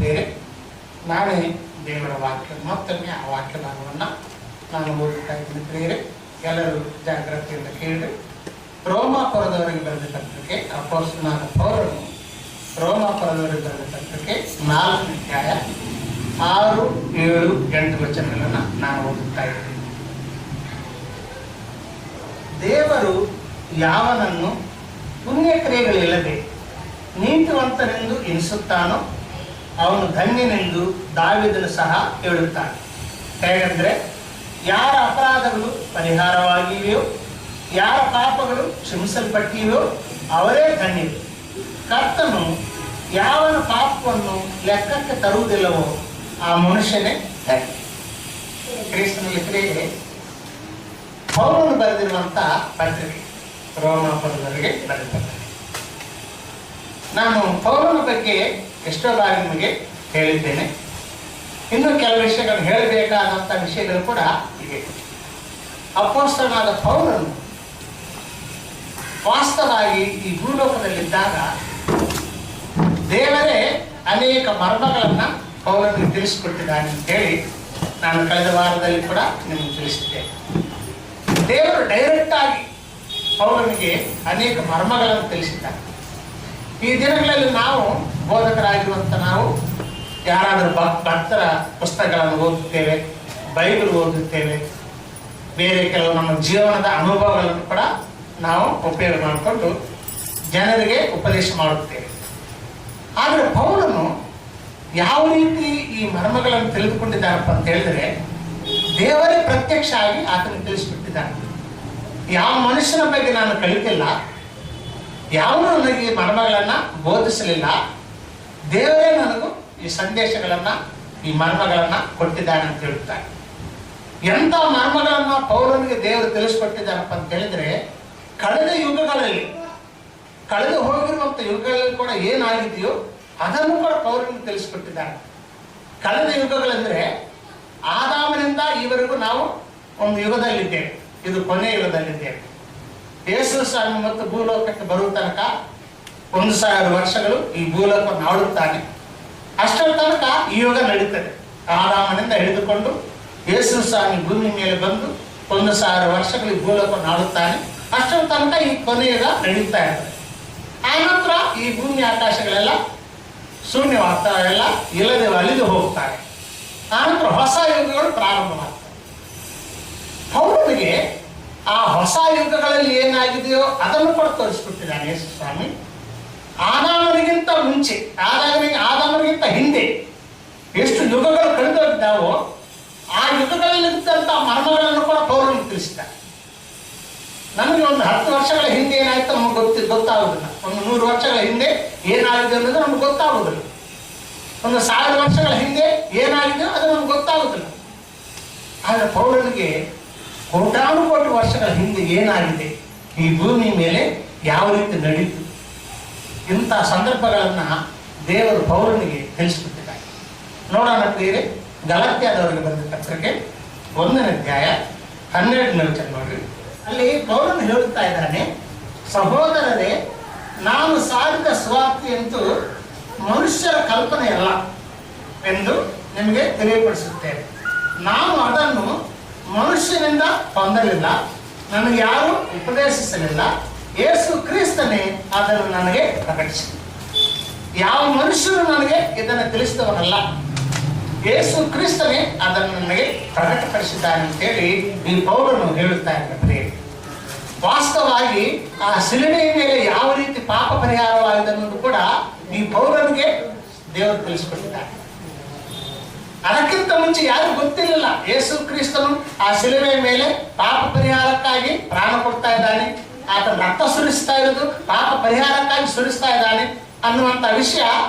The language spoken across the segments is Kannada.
ಪ್ರಿಯರೇ, ನಾನೇ ದೇವರ ವಾಕ್ಯ ಮತ್ತೊಮ್ಮೆ ಆ ವಾಕ್ಯ ಭಾಗವನ್ನು ನಾನು ಓದುತ್ತಾ ಇದ್ದೀನಿ. ಪ್ರಿಯರೇ, ಎಲ್ಲರೂ ಜಾಗ್ರತೆಯಿಂದ ಕೇಳಿ. ರೋಮಾಪುರದವರಿಗೆ ಬರೆದ ಪತ್ರಿಕೆ, ಅಪೊಸ್ತಲನಾದ ಪೌಲನು ರೋಮಾಪುರದವರಿಗೆ ಬರೆದ ಪತ್ರಿಕೆ 4ನೇ ಅಧ್ಯಾಯ 6, 7, 8 ವಚನಗಳನ್ನು ನಾನು ಓದುತ್ತಾ ಇದ್ದೀನಿ. ದೇವರು ಯಾವನನ್ನು ಪುಣ್ಯಕ್ರಿಯೆಗಳಿಲ್ಲದೆ ನೀತಿವಂತನೆಂದು ಎನಿಸುತ್ತಾನೋ ಅವನು ಧನ್ಯನೆಂದು ದಾವೀದನು ಸಹ ಹೇಳುತ್ತಾನೆ. ಹೇಗೆಂದರೆ, ಯಾರ ಅಪರಾಧಗಳು ಪರಿಹಾರವಾಗಿವೆಯೋ, ಯಾರ ಪಾಪಗಳು ಕ್ಷಮಿಸಲ್ಪಟ್ಟಿವೆಯೋ ಅವರೇ ಧನ್ಯರು. ಕರ್ತನು ಯಾವನ ಪಾಪವನ್ನು ಲೆಕ್ಕಕ್ಕೆ ತರುವುದಿಲ್ಲವೋ ಆ ಮನುಷ್ಯನೇ ಧನ್ಯ. ಕ್ರಿಸ್ತನಲ್ಲಿ ಪ್ರಿಯರೇ, ಪೌಲನು ಬರೆದಿರುವಂತಹ ಪತ್ರಿಕೆ, ರೋಮಾಪುರದವರಿಗೆ ಬರೆದ ಪತ್ರಿಕೆ. ನಾನು ಪೌಲನ ಬಗ್ಗೆ ಎಷ್ಟೋ ಬಾರಿ ನಿಮಗೆ ಹೇಳಿದ್ದೇನೆ. ಇನ್ನೂ ಕೆಲವು ವಿಷಯಗಳು ಹೇಳಬೇಕಾದಂಥ ವಿಷಯಗಳು ಕೂಡ ಇವೆ. ಅಪೊಸ್ತಲನಾದ ಪೌಲನು ವಾಸ್ತವವಾಗಿ ಈ ಭೂಲೋಕದಲ್ಲಿದ್ದಾಗ ದೇವರೇ ಅನೇಕ ಮರ್ಮಗಳನ್ನು ಪೌಲನಿಗೆ ತಿಳಿಸಿಕೊಟ್ಟಿದ್ದಾನೆ ಅಂತೇಳಿ ನಾನು ಕಳೆದ ವಾರದಲ್ಲಿ ಕೂಡ ನಿಮಗೆ ತಿಳಿಸಿದ್ದೆ. ದೇವರು ಡೈರೆಕ್ಟ್ ಆಗಿ ಪೌಲನಿಗೆ ಅನೇಕ ಮರ್ಮಗಳನ್ನು ತಿಳಿಸಿದ್ದಾರೆ. ಈ ದಿನಗಳಲ್ಲಿ ನಾವು ಬೋಧಕರಾಗಿರುವಂಥ ನಾವು ಯಾರಾದರೂ ಭಕ್ತರ ಪುಸ್ತಕಗಳನ್ನು ಓದುತ್ತೇವೆ, ಬೈಬಲ್ ಓದುತ್ತೇವೆ, ಬೇರೆ ಕೆಲವು ನಮ್ಮ ಜೀವನದ ಅನುಭವಗಳನ್ನು ಕೂಡ ನಾವು ಉಪಯೋಗ ಮಾಡಿಕೊಂಡು ಜನರಿಗೆ ಉಪದೇಶ ಮಾಡುತ್ತೇವೆ. ಆದರೆ ಪೌಲನು ಯಾವ ರೀತಿ ಈ ಮರ್ಮಗಳನ್ನು ತಿಳಿದುಕೊಂಡಿದ್ದಾನಪ್ಪ ಅಂತ ಹೇಳಿದ್ರೆ, ದೇವರೇ ಪ್ರತ್ಯಕ್ಷ ಆಗಿ ಆತನಿಗೆ ತಿಳಿಸಿಬಿಟ್ಟಿದ್ದಾನೆ. ಯಾವ ಮನುಷ್ಯನ ಬಗ್ಗೆ ನಾನು ಕಲಿತಿಲ್ಲ, ಯಾವನು ನನಗೆ ಈ ಮರ್ಮಗಳನ್ನು ಬೋಧಿಸಲಿಲ್ಲ, ದೇವರೇ ನನಗೂ ಈ ಸಂದೇಶಗಳನ್ನು, ಈ ಮರ್ಮಗಳನ್ನು ಕೊಟ್ಟಿದ್ದಾನೆ ಅಂತ ಹೇಳ್ತಾರೆ. ಎಂಥ ಮರ್ಮಗಳನ್ನು ಪೌಲನಿಗೆ ದೇವರು ತಿಳಿಸ್ಕೊಟ್ಟಿದ್ದಾನಪ್ಪ ಅಂತ ಹೇಳಿದ್ರೆ, ಕಳೆದ ಯುಗಗಳಲ್ಲಿ, ಕಳೆದು ಹೋಗಿರುವಂಥ ಯುಗಗಳಲ್ಲಿ ಕೂಡ ಏನಾಗಿದೆಯೋ ಅದನ್ನು ಕೂಡ ಪೌಲನಿಗೆ ತಿಳಿಸ್ಕೊಟ್ಟಿದ್ದಾನೆ. ಕಳೆದ ಯುಗಗಳೆಂದರೆ ಆದಾಮನಿಂದ ಈವರೆಗೂ ನಾವು ಒಂದು ಯುಗದಲ್ಲಿದ್ದೇವೆ, ಇದು ಕೊನೆಯ ಯುಗದಲ್ಲಿದ್ದೇವೆ. ಯೇಸು ಸ್ವಾಮಿ ಮತ್ತು ಭೂಲೋಕಕ್ಕೆ ಬರುವ ತನಕ 1000 ವರ್ಷಗಳು ಈ ಭೂಲೋಕವನ್ನು ಆಳುತ್ತಾನೆ. ಅಷ್ಟರ ತನಕ ಈ ಯುಗ ನಡೀತದೆ. ಆದಾಮನಿಂದ ಹಿಡಿದುಕೊಂಡು ಯೇಸು ಸ್ವಾಮಿ ಭೂಮಿ ಮೇಲೆ ಬಂದು 1000 ವರ್ಷಗಳು ಈ ಭೂಲೋಕವನ್ನು ಆಳುತ್ತಾನೆ. ಅಷ್ಟರ ತನಕ ಈ ಕೊನೆಯ ಯುಗ ನಡೀತಾ ಇರ್ತದೆ. ಆನಂತರ ಈ ಭೂಮಿ ಆಕಾಶಗಳೆಲ್ಲ ಶೂನ್ಯವಾಗ್ತಾ, ಎಲ್ಲ ಇಲ್ಲದೆ ಅಲಿದು ಹೋಗ್ತಾರೆ. ಆನಂತರ ಹೊಸ ಯುಗಗಳು ಪ್ರಾರಂಭವಾಗ್ತವೆ. ಪೌಲನಿಗೆ ಆ ಹೊಸ ಯುಗಗಳಲ್ಲಿ ಏನಾಗಿದೆಯೋ ಅದನ್ನು ಕೂಡ ತೋರಿಸ್ಬಿಟ್ಟಿದ್ದಾನೆ ಯೇಸು ಸ್ವಾಮಿ. ಆದಾಮನಿಗಿಂತ ಮುಂಚೆ, ಆದಾಮನಿಗಿಂತ ಹಿಂದೆ ಎಷ್ಟು ಯುಗಗಳು ಕಳೆದೋಗಿದ್ದಾವೋ ಆ ಯುಗಗಳಲ್ಲಿದ್ದಂಥ ಮರ್ಮಗಳನ್ನು ಕೂಡ ಪೌಲನಿಗೆ ತಿಳಿಸಿದ್ದಾರೆ. ನಮಗೆ ಒಂದು 10 ವರ್ಷಗಳ ಹಿಂದೆ ಏನಾಯ್ತು ನಮಗೆ ಗೊತ್ತಾಗುದಿಲ್ಲ. ಒಂದು 100 ವರ್ಷಗಳ ಹಿಂದೆ ಏನಾಗಿದೆ ಅನ್ನೋದು ನಮ್ಗೆ ಗೊತ್ತಾಗುದಿಲ್ಲ. ಒಂದು 1000 ವರ್ಷಗಳ ಹಿಂದೆ ಏನಾಗಿದೆ ಅದು ನಮ್ಗೆ ಗೊತ್ತಾಗುದಿಲ್ಲ. ಆದರೆ ಪೌಲನಿಗೆ ಕೋಟಾನುಕೋಟಿ ವರ್ಷಗಳ ಹಿಂದೆ ಏನಾಗಿದೆ, ಈ ಭೂಮಿ ಮೇಲೆ ಯಾವ ರೀತಿ ನಡೀತು, ಇಂಥ ಸಂದರ್ಭಗಳನ್ನು ದೇವರು ಪೌಲನಿಗೆ ತಿಳಿಸಿಬಿಟ್ಟಿದ್ದಾರೆ. ನೋಡೋಣ ಪ್ರಿಯರೇ, ಗಲಾತ್ಯದವರಿಗೆ ಬರೆದ ಪತ್ರಿಕೆ 1ನೇ ಅಧ್ಯಾಯ 12ನೇ ವಚನ ನೋಡ್ರಿ. ಅಲ್ಲಿ ಪೌಲನು ಹೇಳುತ್ತಾ ಇದ್ದಾನೆ, ಸಹೋದರರೇ, ನಾನು ಸಾರಿದ ಸುವಾರ್ತೆಯಂತೂ ಮನುಷ್ಯರ ಕಲ್ಪನೆಯಲ್ಲ ಎಂದು ನಿಮಗೆ ತಿಳಿಯಪಡಿಸುತ್ತೇನೆ. ನಾನು ಅದನ್ನು ಮನುಷ್ಯನಿಂದ ಹೊಂದಲಿಲ್ಲ, ನನಗೆ ಯಾರು ಉಪದೇಶಿಸಲಿಲ್ಲ, ಯೇಸು ಕ್ರಿಸ್ತನೇ ಅದನ್ನು ನನಗೆ ಪ್ರಕಟಿಸಿದ. ಯಾವ ಮನುಷ್ಯರು ನನಗೆ ಇದನ್ನು ತಿಳಿಸಿದವನಲ್ಲ, ಯೇಸು ಕ್ರಿಸ್ತನೇ ಅದನ್ನು ನನಗೆ ಪ್ರಕಟಪಡಿಸಿದ್ದಾನೆ ಅಂತೇಳಿ ಈ ಪೌಲನು ಹೇಳುತ್ತಾ ಇದ್ದಾರೆ. ವಾಸ್ತವವಾಗಿ ಆ ಶಿಲುಬೆಯ ಮೇಲೆ ಯಾವ ರೀತಿ ಪಾಪ ಪರಿಹಾರವಾಗಿದೆ ಅನ್ನೋದು ಕೂಡ ಈ ಪೌಲನಿಗೆ ದೇವರು ತಿಳಿಸಿಕೊಟ್ಟಿದ್ದಾರೆ. ಅದಕ್ಕಿಂತ ಮುಂಚೆ ಯಾರು ಗೊತ್ತಿರಲಿಲ್ಲ, ಯೇಸು ಕ್ರಿಸ್ತನು ಆ ಶಿಲುಬೆಯ ಮೇಲೆ ಪಾಪ ಪರಿಹಾರಕ್ಕಾಗಿ ಪ್ರಾಣ ಕೊಡ್ತಾ ಇದ್ದಾನೆ, ಆತನ ರಕ್ತ ಸುರಿಸ್ತಾ ಇರೋದು ಪಾಪ ಪರಿಹಾರಕ್ಕಾಗಿ ಸುರಿಸ್ತಾ ಇದ್ದಾನೆ ಅನ್ನುವಂಥ ವಿಷಯ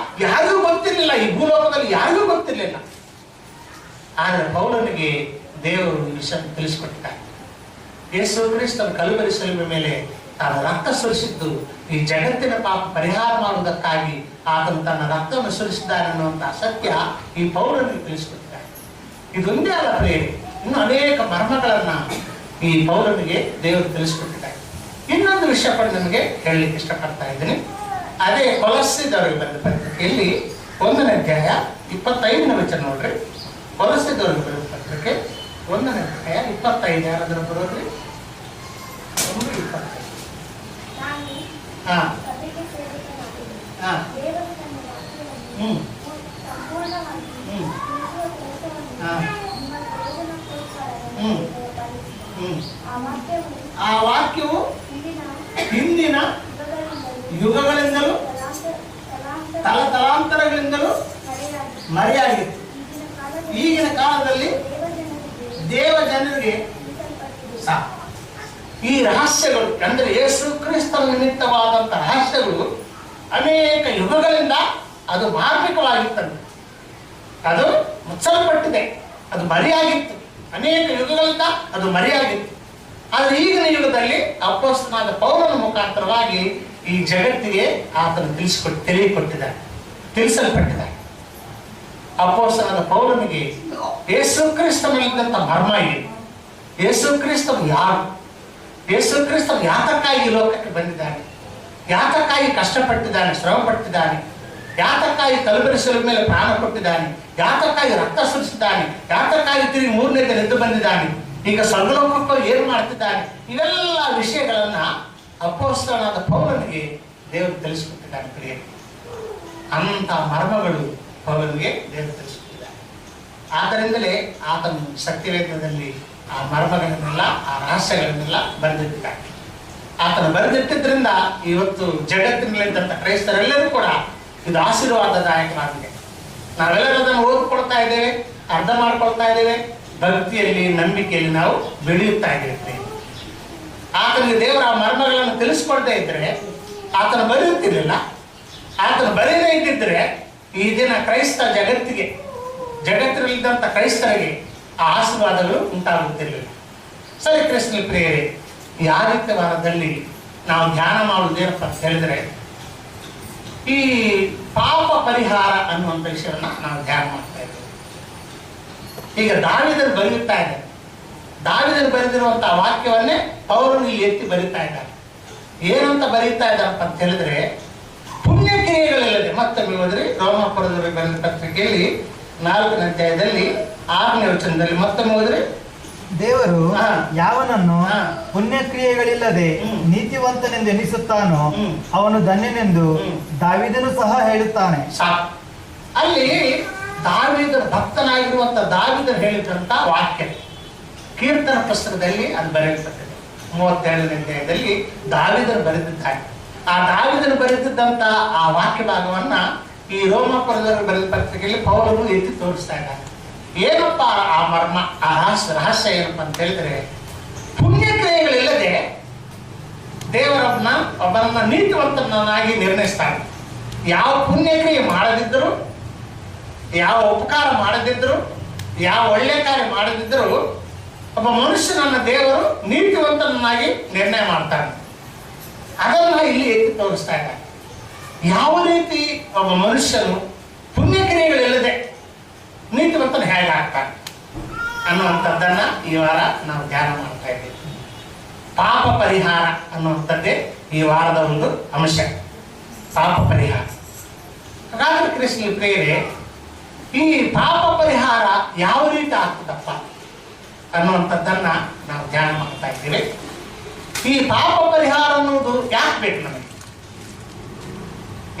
ಯಾರಿಗೂ ಗೊತ್ತಿರಲಿಲ್ಲ. ಈ ಭೂಲೋಕದಲ್ಲಿ ಯಾರಿಗೂ ಗೊತ್ತಿರಲಿಲ್ಲ. ಆದರೆ ಪೌಲನಿಗೆ ದೇವರು ಈ ವಿಷಯ ತಿಳಿಸಿಕೊಟ್ಟಿದ್ದಾರೆ. ಯೇಸು ಕ್ರಿಸ್ತನ ಕಲ್ವರಿ ಶಿಲುಬೆ ಮೇಲೆ ತಾನು ರಕ್ತ ಸುರಿಸಿದ್ದು ಈ ಜಗತ್ತಿನ ಪಾಪ ಪರಿಹಾರ ಮಾಡುವುದಕ್ಕಾಗಿ ಆತನು ತನ್ನ ರಕ್ತವನ್ನು ಸುರಿಸಿದ್ದಾನೆ ಅನ್ನುವಂಥ ಸತ್ಯ ಈ ಪೌಲನಿಗೆ ತಿಳಿಸಿಕೊಟ್ಟಿದ್ದಾರೆ. ಇದೊಂದೇ ಅಲ್ಲ ಪ್ರಿಯರೇ, ಇನ್ನು ಅನೇಕ ಮರ್ಮಗಳನ್ನ ಈ ಪೌಲನಿಗೆ ದೇವರು ತಿಳಿಸಿಕೊಟ್ಟಿದ್ದಾರೆ. ಇನ್ನೊಂದು ವಿಷಯ ಕೂಡ ನಿಮಗೆ ಹೇಳಲಿಕ್ಕೆ ಇಷ್ಟಪಡ್ತಾ ಇದ್ದೀನಿ. ಅದೇ ಕೊಲಸ್ಸದವರಿಗೆ ಬರೆದ ಪತ್ರಿಕೆಯಲ್ಲಿ 1ನೇ ಅಧ್ಯಾಯ 25ನೇ ವಚನ ನೋಡ್ರಿ. ಕೊಲೊಸ್ಸೆದವರಿಗೆ ಬರೆದ ಪತ್ರಿಕೆ 1ನೇ ಅಧ್ಯಾಯ 25. ಯಾರಾದ್ರೂ ಬರೋದ್ರಿ? 1:25. ಹಾ ಹಾ ಆ ವಾಕ್ಯವು ಹಿಂದಿನ ಯುಗಗಳಿಂದಲೂ ತಲಾಂತರಗಳಿಂದಲೂ ಮರೆಯಾಗಿತ್ತು. ಈಗಿನ ಕಾಲದಲ್ಲಿ ದೇವ ಜನರಿಗೆ ಈ ರಹಸ್ಯಗಳು ಅಂದ್ರೆ ಯೇಸು ಕ್ರಿಸ್ತನ ನಿಮಿತ್ತವಾದಂಥ ರಹಸ್ಯಗಳು ಅನೇಕ ಯುಗಗಳಿಂದ ಅದು ಮಾರ್ಮಿಕವಾಗಿತ್ತಂತೆ. ಅದು ಮುಚ್ಚಲ್ಪಟ್ಟಿದೆ, ಅದು ಮರೆಯಾಗಿತ್ತು. ಅನೇಕ ಯುಗಗಳಿಂದ ಅದು ಮರೆಯಾಗಿತ್ತು. ಆದರೆ ಈಗಿನ ಯುಗದಲ್ಲಿ ಅಪೊಸ್ತಲನಾದ ಪೌಲನ ಮುಖಾಂತರವಾಗಿ ಈ ಜಗತ್ತಿಗೆ ಆತನು ತಿಳಿಯಲ್ಪಟ್ಟಿದ್ದಾರೆ. ಅಪೊಸ್ತಲನಾದ ಪೌಲನಿಗೆ ಯೇಸು ಕ್ರಿಸ್ತನಲ್ಲಿದ್ದಂಥ ಮರ್ಮ ಇದೆ. ಯೇಸು ಕ್ರಿಸ್ತನು ಯಾರು? ಯೇಸು ಕ್ರಿಸ್ತನು ಯಾತಕ್ಕಾಗಿ ಲೋಕಕ್ಕೆ ಬಂದಿದ್ದಾನೆ? ಯಾತಕ್ಕಾಗಿ ಕಷ್ಟಪಟ್ಟಿದ್ದಾನೆ, ಶ್ರಮ ಪಟ್ಟಿದ್ದಾನೆ? ಯಾತಕ್ಕಾಗಿ ಕಲ್ಬರಿಸಲ ಮೇಲೆ ಪ್ರಾಣ ಕೊಟ್ಟಿದ್ದಾನೆ? ಯಾತಕ್ಕಾಗಿ ರಕ್ತ ಸುರಿಸಿದ್ದಾನೆ? ಯಾತಕ್ಕಾಗಿ ತಿರುಗಿ 3ನೇ ದಿನ ಎದ್ದು ಬಂದಿದ್ದಾನೆ? ಈಗ ಸ್ವರ್ಗಲೋಕಕ್ಕೂ ಏನು ಮಾಡ್ತಿದ್ದಾನೆ? ಇವೆಲ್ಲ ವಿಷಯಗಳನ್ನ ಅಪೊಸ್ತಲನಾದ ಪೌಲನಿಗೆ ದೇವರು ತಿಳಿಸಿಕೊಟ್ಟಿದ್ದಾನೆ. ಪ್ರಿಯ, ಅಂತ ಮರ್ಮಗಳು ಪೌಲನಿಗೆ ದೇವರು ತಿಳಿಸಿಕೊಟ್ಟಿದ್ದಾನೆ. ಆದ್ದರಿಂದಲೇ ಆತನು ಸತ್ಯವೇದದಲ್ಲಿ ಆ ಮರ್ಮಗಳನ್ನೆಲ್ಲ, ಆ ರಹಸ್ಯಗಳನ್ನೆಲ್ಲ ಬರೆದಿಟ್ಟಿದ್ದಾನೆ. ಆತನು ಬರೆದಿಟ್ಟಿದ್ರಿಂದ ಇವತ್ತು ಜಗತ್ತಿನಲ್ಲಿದ್ದಂಥ ಕ್ರೈಸ್ತರೆಲ್ಲರೂ ಕೂಡ ಇದು ಆಶೀರ್ವಾದದಾಯಕವಾಗಿದೆ. ನಾವೆಲ್ಲರೂ ಅದನ್ನು ಓದ್ಕೊಳ್ತಾ ಇದ್ದೇವೆ, ಅರ್ಥ ಮಾಡ್ಕೊಳ್ತಾ ಇದ್ದೇವೆ. ಭಕ್ತಿಯಲ್ಲಿ, ನಂಬಿಕೆಯಲ್ಲಿ ನಾವು ಬೆಳೆಯುತ್ತಾ ಇದ್ದೇವೆ. ಆತನಿಗೆ ದೇವರ ಆ ಮರ್ಮಗಳನ್ನು ತಿಳಿಸ್ಕೊಳ್ತಾ ಇದ್ರೆ ಆತನು ಬರೆಯುತ್ತಿರಲಿಲ್ಲ. ಆತನು ಬರೆಯದೇ ಇದ್ದಿದ್ರೆ ಈ ದಿನ ಕ್ರೈಸ್ತ ಜಗತ್ತಿನಲ್ಲಿದ್ದಂಥ ಕ್ರೈಸ್ತರಿಗೆ ಆ ಆಶೀರ್ವಾದಗಳು ಉಂಟಾಗುತ್ತಿರಲಿಲ್ಲ. ಸರಿ ಕ್ರಿಸ್ತನ ಪ್ರಿಯರೇ, ಈ ಆದಿತ್ಯವಾರದಲ್ಲಿ ನಾವು ಧ್ಯಾನ ಮಾಡುವುದೇನಪ್ಪ ಅಂತ ಹೇಳಿದ್ರೆ ಈ ಪಾಪ ಪರಿಹಾರ ಅನ್ನುವಂಥ ವಿಷಯವನ್ನ ನಾವು ಧ್ಯಾನ ಮಾಡ್ತಾ ಇದ್ದೇವೆ. ಈಗ ದಾವೀದನು ಬರೆಯುತ್ತಾ ಇದ್ದಾರೆ. ದಾವೀದನು ಬರೆದಿರುವಂತಹ ವಾಕ್ಯವನ್ನೇ ಪೌಲನು ಇಲ್ಲಿ ಎತ್ತಿ ಬರೀತಾ ಇದ್ದಾರೆ. ಏನಂತ ಬರೀತಾ ಇದ್ದಾರಪ್ಪ ಅಂತ ಹೇಳಿದ್ರೆ, ಪುಣ್ಯಕ್ರಿಯೆಗಳಿಲ್ಲದೆ, ಮತ್ತೊಮ್ಮೆ ಹೋದ್ರೆ ರೋಮಾಪುರದವರಿಗೆ ಬರೆದ ಪತ್ರಿಕೆಯಲ್ಲಿ 4ನೇ ಅಧ್ಯಾಯದಲ್ಲಿ 6ನೇ ವಚನದಲ್ಲಿ ಮತ್ತೊಮ್ಮೆ ಹೋದ್ರೆ, ದೇವರು ಯಾವನನ್ನು ಪುಣ್ಯಕ್ರಿಯೆಗಳಿಲ್ಲದೆ ನೀತಿವಂತನೆಂದು ಎನಿಸುತ್ತಾನೋ ಅವನು ಧನ್ಯನೆಂದು ದಾವೀದನು ಸಹ ಹೇಳುತ್ತಾನೆ. ಅಲ್ಲಿ ದಾವೀದನ ಭಕ್ತನಾಗಿರುವಂತ ದಾವೀದನು ಹೇಳಿದಂತ ವಾಕ್ಯ ಕೀರ್ತನ ಪುಸ್ತಕದಲ್ಲಿ ಅದು ಬರೆಯಲ್ಪಟ್ಟಿದೆ. 37ನೇ ಅಧ್ಯಾಯದಲ್ಲಿ ದಾವೀದನು ಬರೆದಿದ್ದಾನೆ. ಆ ದಾವೀದನು ಬರೆದಿದ್ದಂತ ಆ ವಾಕ್ಯ ಭಾಗವನ್ನ ಈ ರೋಮಾಪುರದವರು ಬರೆದ ಪತ್ರಿಕೆಯಲ್ಲಿ ಪೌಲನು ಎತ್ತಿ ತೋರಿಸ್ತಾ ಇದ್ದಾನೆ. ಏನಪ್ಪ ಆ ಮರ್ಮ, ಆ ರಹಸ್ಯ ಏನಪ್ಪ ಅಂತ ಹೇಳಿದ್ರೆ, ಪುಣ್ಯಕ್ರಿಯೆಗಳಿಲ್ಲದೆ ಒಬ್ಬನನ್ನ ನೀತಿವಂತನಾಗಿ ನಿರ್ಣಯಿಸ್ತಾನೆ. ಯಾವ ಪುಣ್ಯಕ್ರಿಯೆ ಮಾಡದಿದ್ದರು, ಯಾವ ಉಪಕಾರ ಮಾಡದಿದ್ದರು, ಯಾವ ಒಳ್ಳೆ ಕಾರ್ಯ ಮಾಡದಿದ್ದರೂ ಒಬ್ಬ ಮನುಷ್ಯನನ್ನ ದೇವರು ನೀತಿವಂತನಾಗಿ ನಿರ್ಣಯ ಮಾಡ್ತಾನೆ. ಅದನ್ನ ಇಲ್ಲಿ ಎತ್ತಿ ತೋರಿಸ್ತಾ ಇದ್ದಾನೆ. ಯಾವ ರೀತಿ ಒಬ್ಬ ಮನುಷ್ಯನು ಪುಣ್ಯಕ್ರಿಯೆಗಳಿಲ್ಲದೆ ನೀತಿವಂತನ ಹೇಗೆ ಆಗ್ತಾನೆ ಅನ್ನುವಂಥದ್ದನ್ನ ಈ ವಾರ ನಾವು ಧ್ಯಾನ ಮಾಡ್ತಾ ಇದ್ದೇವೆ. ಪಾಪ ಪರಿಹಾರ ಅನ್ನುವಂಥದ್ದೇ ಈ ವಾರದ ಒಂದು ಅಂಶ, ಪಾಪ ಪರಿಹಾರ. ಹಾಗಾದ್ರೆ ಕೃಷ್ಣ ಪ್ರಿಯರೇ, ಈ ಪಾಪ ಪರಿಹಾರ ಯಾವ ರೀತಿ ಆಗ್ತದಪ್ಪ ಅನ್ನುವಂಥದ್ದನ್ನ ನಾವು ಧ್ಯಾನ ಮಾಡ್ತಾ ಇದ್ದೇವೆ. ಈ ಪಾಪ ಪರಿಹಾರ ಅನ್ನೋದು ಯಾಕೆ ಬೇಕು ನಮಗೆ?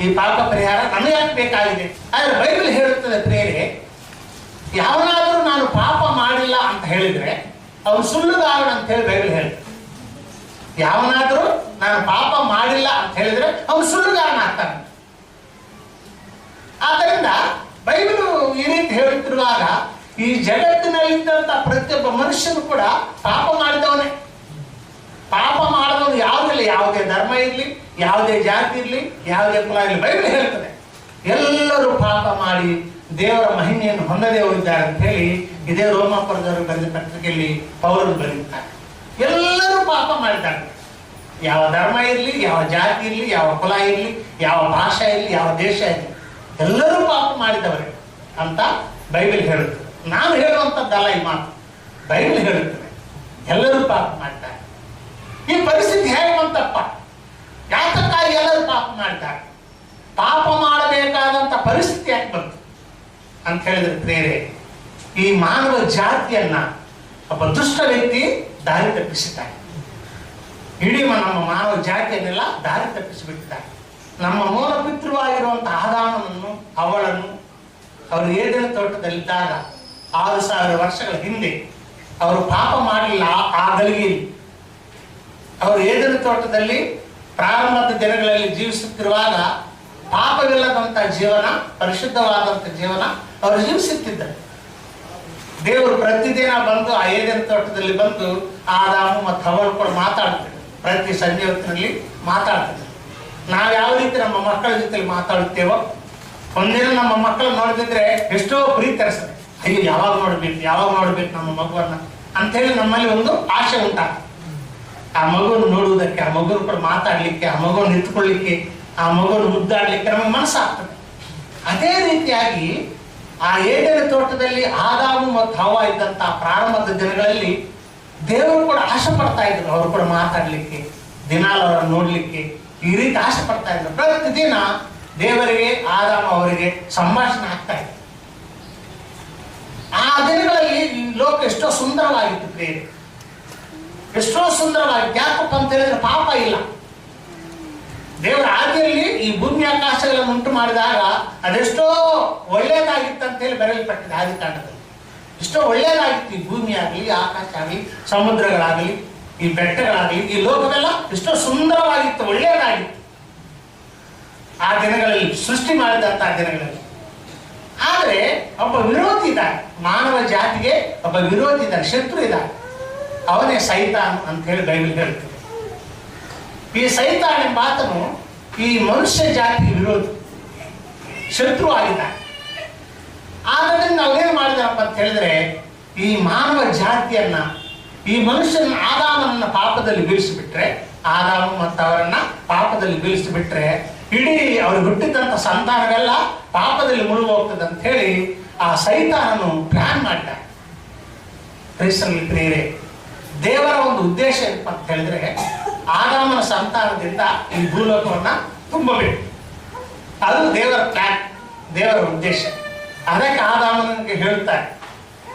ಈ ಪಾಪ ಪರಿಹಾರ ನಮಗೆ ಯಾಕೆ ಬೇಕಾಗಿದೆ? ಆದ್ರೆ ಬೈಬಲ್ ಹೇಳುತ್ತದೆ ಪ್ರಿಯರೇ, ಯಾವನಾದರೂ ನಾನು ಪಾಪ ಮಾಡಿಲ್ಲ ಅಂತ ಹೇಳಿದ್ರೆ ಅವನು ಸುಳ್ಳುಗಾರನ ಅಂತ ಹೇಳಿ ಬೈಬಲ್ ಹೇಳ್ತದೆ. ಯಾವನಾದರೂ ನಾನು ಪಾಪ ಮಾಡಿಲ್ಲ ಅಂತ ಹೇಳಿದ್ರೆ ಅವನು ಸುಳ್ಳುಗಾರನ ಆಗ್ತಾನೆ. ಆದ್ದರಿಂದ ಬೈಬಲ್ ಈ ರೀತಿ ಹೇಳುತ್ತಿರುವಾಗ ಈ ಜಗತ್ತಿನಲ್ಲಿದ್ದಂಥ ಪ್ರತಿಯೊಬ್ಬ ಮನುಷ್ಯನು ಕೂಡ ಪಾಪ ಮಾಡಿದವನೇ. ಪಾಪ ಮಾಡಿದವನು ಯಾವುದಿಲ್ಲ, ಯಾವುದೇ ಧರ್ಮ ಇರಲಿ, ಯಾವುದೇ ಜಾತಿ ಇರಲಿ, ಯಾವುದೇ ಕುಲ ಇರಲಿ, ಬೈಬಲ್ ಹೇಳ್ತದೆ ಎಲ್ಲರೂ ಪಾಪ ಮಾಡಿ ದೇವರ ಮಹಿಮೆಯನ್ನು ಹೊಂದದೇ ಹೋಗಿದ್ದಾರೆ ಅಂತ ಹೇಳಿ ಇದೇ ರೋಮಾಪುರದವರು ಬರೆದ ಪತ್ರಿಕೆಯಲ್ಲಿ ಪೌಲನು ಬರೆದಿದ್ದಾರೆ. ಎಲ್ಲರೂ ಪಾಪ ಮಾಡಿದ್ದಾರೆ. ಯಾವ ಧರ್ಮ ಇರಲಿ, ಯಾವ ಜಾತಿ ಇರಲಿ, ಯಾವ ಕುಲ ಇರಲಿ, ಯಾವ ಭಾಷೆ ಇರಲಿ, ಯಾವ ದೇಶ ಇರಲಿ, ಎಲ್ಲರೂ ಪಾಪ ಮಾಡಿದವರೇ ಅಂತ ಬೈಬಲ್ ಹೇಳುತ್ತದೆ. ನಾನು ಹೇಳುವಂಥದ್ದಲ್ಲ ಈ ಮಾತು, ಬೈಬಲ್ ಹೇಳುತ್ತದೆ ಎಲ್ಲರೂ ಪಾಪ ಮಾಡಿದ್ದಾರೆ. ಈ ಪರಿಸ್ಥಿತಿ ಹೇಗೆ ಬಂತಪ್ಪ? ಯಾತಕ್ಕಾಗಿ ಎಲ್ಲರೂ ಪಾಪ ಮಾಡಿದ್ದಾರೆ? ಪಾಪ ಮಾಡಬೇಕಾದಂಥ ಪರಿಸ್ಥಿತಿ ಯಾಕೆ ಬಂತು? ಅಂತ ಹೇಳಿದ್ರೆ ಪ್ರೇರೆ, ಈ ಮಾನವ ಜಾತಿಯನ್ನ ಒಬ್ಬ ದುಷ್ಟ ವ್ಯಕ್ತಿ ದಾರಿ ತಪ್ಪಿಸಿದ್ದಾನೆ. ಇಡೀ ನಮ್ಮ ಮಾನವ ಜಾತಿಯನ್ನೆಲ್ಲ ದಾರಿ ತಪ್ಪಿಸಿಬಿಟ್ಟಿದ್ದಾರೆ. ನಮ್ಮ ಮೂಲ ಪಿತೃವಾಗಿರುವಂತಹ ಆದಾಮನನ್ನು ಅವಳನ್ನು ಅವರು ಏದೇನ ತೋಟದಲ್ಲಿದ್ದಾಗ 6,000 ವರ್ಷಗಳ ಹಿಂದೆ ಅವರು ಪಾಪ ಮಾಡಲಿಲ್ಲ. ಆ ಗಳಿಗೆಯಲ್ಲಿ ಅವರು ಏದೇನ ತೋಟದಲ್ಲಿ ಪ್ರಾರಂಭದ ದಿನಗಳಲ್ಲಿ ಜೀವಿಸುತ್ತಿರುವಾಗ ಪಾಪವಿಲ್ಲದಂತ ಜೀವನ, ಪರಿಶುದ್ಧವಾದಂಥ ಜೀವನ ಅವರು ಜೀವಿಸುತ್ತಿದ್ದರು. ದೇವರು ಪ್ರತಿದಿನ ಬಂದು ಆ ಏದೇನ ತೋಟದಲ್ಲಿ ಬಂದು ಆದಾಮು ಮತ್ತು ಹವ್ವಳು ಕೂಡ ಮಾತಾಡ್ತಿದ್ರು. ಪ್ರತಿ ಸಂಜೆ ಹೊತ್ತಿನಲ್ಲಿ ಮಾತಾಡ್ತಿದ್ರು. ನಾವು ಯಾವ ರೀತಿ ನಮ್ಮ ಮಕ್ಕಳ ಜೊತೆಲಿ ಮಾತಾಡುತ್ತೇವೋ, ಒಂದಿನ ನಮ್ಮ ಮಕ್ಕಳು ನೋಡಿದ್ರೆ ಎಷ್ಟೋ ಪ್ರೀತಿ ತರಿಸ್ತದೆ. ಅಯ್ಯೋ ಯಾವಾಗ ನೋಡ್ಬೇಕು ನಮ್ಮ ಮಗುವನ್ನ ಅಂತೇಳಿ ನಮ್ಮಲ್ಲಿ ಒಂದು ಆಸೆ ಉಂಟಾಗ್ತದೆ. ಆ ಮಗುವನ್ನು ನೋಡುವುದಕ್ಕೆ, ಆ ಮಗುವನ್ನು ಕೂಡ ಮಾತಾಡ್ಲಿಕ್ಕೆ, ಆ ಮಗುವನ್ನು ನಿಂತ್ಕೊಳ್ಳಿಕ್ಕೆ, ಆ ಮಗುವನ್ನು ಮುದ್ದಾಡ್ಲಿಕ್ಕೆ ನಮಗೆ ಮನಸ್ಸಾಗ್ತದೆ. ಅದೇ ರೀತಿಯಾಗಿ ಆ ಏದೇನ ತೋಟದಲ್ಲಿ ಆದಾಮು ಮತ್ತು ಹವ್ವ ಇದ್ದಂತ ಪ್ರಾರಂಭದ ದಿನಗಳಲ್ಲಿ ದೇವರು ಕೂಡ ಆಸೆ ಪಡ್ತಾ ಇದ್ರು. ಅವರು ಕೂಡ ಮಾತಾಡ್ಲಿಕ್ಕೆ, ದಿನಾಲ ಅವರನ್ನು ನೋಡ್ಲಿಕ್ಕೆ ಈ ರೀತಿ ಆಸೆ ಪಡ್ತಾ ಇದ್ರು. ಪ್ರತಿದಿನ ದೇವರಿಗೆ ಆದಾಮ ಅವರಿಗೆ ಸಂಭಾಷಣೆ ಆಗ್ತಾ ಇತ್ತು. ಆ ದಿನಗಳಲ್ಲಿ ಈ ಲೋಕ ಎಷ್ಟೋ ಸುಂದರವಾಗಿತ್ತು ಪ್ರೇರೆ, ಎಷ್ಟೋ ಸುಂದರವಾಗಿತ್ತು. ಯಾಕಪ್ಪ ಅಂತ ಹೇಳಿದ್ರೆ ಪಾಪ ಇಲ್ಲ. ದೇವರ ಆದಿಯಲ್ಲಿ ಈ ಭೂಮಿ ಆಕಾಶಗಳನ್ನು ಉಂಟು ಮಾಡಿದಾಗ ಅದೆಷ್ಟೋ ಒಳ್ಳೇದಾಗಿತ್ತು ಅಂತ ಹೇಳಿ ಬರೆಯಲ್ಪಟ್ಟಿದೆ ಆದಿಕಾಂಡದಲ್ಲಿ. ಎಷ್ಟೋ ಒಳ್ಳೇದಾಗಿತ್ತು ಈ ಭೂಮಿ ಆಗಲಿ, ಆಕಾಶ ಆಗಲಿ, ಸಮುದ್ರಗಳಾಗಲಿ, ಈ ಬೆಟ್ಟಗಳಾಗಲಿ, ಈ ಲೋಕವೆಲ್ಲ ಎಷ್ಟೋ ಸುಂದರವಾಗಿತ್ತು, ಒಳ್ಳೆಯದಾಗಿತ್ತು ಆ ದಿನಗಳಲ್ಲಿ, ಸೃಷ್ಟಿ ಮಾಡಿದಂತಹ ದಿನಗಳಲ್ಲಿ. ಆದರೆ ಒಬ್ಬ ವಿರೋಧಿ ಇದ್ದಾನೆ, ಮಾನವ ಜಾತಿಗೆ ಒಬ್ಬ ವಿರೋಧಿ ಇದ್ದಾನೆ, ಶತ್ರು ಇದ್ದಾನೆ. ಅವನೇ ಸೈತಾನ್ ಅಂತ ಹೇಳಿ ಬೈಬಲ್ ಹೇಳ್ತದೆ. ಈ ಸೈತಾನ್ ಎಂಬ ಆತನು ಈ ಮನುಷ್ಯ ಜಾತಿಗೆ ವಿರೋಧಿ, ಶತ್ರು ಆಗಿದ್ದಾನೆ. ಆದ್ದರಿಂದ ಅವನೇನು ಮಾಡಿದನಪ್ಪ ಅಂತ ಹೇಳಿದ್ರೆ, ಈ ಮಾನವ ಜಾತಿಯನ್ನ, ಈ ಮನುಷ್ಯನ ಆದಾಮನನ್ನ ಪಾಪದಲ್ಲಿ ಬೀಳಿಸಿಬಿಟ್ರೆ, ಆದಾಮ ಮತ್ತು ಅವರನ್ನ ಪಾಪದಲ್ಲಿ ಬೀಳಿಸಿಬಿಟ್ರೆ ಇಡೀ ಅವರು ಹುಟ್ಟಿದಂತ ಸಂತಾನವೆಲ್ಲ ಪಾಪದಲ್ಲಿ ಮುಳುಗು ಹೋಗ್ತದೆ ಅಂತ ಹೇಳಿ ಆ ಸೈತಾನನು ಪ್ಲಾನ್ ಮಾಡಿದ. ಕ್ರಿಸ್ತನಲ್ಲಿ ಪ್ರೇರೆ, ದೇವರ ಒಂದು ಉದ್ದೇಶ ಏನಪ್ಪ ಅಂತ ಹೇಳಿದ್ರೆ, ಆದಾಮನ ಸಂತಾನದಿಂದ ಈ ಭೂಲೋಕವನ್ನ ತುಂಬಬೇಕು. ಅದು ದೇವರ ಪ್ಲಾನ್, ದೇವರ ಉದ್ದೇಶ. ಅದಕ್ಕೆ ಆದಾಮನಿಗೆ ಹೇಳ್ತಾರೆ,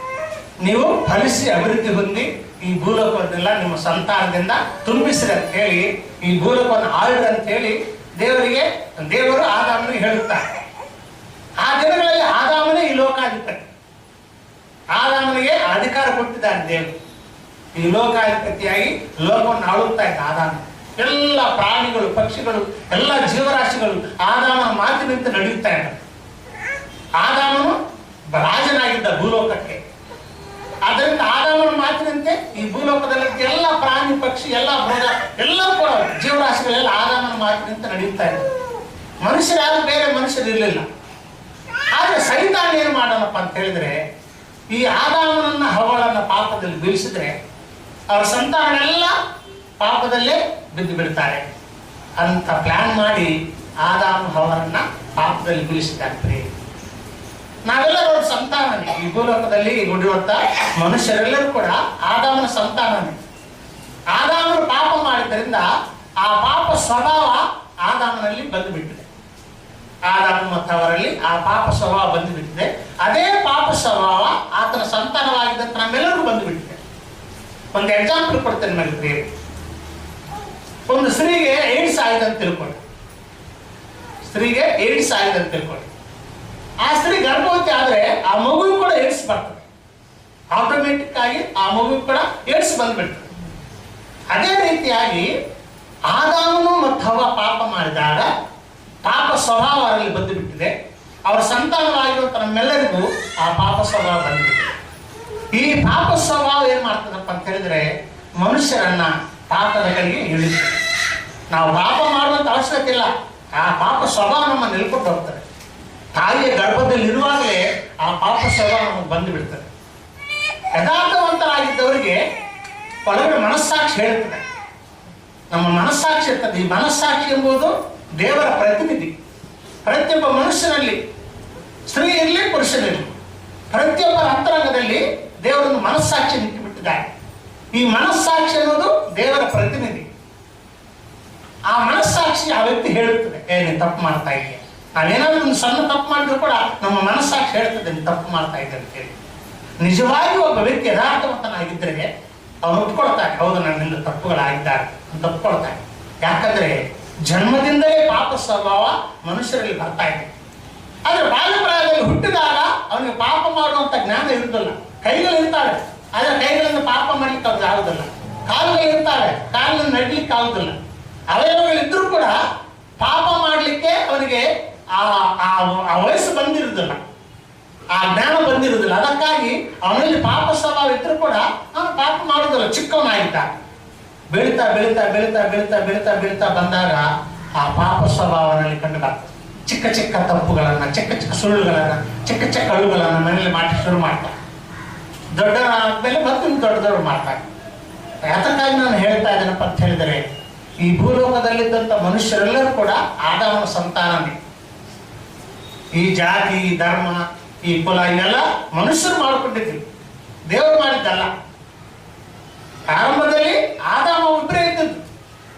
ನೀವು ಫಲಿಸಿ ಅಭಿವೃದ್ಧಿ ಹೊಂದಿ ಈ ಭೂಲೋಕವನ್ನೆಲ್ಲ ನಿಮ್ಮ ಸಂತಾನದಿಂದ ತುಂಬಿಸ್ರಿ ಅಂತ ಹೇಳಿ, ಈ ಭೂಲೋಕವನ್ನು ಆಳ್ರಿ ಅಂತ ಹೇಳಿ ದೇವರು ಆದಾಮನಿಗೆ ಹೇಳುತ್ತಾರೆ. ಆ ದಿನಗಳಲ್ಲಿ ಆದಾಮನೇ ಈ ಲೋಕಾಧಿಪತಿ. ಆದಾಮನಿಗೆ ಅಧಿಕಾರ ಕೊಟ್ಟಿದ್ದಾರೆ ದೇವರು. ಈ ಲೋಕಾಧಿಪತಿಯಾಗಿ ಲೋಕವನ್ನು ಆಳುತ್ತಾ ಇದ್ದ ಆದಾಮ. ಎಲ್ಲ ಪ್ರಾಣಿಗಳು, ಪಕ್ಷಿಗಳು, ಎಲ್ಲ ಜೀವರಾಶಿಗಳು ಆದಾಮನ ಮಾತಿನಂತೆ ನಡೆಯುತ್ತಾ ಇದ್ದ. ಆದಾಮನು ರಾಜನಾಗಿದ್ದ ಭೂಲೋಕಕ್ಕೆ. ಆದ್ದರಿಂದ ಆದಾಮನ ಮಾತಿನಂತೆ ಈ ಭೂಲೋಕದಲ್ಲಿ ಎಲ್ಲ ಪ್ರಾಣಿ, ಪಕ್ಷಿ, ಎಲ್ಲ ಮೃಗ, ಎಲ್ಲ ಕೂಡ ಜೀವರಾಶಿಗಳೆಲ್ಲ ಆದಾಮನ ಮಾತಿನಂತೆ ನಡೆಯುತ್ತಾ ಇದ್ದ. ಮನುಷ್ಯರಾದ್ರೂ ಬೇರೆ ಮನುಷ್ಯರು ಇರಲಿಲ್ಲ. ಆದ್ರೆ ಸೈತಾನ್ ಏನು ಮಾಡೋಣಪ್ಪ ಅಂತ ಹೇಳಿದ್ರೆ, ಈ ಆದಾಮನನ್ನ ಹವ್ವಳನ್ನ ಪಾಪದಲ್ಲಿ ಬೀಳಿಸಿದ್ರೆ ಅವರ ಸಂತಾನಗಳೆಲ್ಲ ಪಾಪದಲ್ಲೇ ಬಿದ್ದು ಬಿಡ್ತಾರೆ ಅಂತ ಪ್ಲಾನ್ ಮಾಡಿ ಆದಾಮ ಹವ್ವಳನ್ನ ಪಾಪದಲ್ಲಿ ಬೀಳಿಸಿದ್ದಾರೆ. ನಾವೆಲ್ಲರೂ ಒಂದು ಸಂತಾನನೇ. ಈ ಭೂಲೋಕದಲ್ಲಿ ಹುಟ್ಟಿರುವಂತ ಮನುಷ್ಯರೆಲ್ಲರೂ ಕೂಡ ಆದಾಮನ ಸಂತಾನನೇ. ಆದಾಮನು ಪಾಪ ಮಾಡಿದ್ದರಿಂದ ಆ ಪಾಪ ಸ್ವಭಾವ ಆದಾಮನಲ್ಲಿ ಬಂದು ಬಿಟ್ಟಿದೆ. ಆದಾಮ ಮತ್ತು ಅವರಲ್ಲಿ ಆ ಪಾಪ ಸ್ವಭಾವ ಬಂದು ಬಿಟ್ಟಿದೆ. ಅದೇ ಪಾಪ ಸ್ವಭಾವ ಆತನ ಸಂತಾನವಾಗಿದ್ದಂತ ನಮ್ಮೆಲ್ಲರಿಗೂ ಬಂದು ಬಿಟ್ಟಿದೆ. ಒಂದು ಎಕ್ಸಾಂಪಲ್ ಕೊಡ್ತೇನೆ ಮೇಲೆ. ಒಂದು ಸ್ತ್ರೀಗೆ ಏಡ್ಸ್ ಆಗಿದೆ ಅಂತ ತಿಳ್ಕೊಳ್ಳಿ. ಸ್ತ್ರೀಗೆ ಏಡ್ಸ್ ಆಗಿದೆ ಅಂತ ತಿಳ್ಕೊಳ್ಳಿ. ಆ ಸ್ತ್ರೀ ಗರ್ಭವತಿ ಆದ್ರೆ ಆ ಮಗುವಿಗೆ ಕೂಡ ಏಡ್ಸ್ ಬರ್ತದೆ. ಆಟೋಮೆಟಿಕ್ ಆಗಿ ಆ ಮಗುವಿಗೆ ಕೂಡ ಏಡ್ಸ್ ಬಂದ್ಬಿಡ್ತದೆ. ಅದೇ ರೀತಿಯಾಗಿ ಆದಾಮನು ಮತ್ತು ಹವ್ವ ಪಾಪ ಮಾಡಿದಾಗ ಪಾಪ ಸ್ವಭಾವ ಅವರಲ್ಲಿ ಬಂದು ಬಿಟ್ಟಿದೆ. ಅವರ ಸಂತಾನವಾಗಿರುವಂತ ನಮ್ಮೆಲ್ಲರಿಗೂ ಆ ಪಾಪ ಸ್ವಭಾವ ಬಂದುಬಿಟ್ಟಿದೆ. ಈ ಪಾಪ ಸ್ವಭಾವ ಏನ್ ಮಾಡ್ತದಪ್ಪ ಅಂತ ಹೇಳಿದ್ರೆ, ಮನುಷ್ಯರನ್ನ ಪಾಪದ ಕಡೆಗೆ ಇಳಿಸ್ತದೆ. ನಾವು ಪಾಪ ಮಾಡುವಂತ ಅವಶ್ಯಕತೆ ಇಲ್ಲ. ಆ ಪಾಪ ಸ್ವಭಾವ ನಮ್ಮ ನಿಲ್ಕೊಂಡು ಹೋಗ್ತದೆ. ತಾಯಿಯ ಗರ್ಭದಲ್ಲಿ ಇರುವಾಗಲೇ ಆ ಪಾಪ ಸ್ವಭಾವ ನಮಗೆ ಬಂದು ಬಿಡ್ತದೆ. ಯಥಾರ್ಥವಂತರಾಗಿದ್ದವರಿಗೆ ಒಳಗಡೆ ಮನಸ್ಸಾಕ್ಷಿ ಹೇಳ್ತದೆ. ನಮ್ಮ ಮನಸ್ಸಾಕ್ಷಿ ಇರ್ತದೆ. ಈ ಮನಸ್ಸಾಕ್ಷಿ ಎಂಬುದು ದೇವರ ಪ್ರತಿನಿಧಿ. ಪ್ರತಿಯೊಬ್ಬ ಮನುಷ್ಯನಲ್ಲಿ, ಸ್ತ್ರೀ ಇರಲಿ ಪುರುಷನಿರಲಿ, ಪ್ರತಿಯೊಬ್ಬರ ಅಂತರಂಗದಲ್ಲಿ ದೇವರೊಂದು ಮನಸ್ಸಾಕ್ಷಿ ನಿಂತುಬಿಟ್ಟಿದ್ದಾರೆ. ಈ ಮನಸ್ಸಾಕ್ಷಿ ಅನ್ನೋದು ದೇವರ ಪ್ರತಿನಿಧಿ. ಆ ಮನಸ್ಸಾಕ್ಷಿ ಆ ವ್ಯಕ್ತಿ ಹೇಳುತ್ತದೆ, ನೀನು ತಪ್ಪು ಮಾಡ್ತಾ ಇದೆಯಾ, ನಾವೇನಾದ್ರೂ ಒಂದು ಸಣ್ಣ ತಪ್ಪು ಮಾಡಿದ್ರು ಕೂಡ ನಮ್ಮ ಮನಸ್ಸಾಕ್ಷಿ ಹೇಳ್ತದೆ ನೀನು ತಪ್ಪು ಮಾಡ್ತಾ ಇದ್ದೆ ಅಂತ ಹೇಳಿ. ನಿಜವಾಗಿ ಒಬ್ಬ ವ್ಯಕ್ತಿ ಯಥಾರ್ಥವಂತನಾಗಿದ್ದರೆ ಅವನು ಒಪ್ಕೊಳ್ತಾನೆ, ಹೌದು ನನ್ನಿಂದ ತಪ್ಪುಗಳಾಗಿದ್ದಾರೆ ಅಂತ ಒಪ್ಕೊಳ್ತಾನೆ. ಯಾಕಂದ್ರೆ ಜನ್ಮದಿಂದಲೇ ಪಾಪ ಸ್ವಭಾವ ಮನುಷ್ಯರಲ್ಲಿ ಬರ್ತಾ ಇದೆ. ಆದ್ರೆ ಬಾಲ್ಯಪ್ರಾಯದಲ್ಲಿ ಹುಟ್ಟಿದಾಗ ಅವನಿಗೆ ಪಾಪ ಮಾಡುವಂತ ಜ್ಞಾನ ಇರುವುದಿಲ್ಲ. ಕೈಗಳು ಇರ್ತಾವೆ, ಆದ್ರೆ ಕೈಗಳಿಂದ ಪಾಪ ಮಾಡ್ಲಿಕ್ಕೆ ಅವ್ರಿಗೆ ಆಗುದಿಲ್ಲ. ಕಾಲುಗಳು ಇರ್ತಾವೆ, ಕಾಲಿನಿಂದ ನಡ್ಲಿಕ್ಕೆ ಆಗುದಿಲ್ಲ. ಅವಯವಗಳಿದ್ರೂ ಕೂಡ ಪಾಪ ಮಾಡ್ಲಿಕ್ಕೆ ಅವನಿಗೆ ಆ ವಯಸ್ಸು ಬಂದಿರುವುದಿಲ್ಲ, ಆ ಜ್ಞಾನ ಬಂದಿರುವುದಿಲ್ಲ. ಅದಕ್ಕಾಗಿ ಅವನಲ್ಲಿ ಪಾಪ ಸ್ವಭಾವ ಇದ್ರೂ ಕೂಡ ಅವನು ಪಾಪ ಮಾಡುವುದಿಲ್ಲ. ಚಿಕ್ಕವನಾಗಿದ್ದ ಬೆಳೀತಾ ಬೆಳೀತಾ ಬೆಳೀತಾ ಬೆಳೀತಾ ಬೆಳೀತಾ ಬೆಳೀತಾ ಬಂದಾಗ ಆ ಪಾಪ ಸ್ವಭಾವನಲ್ಲಿ ಕಂಡು ಬರ್ತದೆ. ಚಿಕ್ಕ ಚಿಕ್ಕ ತಪ್ಪುಗಳನ್ನ, ಚಿಕ್ಕ ಚಿಕ್ಕ ಸುಳ್ಳುಗಳನ್ನ, ಚಿಕ್ಕ ಚಿಕ್ಕ ಅಳುಗಳನ್ನ ಮನೇಲಿ ಮಾಡಿ ಶುರು ಮಾಡ್ತಾರೆ. ದೊಡ್ಡವರಾದ್ಮೇಲೆ ಮತ್ತೆ ದೊಡ್ಡ ದೊಡ್ಡ ಮಾಡ್ತಾರೆ. ಯಾತಕ್ಕಾಗಿ ನಾನು ಹೇಳ್ತಾ ಇದ್ದೇನಪ್ಪ ಅಂತ ಹೇಳಿದರೆ, ಈ ಭೂಲೋಕದಲ್ಲಿದ್ದಂಥ ಮನುಷ್ಯರೆಲ್ಲರೂ ಕೂಡ ಆದಾಮನ ಸಂತಾನನೇ. ಈ ಜಾತಿ, ಈ ಧರ್ಮ, ಈ ಕುಲ ಇವೆಲ್ಲ ಮನುಷ್ಯರು ಮಾಡಿಕೊಂಡಿದ್ವಿ, ದೇವರು ಮಾಡಿದ್ದಲ್ಲ. ಆರಂಭದಲ್ಲಿ ಆದಾಮ ಒಬ್ಬರೇ ಇದ್ದದ್ದು.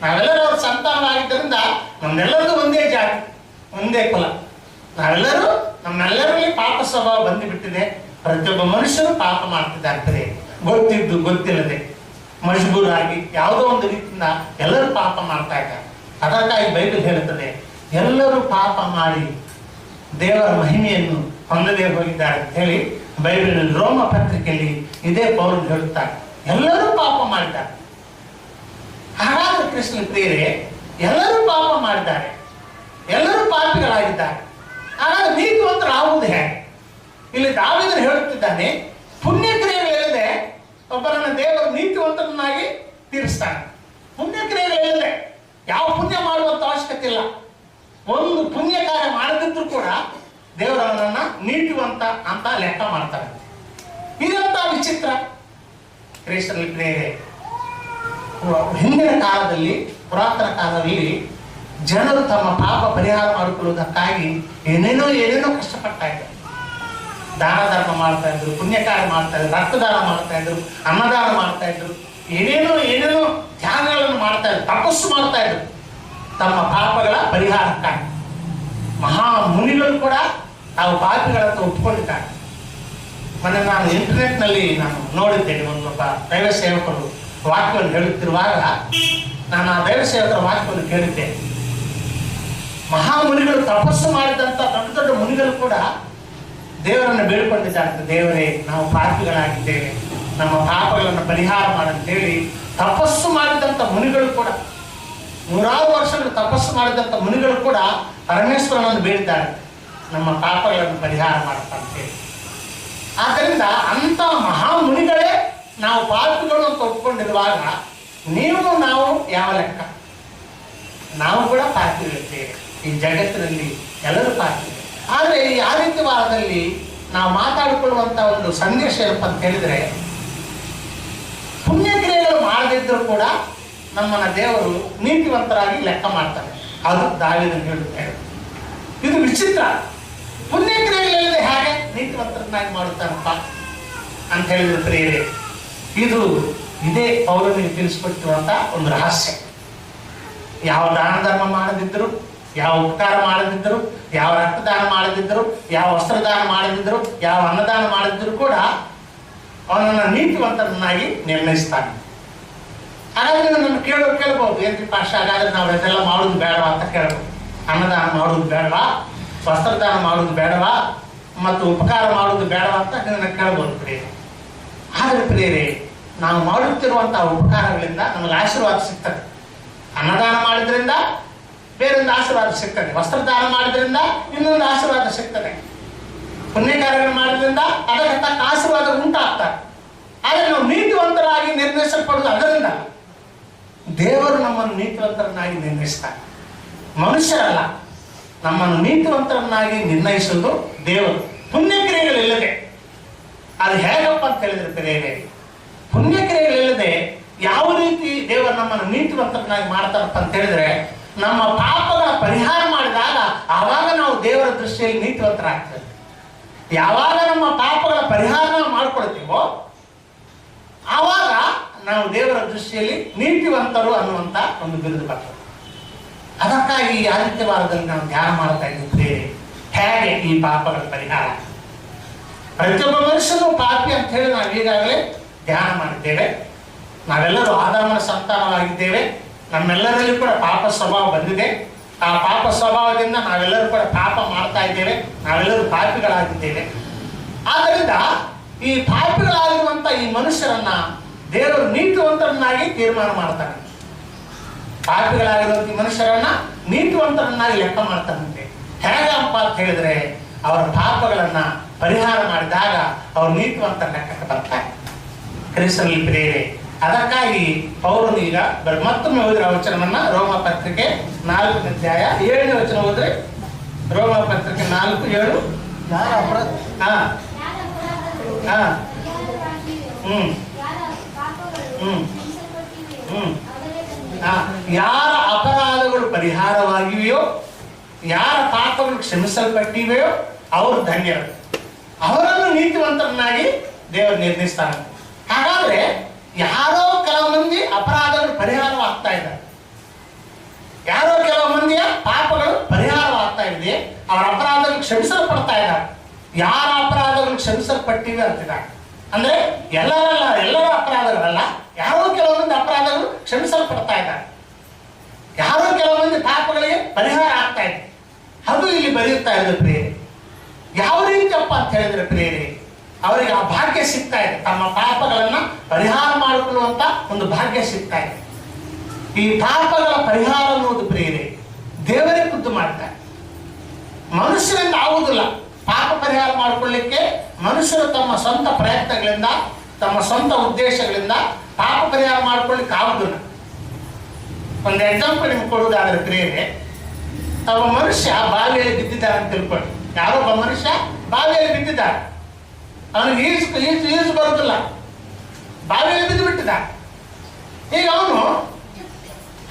ನಾವೆಲ್ಲರೂ ಅವ್ರ ಸಂತಾನವಾಗಿದ್ದರಿಂದ ನಮ್ಮೆಲ್ಲರದು ಒಂದೇ ಜಾತಿ, ಒಂದೇ ಕುಲ. ನಾವೆಲ್ಲರೂ ನಮ್ಮೆಲ್ಲರಲ್ಲಿ ಪಾಪ ಸ್ವಭಾವ ಬಂದುಬಿಟ್ಟಿದೆ. ಪ್ರತಿಯೊಬ್ಬ ಮನುಷ್ಯರು ಪಾಪ ಮಾಡ್ತಿದ್ದಾರೆ, ಗೊತ್ತಿದ್ದು ಗೊತ್ತಿಲ್ಲದೆ ಮಜಬೂರಾಗಿ ಯಾವುದೋ ಒಂದು ರೀತಿಯಿಂದ ಎಲ್ಲರೂ ಪಾಪ ಮಾಡ್ತಾ ಇದ್ದಾರೆ. ಅದಕ್ಕಾಗಿ ಬೈಬಲ್ ಹೇಳುತ್ತದೆ, ಎಲ್ಲರೂ ಪಾಪ ಮಾಡಿ ದೇವರ ಮಹಿಮೆಯನ್ನು ಹೊಂದದೇ ಹೋಗಿದ್ದಾರೆ ಅಂತ ಹೇಳಿ ಬೈಬಲ್ ರೋಮ ಪತ್ರಿಕೆಯಲ್ಲಿ ಇದೇ ಪೌಲರು ಹೇಳುತ್ತಾರೆ. ಎಲ್ಲರೂ ಪಾಪ ಮಾಡಿದ್ದಾರೆ. ಹಾಗಾದ್ರೆ ಕೃಷ್ಣ ಪ್ರಿಯರೇ, ಎಲ್ಲರೂ ಪಾಪ ಮಾಡಿದ್ದಾರೆ, ಎಲ್ಲರೂ ಪಾಪಿಗಳಾಗಿದ್ದಾರೆ. ಹಾಗಾದ್ರೆ ನೀತಿವಂತರು ಆಗುವುದು ಹೇಗೆ? ಇಲ್ಲಿ ದಾವೀದನು ಹೇಳುತ್ತಿದ್ದಾನೆ, ಪುಣ್ಯಕ್ರಿಯೆಗಳಿಲ್ಲದೆ ಒಬ್ಬರನ್ನ ದೇವರು ನೀತಿವಂತರನ್ನಾಗಿ ತೀರಿಸ್ತಾನೆ. ಪುಣ್ಯಕ್ರಿಯೆಗಳಿಲ್ಲದೆ ಯಾವ ಪುಣ್ಯ ಮಾಡುವಂತ ಅವಶ್ಯಕತೆ ಇಲ್ಲ. ಒಂದು ಪುಣ್ಯ ಕಾರ್ಯ ಮಾಡದಿದ್ರು ಕೂಡ ದೇವರವನನ್ನ ನೀತಿವಂತ ಅಂತ ಲೆಕ್ಕ ಮಾಡ್ತಾರೆ. ಇದಂತ ವಿಚಿತ್ರ. ಕ್ರೈಸ್ತರಲ್ಲಿ ಪ್ರಿಯರೇ, ಹಿಂದಿನ ಕಾಲದಲ್ಲಿ, ಪುರಾತನ ಕಾಲದಲ್ಲಿ ಜನರು ತಮ್ಮ ಪಾಪ ಪರಿಹಾರ ಮಾಡಿಕೊಳ್ಳುವುದಕ್ಕಾಗಿ ಏನೇನೋ ಕಷ್ಟಪಡ್ತಾ ಇದ್ದಾರೆ. ದಾನ ಧರ್ಮ ಮಾಡ್ತಾ ಇದ್ರು, ಪುಣ್ಯ ಕಾರ್ಯ ಮಾಡ್ತಾ ಇದ್ರು, ರಕ್ತದಾನ ಮಾಡ್ತಾ ಇದ್ರು, ಅನ್ನದಾನ ಮಾಡ್ತಾ ಇದ್ರು, ಏನೇನೋ ತ್ಯಾಗಗಳನ್ನು ಮಾಡ್ತಾ ಇದ್ರು, ತಪಸ್ಸು ಮಾಡ್ತಾ ಇದ್ರು ತಮ್ಮ ಪಾಪಗಳ ಪರಿಹಾರಕ್ಕಾಗಿ. ಮಹಾ ಮುನಿಗಳು ಕೂಡ ತಾವು ಪಾಪಿಗಳಂತ ಒಪ್ಪಿಕೊಂಡಿದ್ದಾರೆ. ಮೊನ್ನೆ ನಾನು ಇಂಟರ್ನೆಟ್ನಲ್ಲಿ ನೋಡಿದ್ದೇನೆ, ಒಬ್ಬ ದೈವ ಸೇವಕರು ವಾಕ್ಯವನ್ನು ಹೇಳುತ್ತಿರುವಾಗ ನಾನು ಆ ದೈವ ಸೇವಕರ ವಾಕ್ಯವನ್ನು ಕೇಳಿದ್ದೇನೆ. ಮಹಾಮುನಿಗಳು ತಪಸ್ಸು ಮಾಡಿದಂಥ ದೊಡ್ಡ ದೊಡ್ಡ ಮುನಿಗಳು ಕೂಡ ದೇವರನ್ನು ಬೇಡಿಕೊಂಡಿದ್ದಾರೆ. ದೇವರೇ, ನಾವು ಪಾಪಿಗಳಾಗಿದ್ದೇವೆ, ನಮ್ಮ ಪಾಪಗಳನ್ನು ಪರಿಹಾರ ಮಾಡಂತೇಳಿ ತಪಸ್ಸು ಮಾಡಿದಂಥ ಮುನಿಗಳು ಕೂಡ, ನೂರಾರು ವರ್ಷಗಳು ತಪಸ್ಸು ಮಾಡಿದಂಥ ಮುನಿಗಳು ಕೂಡ ಪರಮೇಶ್ವರನನ್ನು ಬೇಡಿದ್ದಾರೆ, ನಮ್ಮ ಪಾಪಗಳನ್ನು ಪರಿಹಾರ ಮಾಡಪ್ಪ ಅಂತೇಳಿ. ಆದ್ದರಿಂದ ಅಂಥ ಮಹಾಮುನಿಗಳೇ ನಾವು ಪಾಪಿಗಳು ಅಂತ ಒಪ್ಕೊಂಡಿರುವಾಗ ನಾವು ಯಾವ ಲೆಕ್ಕ? ನಾವು ಕೂಡ ಪಾಪಿಗಳಿದ್ದೇವೆ. ಈ ಜಗತ್ತಿನಲ್ಲಿ ಎಲ್ಲರೂ ಪಾಪಿಗಳು. ಆದರೆ ಆ ರೀತಿ ವಾರದಲ್ಲಿ ನಾವು ಮಾತಾಡಿಕೊಳ್ಳುವಂತ ಒಂದು ಸಂದೇಶ ಏನಪ್ಪ ಅಂತ ಹೇಳಿದ್ರೆ, ಪುಣ್ಯಕ್ರಿಯೆಗಳು ಮಾಡದಿದ್ದರೂ ಕೂಡ ನಮ್ಮನ್ನ ದೇವರು ನೀತಿವಂತರಾಗಿ ಲೆಕ್ಕ ಮಾಡ್ತಾರೆ. ಅದು ದಾವೀದನು ಹೇಳುತ್ತಾರೆ. ಇದು ವಿಚಿತ್ರ. ಪುಣ್ಯಕ್ರಿಯೆಗಳಿಲ್ಲದೆ ಹೇಗೆ ನೀತಿವಂತರನ್ನಾಗಿ ಮಾಡುತ್ತಾನಪ್ಪ ಅಂತ ಹೇಳಿದ್ರು ಪ್ರಿಯರೇ. ಇದೇ ಪೌರನಿಗೆ ತಿಳಿಸ್ಕೊಟ್ಟಿರುವಂತ ಒಂದು ರಹಸ್ಯ. ಯಾವ ದಾನ ಧರ್ಮ ಮಾಡದಿದ್ದರು, ಯಾವ ಉಪಕಾರ ಮಾಡದಿದ್ದರು, ಯಾವ ರಕ್ತದಾನ ಮಾಡದಿದ್ದರು, ಯಾವ ವಸ್ತ್ರದಾನ ಮಾಡದಿದ್ದರು, ಯಾವ ಅನ್ನದಾನ ಮಾಡದಿದ್ದರೂ ಕೂಡ ಅವನನ್ನು ನೀತಿವಂತರನ್ನಾಗಿ ನಿರ್ಣಯಿಸ್ತಾನೆ. ಹಾಗಾದ್ರೆ ನನ್ನ ಕೇಳ್ಬೋದು, ಏನ್ರಿ ಪಾಶ, ಹಾಗಾದ್ರೆ ನಾವು ಅದೆಲ್ಲ ಮಾಡೋದು ಬೇಡವಾ ಅಂತ ಕೇಳ್ಬೋದು. ಅನ್ನದಾನ ಮಾಡೋದು ಬೇಡವಾ, ವಸ್ತ್ರದಾನ ಮಾಡೋದು ಬೇಡವಾ, ಮತ್ತು ಉಪಕಾರ ಮಾಡೋದು ಬೇಡವಾ ಅಂತ ನನ್ನ ಕೇಳ್ಬೋದು ಪ್ರಿಯರೇ. ಆದರೆ ಪ್ರಿಯರೇ, ನಾವು ಮಾಡುತ್ತಿರುವಂತಹ ಉಪಕಾರಗಳಿಂದ ನಮಗೆ ಆಶೀರ್ವಾದ ಸಿಗ್ತದೆ. ಅನ್ನದಾನ ಮಾಡಿದ್ರಿಂದ ಬೇರೊಂದು ಆಶೀರ್ವಾದ ಸಿಗ್ತದೆ, ವಸ್ತ್ರದಾನ ಮಾಡಿದ್ರಿಂದ ಇನ್ನೊಂದು ಆಶೀರ್ವಾದ ಸಿಗ್ತದೆ, ಪುಣ್ಯ ಕಾರ್ಯಗಳು ಮಾಡಿದ್ರಿಂದ ಅದಕ್ಕೆ ತಕ್ಕ ಆಶೀರ್ವಾದ ಉಂಟಾಗ್ತಾರೆ. ಆದರೆ ನಾವು ನೀತಿವಂತರಾಗಿ ನಿರ್ಣಯಿಸಲ್ಪಡುವುದು ಅದರಿಂದ. ದೇವರು ನಮ್ಮನ್ನು ನೀತಿವಂತರನ್ನಾಗಿ ನಿರ್ಣಯಿಸ್ತಾರೆ, ಮನುಷ್ಯರಲ್ಲ. ನಮ್ಮನ್ನು ನೀತಿವಂತರನ್ನಾಗಿ ನಿರ್ಣಯಿಸುವುದು ದೇವರು, ಪುಣ್ಯಕ್ರಿಯೆಗಳಿಲ್ಲದೆ. ಅದು ಹೇಗಪ್ಪ ಅಂತ ಹೇಳಿದ್ರೆ ಪ್ರಿಯರೇ, ಪುಣ್ಯಕ್ರಿಯೆಗಳಿಲ್ಲದೆ ಯಾವ ರೀತಿ ದೇವರು ನಮ್ಮನ್ನು ನೀತಿವಂತರನ್ನಾಗಿ ಮಾಡ್ತಾರಪ್ಪ ಅಂತ ಹೇಳಿದ್ರೆ, ನಮ್ಮ ಪಾಪಗಳ ಪರಿಹಾರ ಮಾಡಿದಾಗ ಆವಾಗ ನಾವು ದೇವರ ದೃಷ್ಟಿಯಲ್ಲಿ ನೀತಿವಂತರಾಗ್ತೇವೆ. ಯಾವಾಗ ನಮ್ಮ ಪಾಪಗಳ ಪರಿಹಾರ ಮಾಡ್ಕೊಳ್ತೀವೋ ಆವಾಗ ನಾವು ದೇವರ ದೃಷ್ಟಿಯಲ್ಲಿ ನೀತಿವಂತರು ಅನ್ನುವಂತ ಒಂದು ಬಿರುದು ಬರ್ತದೆ. ಅದಕ್ಕಾಗಿ ಈ ಆದಿತ್ಯವಾರದಲ್ಲಿ ನಾವು ಧ್ಯಾನ ಮಾಡ್ತಾ ಇದ್ದೇವೆ, ಹೇಗೆ ಈ ಪಾಪಗಳ ಪರಿಹಾರ. ಪ್ರತಿಯೊಬ್ಬ ಮನುಷ್ಯನು ಪಾಪಿ ಅಂತ ಹೇಳಿ ನಾವು ಈಗಾಗಲೇ ಧ್ಯಾನ ಮಾಡಿದ್ದೇವೆ. ನಾವೆಲ್ಲರೂ ಆದಾಮನ ಸಂತಾನವಾಗಿದ್ದೇವೆ. ನಮ್ಮೆಲ್ಲರಲ್ಲಿ ಕೂಡ ಪಾಪ ಸ್ವಭಾವ ಬಂದಿದೆ. ಆ ಪಾಪ ಸ್ವಭಾವದಿಂದ ನಾವೆಲ್ಲರೂ ಕೂಡ ಪಾಪ ಮಾಡ್ತಾ ಇದ್ದೇವೆ. ನಾವೆಲ್ಲರೂ ಪಾಪಿಗಳಾಗಿದ್ದೇವೆ. ಆದ್ದರಿಂದ ಈ ಪಾಪಿಗಳಾಗಿರುವಂತ ಈ ಮನುಷ್ಯರನ್ನ ದೇವರು ನೀತಿವಂತರನ್ನಾಗಿ ತೀರ್ಮಾನ ಮಾಡ್ತಾನೆ. ಪಾಪಿಗಳಾಗಿರುವಂತ ಈ ಮನುಷ್ಯರನ್ನ ನೀತಿವಂತರನ್ನಾಗಿ ಲೆಕ್ಕ ಮಾಡ್ತಾನಂತೆ. ಹೇಗಪ್ಪ ಅಂತ ಹೇಳಿದ್ರೆ, ಅವರ ಪಾಪಗಳನ್ನ ಪರಿಹಾರ ಮಾಡಿದಾಗ ಅವರು ನೀತಿವಂತರ ಲೆಕ್ಕಕ್ಕೆ ಬರ್ತಾರೆ. ಕ್ರಿಸ್ತನಲ್ಲಿ ಪ್ರಿಯರೇ, ಅದಕ್ಕಾಗಿ ಪೌಲನು ಈಗ ಮತ್ತೊಮ್ಮೆ ಓದಿರ ವಚನವನ್ನ ರೋಮ ಪತ್ರಿಕೆ 4ನೇ ಅಧ್ಯಾಯ 7ನೇ ವಚನ ಓದ್ರೆ, ರೋಮ ಪತ್ರಿಕೆ 4:7. ಯಾರ ಅಪರಾಧಗಳು ಪರಿಹಾರವಾಗಿವೆಯೋ, ಯಾರ ಪಾಪಗಳು ಕ್ಷಮಿಸಲ್ಪಟ್ಟಿವೆಯೋ ಅವರು ಧನ್ಯರು. ಅವರನ್ನು ನೀತಿವಂತರನ್ನಾಗಿ ದೇವರು ನಿರ್ಣಯಿಸ್ತಾನೆ. ಹಾಗಾದ್ರೆ ಯಾರೋ ಕೆಲವು ಮಂದಿ ಅಪರಾಧಗಳು ಪರಿಹಾರವಾಗ್ತಾ ಇದ್ದಾರೆ, ಯಾರೋ ಕೆಲವು ಮಂದಿಯ ಪಾಪಗಳು ಪರಿಹಾರವಾಗ್ತಾ ಇದೆ, ಅವರ ಅಪರಾಧಗಳು ಕ್ಷಮಿಸಲ್ಪಡ್ತಾ ಇದ್ದಾರೆ. ಯಾರ ಅಪರಾಧಗಳು ಕ್ಷಮಿಸಲ್ಪಟ್ಟಿವೆ ಅಂತಿದ್ದಾರೆ ಅಂದ್ರೆ ಎಲ್ಲರ ಅಪರಾಧಗಳಲ್ಲ, ಯಾರೋ ಕೆಲವು ಮಂದಿ ಅಪರಾಧಗಳು ಕ್ಷಮಿಸಲ್ಪಡ್ತಾ ಇದ್ದಾರೆ, ಯಾರೋ ಕೆಲವು ಮಂದಿ ಪಾಪಗಳಿಗೆ ಪರಿಹಾರ ಆಗ್ತಾ ಇದೆ. ಅದು ಇಲ್ಲಿ ಬರೆಯುತ್ತಾ ಇದೆ ಪ್ರಿಯರೇ. ಯಾವ ರೀತಿಯಪ್ಪ ಅಂತ ಹೇಳಿದ್ರೆ ಪ್ರಿಯರೇ, ಅವರಿಗೆ ಆ ಭಾಗ್ಯ ಸಿಗ್ತಾ ಇದೆ, ತಮ್ಮ ಪಾಪಗಳನ್ನ ಪರಿಹಾರ ಮಾಡಿಕೊಳ್ಳುವಂತ ಒಂದು ಭಾಗ್ಯ ಸಿಗ್ತಾ ಇದೆ. ಈ ಪಾಪಗಳ ಪರಿಹಾರ ಅನ್ನೋದು ಪ್ರಿಯರೇ ದೇವರೇ ಖುದ್ದು ಮಾಡ್ತಾರೆ, ಮನುಷ್ಯರಿಂದ ಆಗುವುದಿಲ್ಲ. ಪಾಪ ಪರಿಹಾರ ಮಾಡಿಕೊಳ್ಳಿಕ್ಕೆ ಮನುಷ್ಯರು ತಮ್ಮ ಸ್ವಂತ ಪ್ರಯತ್ನಗಳಿಂದ, ತಮ್ಮ ಸ್ವಂತ ಉದ್ದೇಶಗಳಿಂದ ಪಾಪ ಪರಿಹಾರ ಮಾಡಿಕೊಳ್ಳಿಕ್ಕೆ ಆಗುದಿಲ್ಲ. ಒಂದು ಎಕ್ಸಾಂಪಲ್ ನಿಮ್ಗೆ ಕೊಡುವುದಾದ್ರೆ ಪ್ರಿಯರೇ, ಒಬ್ಬ ಮನುಷ್ಯ ಬಾವಿಯಲ್ಲಿ ಬಿದ್ದಿದ್ದಾರೆ ಅಂತ ತಿಳ್ಕೊಳ್ಳಿ. ಯಾರೊಬ್ಬ ಮನುಷ್ಯ ಬಾವಿಯಲ್ಲಿ ಬಿದ್ದಿದ್ದಾರೆ, ಅವನಿಗೆ ಈಜು ಬರುತ್ತಿಲ್ಲ, ಬಾವಿಯಲ್ಲಿ ಬಿದ್ದು ಬಿಟ್ಟಿದ್ದ. ಈಗ ಅವನು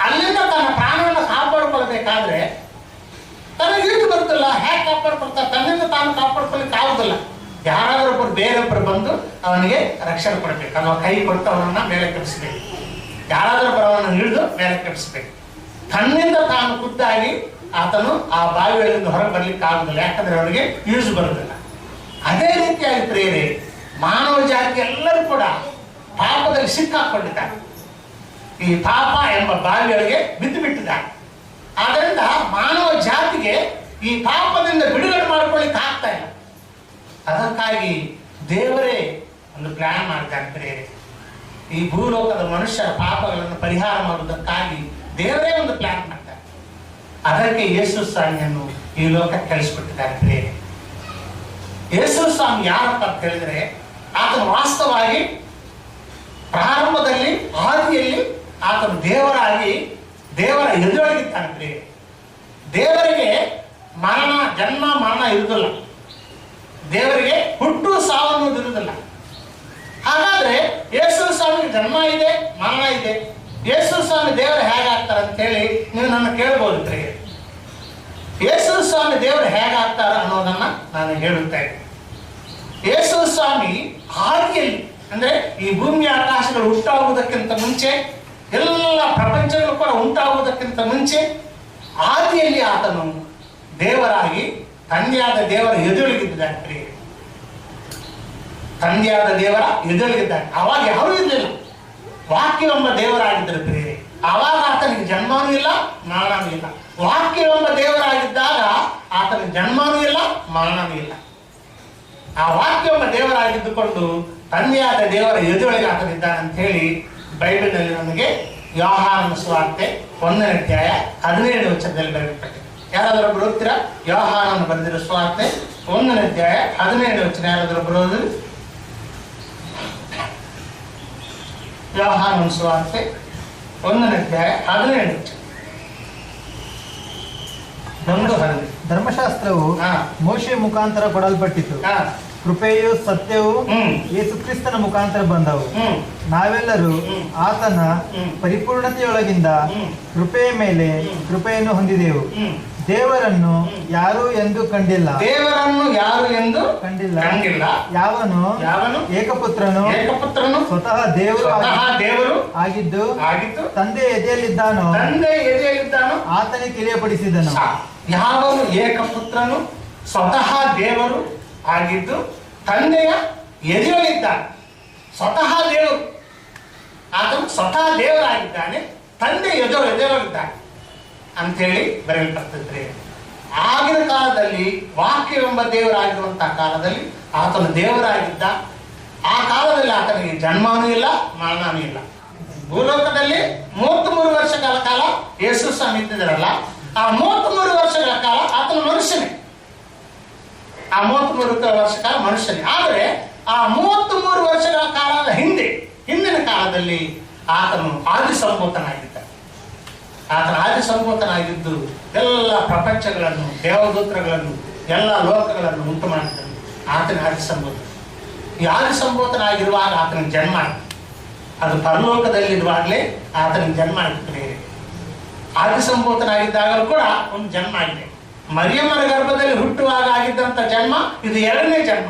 ಅಲ್ಲಿಂದ ತನ್ನ ಪ್ರಾಣವನ್ನು ಕಾಪಾಡಿಕೊಳ್ಬೇಕಾದ್ರೆ ತನಗೆ ಈಜು ಬರುತ್ತಿಲ್ಲ. ಹೇಗೆ ಕಾಪಾಡ್ಕೊಳ್ತಾರೆ? ತನ್ನಿಂದ ತಾನು ಕಾಪಾಡ್ಕೊಳ್ಳಿಕ್ಕೆ ಆಗುದಿಲ್ಲ. ಯಾರಾದ್ರೂ ಬೇರೊಬ್ಬರು ಬಂದು ಅವನಿಗೆ ರಕ್ಷಣೆ ಕೊಡ್ಬೇಕು, ಅಥವಾ ಕೈ ಕೊಟ್ಟು ಅವನನ್ನ ಮೇಲೆ ಕೆಡಿಸ್ಬೇಕು, ಯಾರಾದ್ರೂ ಅವನನ್ನು ಹಿಡಿದು ಮೇಲೆ ಕೆಡಿಸ್ಬೇಕು. ತನ್ನಿಂದ ತಾನು ಖುದ್ದಾಗಿ ಆತನು ಆ ಬಾವಿಗಳಿಂದ ಹೊರಗೆ ಬರ್ಲಿಕ್ಕೆ ಆಗುದಿಲ್ಲ, ಯಾಕಂದ್ರೆ ಅವನಿಗೆ ಈಜು ಬರುವುದಿಲ್ಲ. ಅದೇ ರೀತಿಯಾಗಿ ಪ್ರಿಯರೇ, ಮಾನವ ಜಾತಿ ಎಲ್ಲರೂ ಕೂಡ ಪಾಪದಲ್ಲಿ ಸಿಕ್ಕಾಕೊಂಡಿದ್ದಾರೆ, ಈ ಪಾಪ ಎಂಬ ಬಾವಿಗಳಿಗೆ ಬಿದ್ದು ಬಿಟ್ಟಿದ್ದಾರೆ. ಆದ್ದರಿಂದ ಮಾನವ ಜಾತಿಗೆ ಈ ಪಾಪದಿಂದ ಬಿಡುಗಡೆ ಮಾಡಿಕೊಳ್ಳಿಕ್ಕೆ ಆಗ್ತಾ ಇಲ್ಲ. ಅದಕ್ಕಾಗಿ ದೇವರೇ ಒಂದು ಪ್ಲಾನ್ ಮಾಡ್ತಾರೆ ಪ್ರಿಯರೇ. ಈ ಭೂಲೋಕದ ಮನುಷ್ಯರ ಪಾಪಗಳನ್ನು ಪರಿಹಾರ ಮಾಡುವುದಕ್ಕಾಗಿ ದೇವರೇ ಒಂದು ಪ್ಲಾನ್ ಮಾಡ್ತಾರೆ. ಅದಕ್ಕೆ ಯೇಸು ಸ್ವಾಮಿಯನ್ನು ಈ ಲೋಕಕ್ಕೆ ಕಳಿಸಿಕೊಟ್ಟಿದ್ದಾರೆ ಪ್ರಿಯರೇ. ಯೇಸು ಸ್ವಾಮಿ ಯಾರಪ್ಪ ಅಂತ ಹೇಳಿದ್ರೆ, ಆತನು ವಾಸ್ತವವಾಗಿ ಪ್ರಾರಂಭದಲ್ಲಿ ಆದಿಯಲ್ಲಿ ಆತನು ದೇವರಾಗಿ ದೇವರ ಎದುರೊಳಗಿದ್ದಾನೆ ಪ್ರಿಯರೇ. ದೇವರಿಗೆ ಮರಣ, ಜನ್ಮ ಮರಣ ಇರುವುದಿಲ್ಲ, ದೇವರಿಗೆ ಹುಟ್ಟು ಸಾವು ಅನ್ನೋದು ಇರುವುದಿಲ್ಲ. ಹಾಗಾದ್ರೆ ಯೇಸು ಸ್ವಾಮಿಗೆ ಜನ್ಮ ಇದೆ, ಮರಣ ಇದೆ. ಯೇಸು ಸ್ವಾಮಿ ದೇವರು ಹೇಗಾಗ್ತಾರೆ ಅಂತ ಹೇಳಿ ನೀವು ನನ್ನ ಕೇಳ್ಬೋದು ಪ್ರಿಯರೇ. ಯೇಸು ಸ್ವಾಮಿ ದೇವರು ಹೇಗಾಗ್ತಾರ ಅನ್ನೋದನ್ನ ನಾನು ಹೇಳುತ್ತಾ ಇದ್ದೆ. ಯೇಸು ಸ್ವಾಮಿ ಆದಿಯಲ್ಲಿ ಅಂದ್ರೆ ಈ ಭೂಮಿ ಆಕಾಶಗಳು ಉಂಟಾಗುವುದಕ್ಕಿಂತ ಮುಂಚೆ, ಎಲ್ಲ ಪ್ರಪಂಚಗಳು ಕೂಡ ಉಂಟಾಗುವುದಕ್ಕಿಂತ ಮುಂಚೆ ಆದಿಯಲ್ಲಿ ಆತನು ದೇವರಾಗಿ ತಂದೆಯಾದ ದೇವರ ಎದುರಿಗಿದ್ದಾನೆ ಪ್ರಿಯರೇ. ತಂದೆಯಾದ ದೇವರ ಎದುರಿಗಿದ್ದಾನೆ. ಅವಾಗ ಯಾರೂ ಇರಲಿಲ್ಲ, ವಾಕ್ಯವೆಂಬ ದೇವರಾಗಿದ್ದರು ಪ್ರಿಯರೇ. ಆವಾಗ ಆತನಿಗೆ ಜನ್ಮನೂ ಇಲ್ಲ, ಮರಣನೂ ಇಲ್ಲ. ವಾಕ್ಯವೆಂಬ ದೇವರಾಗಿದ್ದಾಗ ಆತನಿಗೆ ಜನ್ಮನೂ ಇಲ್ಲ, ಮರಣನೂ ಇಲ್ಲ. ಆ ವಾಕ್ಯವೆಂಬ ದೇವರಾಗಿದ್ದುಕೊಂಡು ತಂದೆಯಾದ ದೇವರ ಎದುರೊಳಗೆ ಆತನಿದ್ದಾನೆ ಅಂತ ಹೇಳಿ ಬೈಬಲ್ನಲ್ಲಿ ನಮಗೆ ಯೋಹಾನನ ಸುವಾರ್ತೆ 1ನೇ ಅಧ್ಯಾಯ 17ನೇ ವಚನದಲ್ಲಿ ಬರೆಯಲ್ಪಟ್ಟಿದೆ. ಯಾರಾದರೂ ಬರುತ್ತೀರಾ? ಯೋಹಾನನು ಬರೆದಿರೋ ಸುವಾರ್ತೆ 1ನೇ ಅಧ್ಯಾಯ 17ನೇ ವಚನ ಯಾರಾದರೂ ಬರೋದು? ಯೋಹಾನನ ಸುವಾರ್ತೆ 1ನೇ ಅಧ್ಯಾಯ 17ನೇ ವಚನ. ಧರ್ಮಶಾಸ್ತ್ರವು ಮೋಶೆ ಮುಖಾಂತರ ಕೊಡಲ್ಪಟ್ಟಿತು, ಕೃಪೆಯು ಸತ್ಯವು ಯೇಸು ಕ್ರಿಸ್ತನ ಮುಖಾಂತರ ಬಂದವು. ನಾವೆಲ್ಲರೂ ಆತನ ಪರಿಪೂರ್ಣತೆಯೊಳಗಿಂದ ಕೃಪೆಯ ಮೇಲೆ ಕೃಪೆಯನ್ನು ಹೊಂದಿದೆವು. ದೇವರನ್ನು ಯಾರು ಎಂದು ಕಂಡಿಲ್ಲ. ದೇವರನ್ನು ಯಾರು ಎಂದು ಕಂಡಿಲ್ಲ. ಯಾವನು ಏಕಪುತ್ರನು ಸ್ವತಃ ದೇವರು ಆಗಿದ್ದು ತಂದೆ ಎದೆಯಲ್ಲಿದ್ದಾನೋ ಆತನಿಗೆ ತಿಳಿಯಪಡಿಸಿದನು. ಯಾವನು ಏಕಪುತ್ರನು ಸ್ವತಃ ದೇವರು ಆಗಿದ್ದು ತಂದೆಯ ಎದೆಯಲ್ಲಿದ್ದಾನೆ. ಸ್ವತಃ ದೇವರು, ಆತನು ಸ್ವತಃ ದೇವರಾಗಿದ್ದಾನೆ, ತಂದೆ ಎದೆಯಲ್ಲಿದ್ದಾನೆ ಅಂಥೇಳಿ ಬರೆಯಲ್ಪಡ್ತಿದ್ರೆ, ಆಗಿನ ಕಾಲದಲ್ಲಿ ವಾಕ್ಯವೆಂಬ ದೇವರಾಗಿರುವಂತಹ ಕಾಲದಲ್ಲಿ ಆತನು ದೇವರಾಗಿದ್ದ. ಆ ಕಾಲದಲ್ಲಿ ಆತನಿಗೆ ಜನ್ಮನೂ ಇಲ್ಲ, ಮರಣನೂ ಇಲ್ಲ. ಭೂಲೋಕದಲ್ಲಿ 33 ವರ್ಷಗಳ ಕಾಲ ಯೇಸು ಸ್ವಾಮಿ ಇದ್ದಿದ್ದಾರಲ್ಲ, ಆ 33 ವರ್ಷಗಳ ಕಾಲ ಆತನು ಮನುಷ್ಯನೇ. ಆ 33 ವರ್ಷ ಕಾಲ ಮನುಷ್ಯನೇ. ಆದರೆ ಆ 33 ವರ್ಷಗಳ ಕಾಲದ ಹಿಂದಿನ ಕಾಲದಲ್ಲಿ ಆತನು ಆದಿ ಸಂಭೂತನಾಗಿದ್ದ. ಆತನ ಆದಿ ಸಂಭೂತನಾಗಿದ್ದು ಎಲ್ಲ ಪ್ರಪಂಚಗಳನ್ನು, ದೇವದೂತ್ರಗಳನ್ನು, ಎಲ್ಲ ಲೋಕಗಳನ್ನು ಉಂಟು ಮಾಡಿದ್ದನು. ಆತನ ಆದಿ ಸಂಭೂತ. ಈ ಆದಿ ಸಂಭೂತನಾಗಿರುವಾಗ ಆತನಿಗೆ ಜನ್ಮ ಆಯಿತು. ಅದು ಪರಲೋಕದಲ್ಲಿರುವಾಗಲೇ ಆತನಿಗೆ ಜನ್ಮ ಆಯಿತು. ಆದಿ ಸಂಭೂತನಾಗಿದ್ದಾಗಲೂ ಕೂಡ ಒಂದು ಜನ್ಮ ಆಗಿದೆ. ಮರಿಯಮ್ಮನ ಗರ್ಭದಲ್ಲಿ ಹುಟ್ಟುವಾಗ ಆಗಿದ್ದಂಥ ಜನ್ಮ ಇದು 2ನೇ ಜನ್ಮ.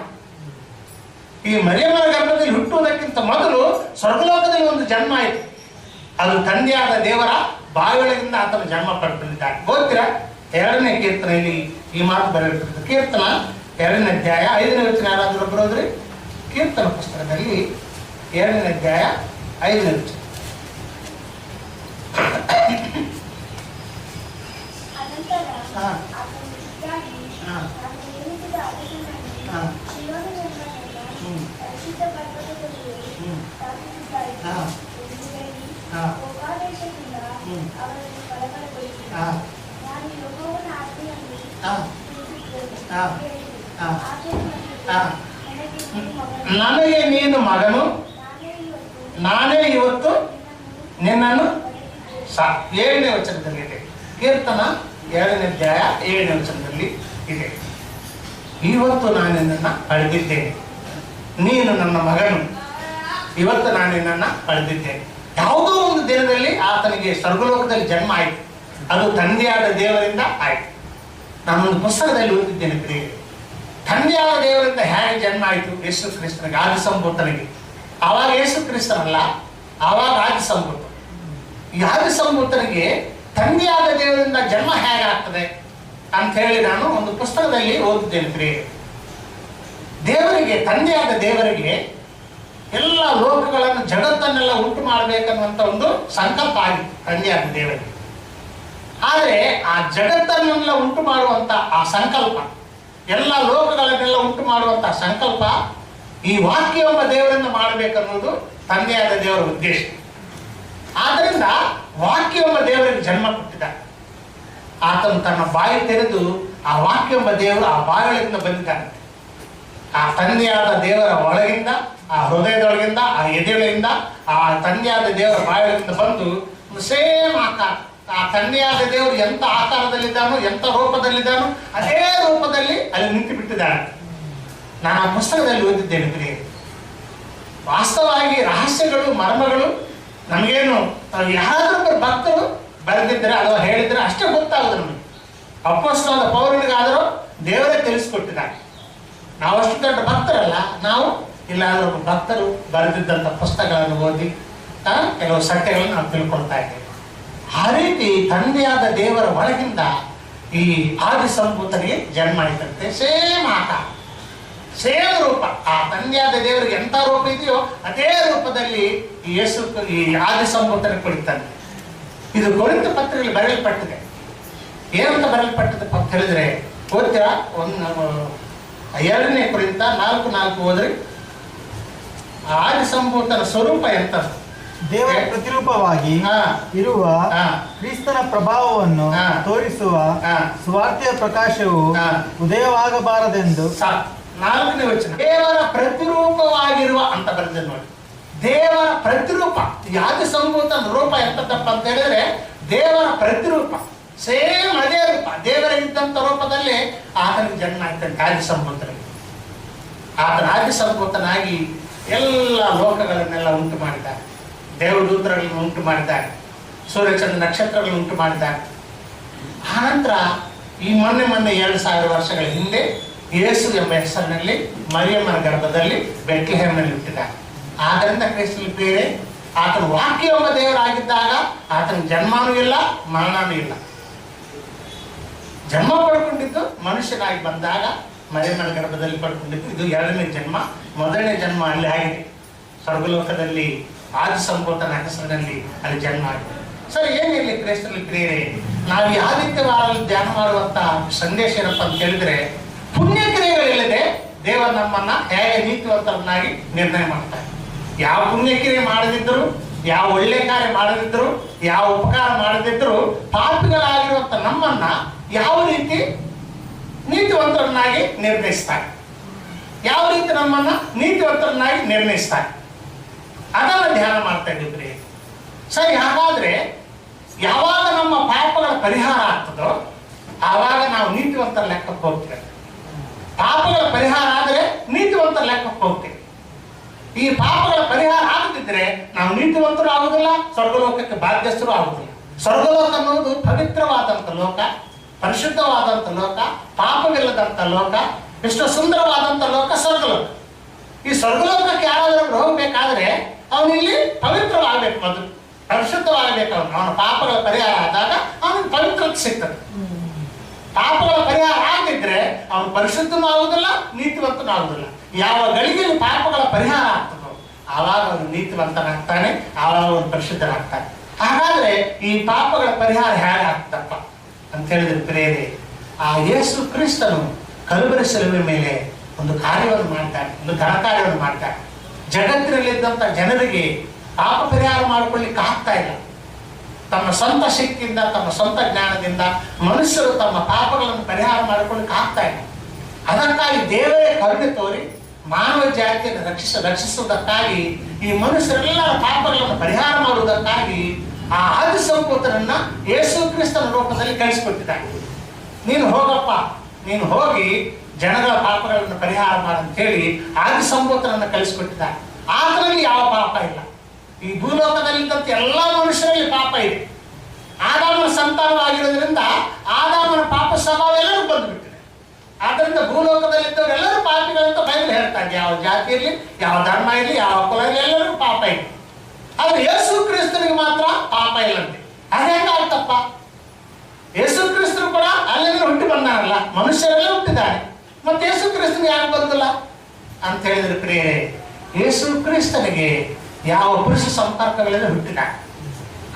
ಈ ಮರಿಯಮ್ಮನ ಗರ್ಭದಲ್ಲಿ ಹುಟ್ಟುವುದಕ್ಕಿಂತ ಮೊದಲು ಸ್ವರ್ಗಲೋಕದಲ್ಲಿ ಒಂದು ಜನ್ಮ ಆಯಿತು. ಅದು ತಂದೆಯಾದ ದೇವರ ಬಾಯಿಯೊಳಗಿಂದ ಆತನ ಜನ್ಮ ಪಡೆದಿದ್ದಾನೆ. ಓದ್ತೀರಾ? 2ನೇ ಕೀರ್ತನೆಯಲ್ಲಿ ಈ ಮಾತು ಬರೆದಿರ್ತದೆ. ಕೀರ್ತನ 2ನೇ ಅಧ್ಯಾಯ 5ನೇ ವಚನ ಯಾರಾದರೂ ಬರೋದ್ರಿ? ಕೀರ್ತನ ಪುಸ್ತಕದಲ್ಲಿ 2ನೇ ಅಧ್ಯಾಯ 5ನೇ ವಚನ. ನನಗೆ ನೀನು ಮಗನು, ನಾನೇ ಇವತ್ತು ನಿನ್ನನ್ನು 7ನೇ ವಚನದಲ್ಲಿ ಇದೆ. ಕೀರ್ತನ 2ನೇ ಅಧ್ಯಾಯ 7ನೇ ವಚನದಲ್ಲಿ ಇದೆ. ಇವತ್ತು ನಾನು ನಿನ್ನನ್ನು ಪಡೆದಿದ್ದೇನೆ, ನೀನು ನನ್ನ ಮಗನು, ಇವತ್ತು ನಾನು ನಿನ್ನನ್ನು ಪಡೆದಿದ್ದೇನೆ. ಯಾವುದೋ ಒಂದು ದಿನದಲ್ಲಿ ಆತನಿಗೆ ಸ್ವರ್ಗಲೋಕದಲ್ಲಿ ಜನ್ಮ ಆಯಿತು. ಅದು ತಂದೆಯಾದ ದೇವರಿಂದ ಆಯಿತು. ನಾನೊಂದು ಪುಸ್ತಕದಲ್ಲಿ ಓದಿದ್ದೇನೆ ಪ್ರಿಯರೇ, ತಂದೆಯಾದ ದೇವರಿಂದ ಹೇಗೆ ಜನ್ಮ ಆಯಿತು ಯೇಸು ಕ್ರಿಸ್ತನಿಗೆ, ಆದಿ ಸಂಭೂತನಿಗೆ. ಆವಾಗ ಯೇಸು ಕ್ರಿಸ್ತನಲ್ಲ, ಆವಾಗ ಆದಿ ಸಂಭೂತ. ಈ ಆದಿ ಸಂಭೂತನಿಗೆ ತಂದೆಯಾದ ದೇವರಿಂದ ಜನ್ಮ ಹೇಗಾಗ್ತದೆ ಅಂತ ಹೇಳಿ ನಾನು ಒಂದು ಪುಸ್ತಕದಲ್ಲಿ ಓದಿದ್ದೇನೆ ಪ್ರಿಯರೇ. ದೇವರಿಗೆ, ತಂದೆಯಾದ ದೇವರಿಗೆ ಎಲ್ಲ ಲೋಕಗಳನ್ನು, ಜಗತ್ತನ್ನೆಲ್ಲ ಉಂಟು ಮಾಡಬೇಕನ್ನುವಂಥ ಒಂದು ಸಂಕಲ್ಪ ಆಗಿತ್ತು ತಂದೆಯಾದ ದೇವರಿಗೆ. ಆದರೆ ಆ ಜಗತ್ತನ್ನೆಲ್ಲ ಉಂಟು ಮಾಡುವಂಥ ಆ ಸಂಕಲ್ಪ, ಎಲ್ಲ ಲೋಕಗಳನ್ನೆಲ್ಲ ಉಂಟು ಮಾಡುವಂಥ ಸಂಕಲ್ಪ ಈ ವಾಕ್ಯವೆಂಬ ದೇವರನ್ನು ಮಾಡಬೇಕನ್ನೋದು ತಂದೆಯಾದ ದೇವರ ಉದ್ದೇಶ. ಆದ್ದರಿಂದ ವಾಕ್ಯವೆಂಬ ದೇವರಿಗೆ ಜನ್ಮ ಕೊಟ್ಟಿದ್ದ. ಆತನು ತನ್ನ ಬಾಯಿ ತೆರೆದು ಆ ವಾಕ್ಯವೆಂಬ ದೇವರು ಆ ಬಾಯಿಗಳಿಂದ ಬಂದಿದ್ದಾನೆ. ಆ ತಂದೆಯಾದ ದೇವರ ಒಳಗಿಂದ, ಆ ಹೃದಯದೊಳಗಿಂದ, ಆ ಎದೆಗಳಿಂದ, ಆ ತಂದೆಯಾದ ದೇವರ ಬಾಯಿಗಳಿಂದ ಬಂದು ಸೇಮ್ ಆಕಾರ. ಆ ತಂದೆಯಾದ ದೇವರು ಎಂಥ ಆಕಾರದಲ್ಲಿದ್ದಾನೋ, ಎಂಥ ರೂಪದಲ್ಲಿದ್ದಾನೋ ಅದೇ ರೂಪದಲ್ಲಿ ಅಲ್ಲಿ ನಿಂತು ಬಿಟ್ಟಿದ್ದಾನೆ. ನಾನು ಆ ಪುಸ್ತಕದಲ್ಲಿ ಓದಿದ್ದೇನೆ ಪ್ರಿಯರೇ. ವಾಸ್ತವವಾಗಿ ರಹಸ್ಯಗಳು, ಮರ್ಮಗಳು ನಮಗೇನು ಯಾರಾದ್ರೂ ಭಕ್ತರು ಬರೆದಿದ್ದರೆ ಅಥವಾ ಹೇಳಿದ್ರೆ ಅಷ್ಟೇ ಗೊತ್ತಾಗೋದು ನಮಗೆ. ಅಪೊಸ್ತಲನಾದ ಪೌಲನಿಗಾದರೂ ದೇವರೇ ತಿಳಿಸ್ಕೊಟ್ಟಿದ್ದಾನೆ. ನಾವಷ್ಟು ದೊಡ್ಡ ಭಕ್ತರಲ್ಲ, ನಾವು ಇಲ್ಲಾದರೂ ಭಕ್ತರು ಬರೆದಿದ್ದಂಥ ಪುಸ್ತಕಗಳನ್ನು ಓದಿ ಕೆಲವು ಸತ್ಯಗಳನ್ನು ನಾವು ತಿಳ್ಕೊಳ್ತಾ ಇದ್ದೇವೆ. ಆ ರೀತಿ ತಂದೆಯಾದ ದೇವರ ಒಳಗಿಂದ ಈ ಆದಿ ಸಂಭೂತನಿಗೆ ಜನ್ಮ ಆಯ್ತಂತೆ. ಸೇಮ್ ಆಕಾರ, ಸೇಮ್ ರೂಪ. ಆ ತಂದೆಯಾದ ದೇವರಿಗೆ ಎಂಥ ರೂಪ ಇದೆಯೋ ಅದೇ ರೂಪದಲ್ಲಿ ಈ ಆದಿ ಸಂಭೂತನಿಗೆ ಕೊಡ್ತಾನೆ. ಇದು ಕೊರಿಂಥ ಪತ್ರಿಕೆಯಲ್ಲಿ ಬರೆಯಲ್ಪಟ್ಟಿದೆ. ಏನಂತ ಬರೆಯಲ್ಪಟ್ಟಿದೆ ಅಂತ ಹೇಳಿದ್ರೆ ಓದ್ತೀರಾ? 2ನೇ ಕೊರಿಂಥ 4:4 ಓದ್ರಿ. ಆದಿ ಸಂಭೂತನ ಸ್ವರೂಪ ಎಂತ? ದೇವರ ಪ್ರತಿರೂಪವಾಗಿ ಇರುವ ಕ್ರಿಸ್ತನ ಪ್ರಭಾವವನ್ನು ತೋರಿಸುವ ಸ್ವಾರ್ಥಿಯ ಪ್ರಕಾಶವು ಉದಯವಾಗಬಾರದೆಂದು. 4ನೇ ವಚನ ದೇವರ ಪ್ರತಿರೂಪವಾಗಿರುವ ಅಂತ ಬರೆದಿದೆ ನೋಡಿ. ದೇವರ ಪ್ರತಿರೂಪ. ಆದಿ ಸಂಭೂತನ ರೂಪ ಎಂತದಪ್ಪ ಅಂತ ಹೇಳಿದ್ರೆ ದೇವರ ಪ್ರತಿರೂಪ. ಸೇಮ್ ಅದೇ ರೂಪ, ದೇವರಿದ್ದಂಥ ರೂಪದಲ್ಲಿ ಆತನಿಗೆ ಜನ್ಮ ಆಯ್ತಂತೆ ಆದಿ ಸಂಭೂತನಿಗೆ. ಆತನ ಆದಿ ಸಂಭೂತನಾಗಿ ಎಲ್ಲ ಲೋಕಗಳನ್ನೆಲ್ಲ ಉಂಟು ಮಾಡಿದ್ದಾರೆ. ದೇವದೂತರಗಳನ್ನು ಉಂಟು ಮಾಡಿದ್ದಾರೆ, ಸೂರ್ಯಚಂದ್ರ ನಕ್ಷತ್ರಗಳನ್ನು ಉಂಟು ಮಾಡಿದ್ದಾರೆ. ಆನಂತರ ಈ ಮೊನ್ನೆ 2000 ವರ್ಷಗಳ ಹಿಂದೆ ಯೇಸು ಎಂಬ ಹೆಸರಿನಲ್ಲಿ ಮರಿಯಮ್ಮನ ಗರ್ಭದಲ್ಲಿ ಬೆತ್ಲೆಹೇಮ್ನಲ್ಲಿ ಹುಟ್ಟಿದ್ದಾರೆ. ಆದ್ದರಿಂದ ಕ್ರಿಸ್ತನಲ್ಲಿ ಪ್ರಿಯರೇ, ಆತನ ವಾಕ್ಯ ಎಂಬ ದೇವರಾಗಿದ್ದಾಗ ಆತನ ಜನ್ಮನೂ ಇಲ್ಲ, ಮರಣನೂ ಇಲ್ಲ. ಜನ್ಮ ಪಡ್ಕೊಂಡಿದ್ದು ಮನುಷ್ಯನಾಗಿ ಬಂದಾಗ ಮರಿಯಮ್ಮನ ಗರ್ಭದಲ್ಲಿ ಪಡ್ಕೊಂಡಿದ್ದು. ಇದು 2ನೇ ಜನ್ಮ. 1ನೇ ಜನ್ಮ ಅಲ್ಲಿ ಆಗಿದೆ, ಸ್ವರ್ಗಲೋಕದಲ್ಲಿ ಆದಿ ಸಂಭೂತನ ಹೆಸರಿನಲ್ಲಿ ಅಲ್ಲಿ ಜನ್ಮ ಆಗಿದೆ. ಸರ್, ಏನಿರಲಿ ಕ್ರೈಸ್ತರಲ್ಲಿ ಪ್ರಿಯರೇ, ನಾವು ಈ ಆದಿತ್ಯವಾರದಲ್ಲಿ ಧ್ಯಾನ ಮಾಡುವಂತ ಸಂದೇಶ ಏನಪ್ಪ ಅಂತ ಹೇಳಿದ್ರೆ, ಪುಣ್ಯಕ್ರಿಯೆಗಳಿಲ್ಲದೆ ದೇವ ನಮ್ಮನ್ನ ಹೇಗೆ ನೀತಿವಂತರನ್ನಾಗಿ ನಿರ್ಣಯ ಮಾಡ್ತಾರೆ. ಯಾವ ಪುಣ್ಯಕ್ರಿಯೆ ಮಾಡದಿದ್ರು, ಯಾವ ಒಳ್ಳೆ ಕಾರ್ಯ ಮಾಡದಿದ್ರು, ಯಾವ ಉಪಕಾರ ಮಾಡದಿದ್ರು, ಪಾಪಿಗಳಾಗಿರುವಂತ ನಮ್ಮನ್ನ ಯಾವ ರೀತಿ ನೀತಿವಂತರನ್ನಾಗಿ ನಿರ್ಣಯಿಸ್ತಾರೆ, ಯಾವ ರೀತಿ ನಮ್ಮನ್ನ ನೀತಿವಂತರನ್ನಾಗಿ ನಿರ್ಣಯಿಸ್ತಾರೆ, ಅದನ್ನ ಧ್ಯಾನ ಮಾಡ್ತಾ ಇದ್ದೀವಿ. ಸರಿ, ಹಾಗಾದ್ರೆ ಯಾವಾಗ ನಮ್ಮ ಪಾಪಗಳ ಪರಿಹಾರ ಆಗ್ತದೋ ಆವಾಗ ನಾವು ನೀತಿವಂತರ ಲೆಕ್ಕಕ್ಕೆ ಹೋಗ್ತೇವೆ. ಪಾಪಗಳ ಪರಿಹಾರ ಆದರೆ ನೀತಿವಂತರ ಲೆಕ್ಕಕ್ಕೆ ಹೋಗ್ತೇವೆ. ಈ ಪಾಪಗಳ ಪರಿಹಾರ ಆಗದಿದ್ರೆ ನಾವು ನೀತಿವಂತರು ಆಗುದಿಲ್ಲ, ಸ್ವರ್ಗಲೋಕಕ್ಕೆ ಬಾಧ್ಯಸ್ಥರು ಆಗುದಿಲ್ಲ. ಸ್ವರ್ಗಲೋಕ ಅನ್ನೋದು ಪವಿತ್ರವಾದಂತ ಲೋಕ, ಪರಿಶುದ್ಧವಾದಂತ ಲೋಕ, ಪಾಪವಿಲ್ಲದಂತ ಲೋಕ, ಎಷ್ಟೋ ಸುಂದರವಾದಂತ ಲೋಕ ಸ್ವರ್ಗಲೋಕ. ಈ ಸ್ವರ್ಗಲೋಕಕ್ಕೆ ಯಾರಾದ್ರೂ ಹೋಗ್ಬೇಕಾದ್ರೆ ಅವನಿಲ್ಲಿ ಪವಿತ್ರವಾಗಬೇಕು, ಮೊದಲು ಪರಿಶುದ್ಧವಾಗಬೇಕು. ಅವನ ಪಾಪಗಳ ಪರಿಹಾರ ಆದಾಗ ಅವನಿಗೆ ಪವಿತ್ರತೆ ಸಿಗ್ತದೆ. ಪಾಪಗಳ ಪರಿಹಾರ ಆಗದಿದ್ರೆ ಅವನು ಪರಿಶುದ್ಧನೂ ಆಗುದಿಲ್ಲ, ನೀತಿವಂತನೂ ಆಗುದಿಲ್ಲ. ಯಾವ ಗಳಿಗೆಯಲ್ಲಿ ಪಾಪಗಳ ಪರಿಹಾರ ಆಗ್ತದೋ ಆವಾಗ ಅವನು ನೀತಿವಂತನಾಗ್ತಾನೆ, ಆವಾಗ ಅವನು ಪರಿಶುದ್ಧನಾಗ್ತಾನೆ. ಹಾಗಾದ್ರೆ ಈ ಪಾಪಗಳ ಪರಿಹಾರ ಹೇಗಾಗ್ತಪ್ಪ ಅಂತ ಹೇಳಿದ್ರೆ ಪ್ರಿಯರೇ, ಆ ಯೇಸು ಕ್ರಿಸ್ತನು ಕಲ್ವರಿ ಶಿಲುಬೆ ಮೇಲೆ ಒಂದು ಕಾರ್ಯವನ್ನು ಮಾಡ್ತಾನೆ, ಒಂದು ಘನ ಕಾರ್ಯವನ್ನು ಮಾಡ್ತಾನೆ. ಜಗತ್ತಿನಲ್ಲಿದ್ದಂಥ ಜನರಿಗೆ ಪಾಪ ಪರಿಹಾರ ಮಾಡಿಕೊಳ್ಳಿಕ್ಕೆ ಆಗ್ತಾ ಇಲ್ಲ. ತಮ್ಮ ಸ್ವಂತ ಶಕ್ತಿಯಿಂದ, ತಮ್ಮ ಸ್ವಂತ ಜ್ಞಾನದಿಂದ ಮನುಷ್ಯರು ತಮ್ಮ ಪಾಪಗಳನ್ನು ಪರಿಹಾರ ಮಾಡಿಕೊಳ್ಳಿಕ್ಕೆ ಆಗ್ತಾ ಇಲ್ಲ. ಅದಕ್ಕಾಗಿ ದೇವರೇ ಕರುಣೆ ತೋರಿ ಮಾನವ ಜಾತಿಯನ್ನು ರಕ್ಷಿಸುವುದಕ್ಕಾಗಿ, ಈ ಮನುಷ್ಯರೆಲ್ಲರ ಪಾಪಗಳನ್ನು ಪರಿಹಾರ ಮಾಡುವುದಕ್ಕಾಗಿ ಆ ಆದಿ ಸಂಪೂತನನ್ನ ಯೇಸು ಕ್ರಿಸ್ತನ ರೂಪದಲ್ಲಿ ಕಳಿಸಿಕೊಟ್ಟಿದ್ದಾನೆ. ನೀನು ಹೋಗಪ್ಪ, ನೀನು ಹೋಗಿ ಜನಗಳ ಪಾಪಗಳನ್ನು ಪರಿಹಾರ ಮಾಡಂತೇಳಿ ಆದಿ ಸಂಪೂತನನ್ನ ಕಳಿಸಿಕೊಟ್ಟಿದ್ದಾನೆ. ಆತನಲ್ಲಿ ಯಾವ ಪಾಪ ಇಲ್ಲ. ಈ ಭೂಲೋಕದಲ್ಲಿದ್ದಂತೆ ಎಲ್ಲ ಮನುಷ್ಯರಲ್ಲಿ ಪಾಪ ಇದೆ. ಆದಾಮನ ಸಂತಾನವಾಗಿರೋದ್ರಿಂದ ಆದಾಮನ ಪಾಪ ಸ್ವಭಾವ ಎಲ್ಲರೂ ಬಂದುಬಿಟ್ಟಿದೆ. ಆದ್ದರಿಂದ ಭೂಲೋಕದಲ್ಲಿದ್ದವರೆಲ್ಲರೂ ಪಾಪಿಗಳಂತ ಬೈಬಲ್ ಹೇಳ್ತಾರೆ. ಯಾವ ಜಾತಿಯಲ್ಲಿ, ಯಾವ ಧರ್ಮ ಇರಲಿ, ಯಾವ ಕುಲ ಇರಲಿ, ಎಲ್ಲರೂ ಪಾಪ ಇದೆ. ಆದ್ರೆ ಯೇಸು ಕ್ರಿಸ್ತನಿಗೆ ಮಾತ್ರ ಪಾಪ ಇಲ್ಲಂತೆ. ಅದೇಗಾಗ್ತಪ್ಪ? ಯೇಸು ಕ್ರಿಸ್ತರು ಕೂಡ ಅಲ್ಲಿಂದ ಹುಟ್ಟಿ ಬಂದಾನಲ್ಲ, ಮನುಷ್ಯರೆಲ್ಲ ಹುಟ್ಟಿದ್ದಾರೆ, ಮತ್ತೆ ಯೇಸು ಕ್ರಿಸ್ತನಿಗೆ ಯಾಕೆ ಬಂದಿಲ್ಲ ಅಂತ ಹೇಳಿದ್ರೆ ಪ್ರಿಯರೇ, ಯೇಸು ಕ್ರಿಸ್ತನಿಗೆ ಯಾವ ಪುರುಷ ಸಂಪರ್ಕಗಳಿಂದ ಹುಟ್ಟಿದ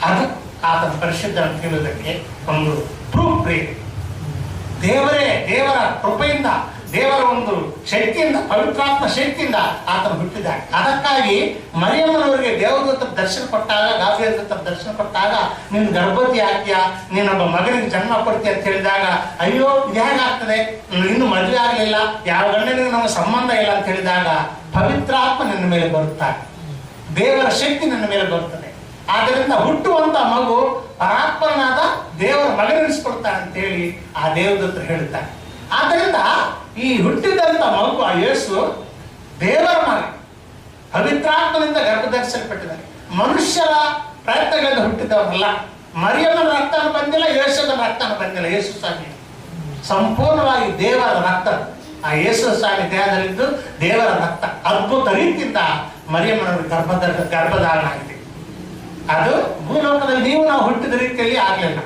ಅದು ಆತನ ಪರಿಶುದ್ಧ ಅಂತ ಹೇಳುವುದಕ್ಕೆ ಒಂದು ಪ್ರೂಫ್ ಪ್ರಿಯರೇ. ದೇವರ ಕೃಪೆಯಿಂದ, ದೇವರ ಒಂದು ಶಕ್ತಿಯಿಂದ, ಪವಿತ್ರಾತ್ಮ ಶಕ್ತಿಯಿಂದ ಆತನ ಹುಟ್ಟಿದ್ದಾನೆ. ಅದಕ್ಕಾಗಿ ಮರಿಯಮ್ಮನವರಿಗೆ ದೇವದೂತರ ದರ್ಶನ ಕೊಟ್ಟಾಗ, ಗಾಬ್ರಿಯೇಲ್ ದೂತರ ದರ್ಶನ ಕೊಟ್ಟಾಗ, ನೀನು ಗರ್ಭವತಿ ಆಗ್ತೀಯಾ, ನೀನೊಬ್ಬ ಮಗನಿಗೆ ಜನ್ಮ ಕೊಡ್ತೀಯ ಅಂತ ಹೇಳಿದಾಗ, ಅಯ್ಯೋ ಇದು ಹೇಗಾಗ್ತದೆ, ಇನ್ನು ಮದುವೆ ಆಗಲಿಲ್ಲ, ಯಾವ ಗಂಡನಿಗೆ ನಮಗೆ ಸಂಬಂಧ ಇಲ್ಲ ಅಂತ ಹೇಳಿದಾಗ, ಪವಿತ್ರಾತ್ಮ ನನ್ನ ಮೇಲೆ ಬರುತ್ತಾರೆ, ದೇವರ ಶಕ್ತಿ ನನ್ನ ಮೇಲೆ ಬರುತ್ತದೆ. ಆದ್ದರಿಂದ ಹುಟ್ಟುವಂತ ಮಗು ಪರಾತ್ಮನಾದ ದೇವರ ಮಗನೆನಿಸ್ಕೊಡ್ತಾನೆ ಅಂತೇಳಿ ಆ ದೇವದೂತರು ಹೇಳುತ್ತಾರೆ. ಆದ್ದರಿಂದ ಈ ಹುಟ್ಟಿದಂತ ಮಗು ಆ ಯೇಸು ದೇವರ ಮಗ, ಪವಿತ್ರಾತ್ಮನಿಂದ ಗರ್ಭಧರಿಸಲ್ಪಟ್ಟಿದ್ದಾನೆ. ಮನುಷ್ಯರ ಪ್ರಯತ್ನಗಳಿಂದ ಹುಟ್ಟಿದವರಲ್ಲ. ಮರಿಯಮ್ಮನ ರಕ್ತನ ಬಂದಿಲ್ಲ, ಯೇಸುವಿನ ರಕ್ತನ ಬಂದಿಲ್ಲ. ಯೇಸು ಸ್ವಾಮಿ ಸಂಪೂರ್ಣವಾಗಿ ದೇವರ ರಕ್ತ, ಆ ಯೇಸು ಸ್ವಾಮಿ ದೇಹದಲ್ಲಿದ್ದು ದೇವರ ರಕ್ತ ಅದ್ಭುತ ರೀತಿಯಿಂದ ಮರಿಯಮ್ಮನ ಗರ್ಭಧಾರಣ ಆಗಿದೆ. ಅದು ಭೂಲೋಕದಲ್ಲಿ ನೀವು ನಾವು ಹುಟ್ಟಿದ ರೀತಿಯಲ್ಲಿ ಆಗಲಿಲ್ಲ.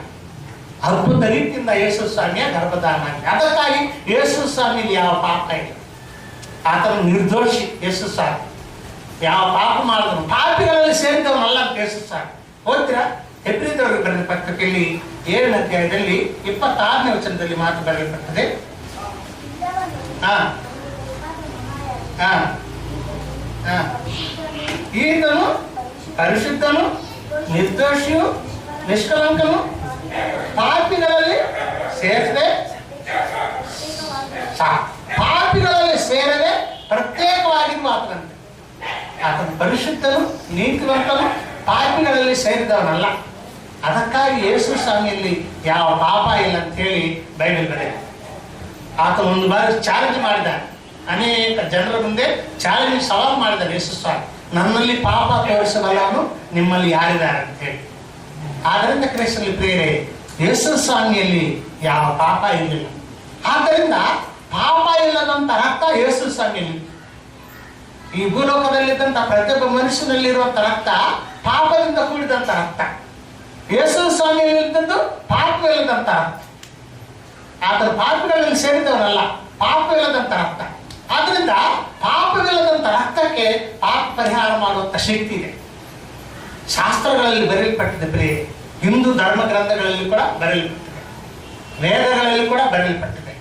ಅದ್ಭುತ ರೀತಿಯಿಂದ ಯೇಸು ಸ್ವಾಮಿಯ ಗರ್ಭಧಾರಣ ಆಗಿದೆ. ಅದಕ್ಕಾಗಿ ಯೇಸು ಸ್ವಾಮಿಗೆ ಯಾವ ಪಾಪ ಇಲ್ಲ. ಆತನು ನಿರ್ದೋಷಿ. ಯೇಸು ಸ್ವಾಮಿ ಯಾವ ಪಾಪ ಮಾಡಿದನು, ಪಾಪಿಗಳಲ್ಲಿ ಸೇರಿದವನಲ್ಲ ಅಂತ ಯೇಸು ಸ್ವಾಮಿ. ಓದ್ತೀರಾ? ಹೆಬ್ರಿದವರಿಗೆ ಬರೆದ ಪತ್ರಿಕೆಯಲ್ಲಿ 7ನೇ ಅಧ್ಯಾಯದಲ್ಲಿ 26ನೇ ವಚನದಲ್ಲಿ ಮಾತು ಬರೆಯಲ್ಪಟ್ಟದೆ. ಈತನು ಪರಿಶುದ್ಧನು, ನಿರ್ದೋಷಿಯು, ನಿಷ್ಕಲಂಕನು, ಪಾಪಿಗಳಲ್ಲಿ ಸೇರದೆ ಪ್ರತ್ಯೇಕವಾಗಿರುವ ಆತನಂತೆ. ಆತನು ಪರಿಶುದ್ಧನು, ನೀತಿವಂತನು, ಪಾಪಿಗಳಲ್ಲಿ ಸೇರಿದವನಲ್ಲ. ಅದಕ್ಕಾಗಿ ಯೇಸು ಸ್ವಾಮಿಯಲ್ಲಿ ಯಾವ ಪಾಪ ಇಲ್ಲ ಅಂತ ಹೇಳಿ ಬೈಬಲ್ ಬರೆದಿದೆ. ಆತ ಒಂದು ಬಾರಿ ಚಾಲೆಂಜ್ ಮಾಡಿದ್ದಾನೆ, ಅನೇಕ ಜನರ ಮುಂದೆ ಚಾಲೆಂಜ್ ಸವಾಲು ಮಾಡಿದ್ದಾನೆ ಯೇಸು ಸ್ವಾಮಿ, ನನ್ನಲ್ಲಿ ಪಾಪ ತೋರಿಸಬಲ್ಲವನು ನಿಮ್ಮಲ್ಲಿ ಯಾರಿದ್ದಾರೆ ಅಂತ ಹೇಳಿ. ಆದ್ದರಿಂದ ಕ್ರಿಸ್ತನಲ್ಲಿ ಪ್ರಿಯರೇ, ಯೇಸು ಸ್ವಾಮಿಯಲ್ಲಿ ಯಾವ ಪಾಪ ಇರಲಿಲ್ಲ. ಆದ್ದರಿಂದ ಪಾಪ ಇಲ್ಲದಂತ ರಕ್ತ ಯೇಸು ಸ್ವಾಮಿಯಲ್ಲಿ. ಈ ಭೂಲೋಕದಲ್ಲಿದ್ದಂತ ಪ್ರತಿಯೊಬ್ಬ ಮನುಷ್ಯನಲ್ಲಿರುವಂತ ರಕ್ತ ಪಾಪದಿಂದ ಕೂಡಿದಂತ ರಕ್ತ. ಯೇಸು ಸ್ವಾಮಿಯಲ್ಲಿದ್ದಂದು ಪಾಪವಿಲ್ಲದಂತ ರಕ್ತ. ಆತರ ಪಾಪಗಳಲ್ಲಿ ಸೇರಿದವನಲ್ಲ, ಪಾಪವಿಲ್ಲದಂತ ರಕ್ತ. ಆದ್ರಿಂದ ಪಾಪವಿಲ್ಲದಂತ ರಕ್ತಕ್ಕೆ ಪಾಪ ಪರಿಹಾರ ಮಾಡುವಂತ ಶಕ್ತಿ ಇದೆ. ಶಾಸ್ತ್ರಗಳಲ್ಲಿ ಬರೆಯಲ್ಪಟ್ಟಿದೆ, ಬರೀ ಹಿಂದೂ ಧರ್ಮ ಗ್ರಂಥಗಳಲ್ಲಿ ಕೂಡ ಬರೆಯಲ್ಪಟ್ಟಿದೆ, ವೇದಗಳಲ್ಲಿ ಕೂಡ ಬರೆಯಲ್ಪಟ್ಟಿದೆ.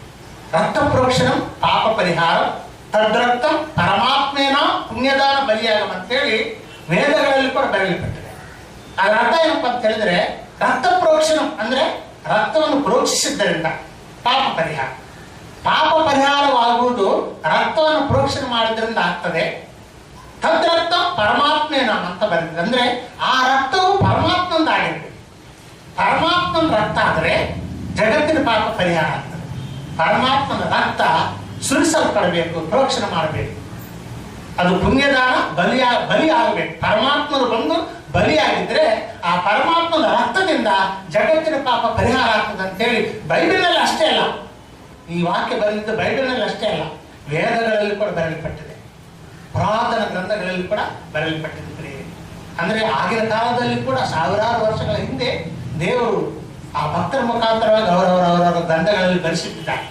ರಕ್ತ ಪ್ರೋಕ್ಷಣ ಪಾಪ ಪರಿಹಾರ, ತದ್ರಕ್ತ ಪರಮಾತ್ಮೇನ ಪುಣ್ಯದಾನ ಬಲಿಯಾಗಂ ಅಂತೇಳಿ ವೇದಗಳಲ್ಲಿ ಕೂಡ ಬರೆಯಲ್ಪಟ್ಟಿದೆ. ಅದರ ಅರ್ಥ ಏನಪ್ಪ ಅಂತ ಹೇಳಿದ್ರೆ, ರಕ್ತ ಪ್ರೋಕ್ಷಣ ಅಂದ್ರೆ ರಕ್ತವನ್ನು ಪ್ರೋಕ್ಷಿಸಿದ್ದರಿಂದ ಪಾಪ ಪರಿಹಾರ. ಪಾಪ ಪರಿಹಾರವಾಗುವುದು ರಕ್ತವನ್ನು ಪ್ರೋಕ್ಷಣೆ ಮಾಡಿದ್ರಿಂದ ಆಗ್ತದೆ. ತದ್ರಕ್ತ ಪರಮಾತ್ಮೇನ ಅಂತ ಬರೆದಿದೆ. ಅಂದ್ರೆ ಆ ರಕ್ತವು ಪರಮಾತ್ಮಂದಾಗಿರ್ಬೇಕು. ಪರಮಾತ್ಮನ ರಕ್ತ ಆದರೆ ಜಗತ್ತಿನ ಪಾಪ ಪರಿಹಾರ ಆಗ್ತದೆ. ಪರಮಾತ್ಮನ ರಕ್ತ ಸುರಿಸಲ್ಪಡಬೇಕು, ಪ್ರೋಕ್ಷಣೆ ಮಾಡಬೇಕು. ಅದು ಪುಣ್ಯದಾನ ಬಲಿ ಆಗಬೇಕು. ಪರಮಾತ್ಮರು ಬಂದು ಬಲಿಯಾಗಿದ್ರೆ ಆ ಪರಮಾತ್ಮನ ರಕ್ತದಿಂದ ಜಗತ್ತಿನ ಪಾಪ ಪರಿಹಾರ ಆಗ್ತದೆ ಅಂತೇಳಿ ಬೈಬಲ್ನಲ್ಲಿ ಅಷ್ಟೇ ಅಲ್ಲ, ಈ ವಾಕ್ಯ ಬರೆದಿದ್ದು ಬೈಬಲ್ನಲ್ಲಿ ಅಷ್ಟೇ ಅಲ್ಲ, ವೇದಗಳಲ್ಲಿ ಕೂಡ ಬರೆಯಲ್ಪಟ್ಟಿದೆ, ಪುರಾತನ ಗ್ರಂಥಗಳಲ್ಲಿ ಕೂಡ ಬರೆಯಲ್ಪಟ್ಟಿದೆ. ಅಂದ್ರೆ ಆಗಿನ ಕಾಲದಲ್ಲಿ ಕೂಡ ಸಾವಿರಾರು ವರ್ಷಗಳ ಹಿಂದೆ ದೇವರು ಆ ಭಕ್ತರ ಮುಖಾಂತರವಾಗಿ ಅವರವರ ಗ್ರಂಥಗಳಲ್ಲಿ ಬರೆಸಿದ್ದಾರೆ.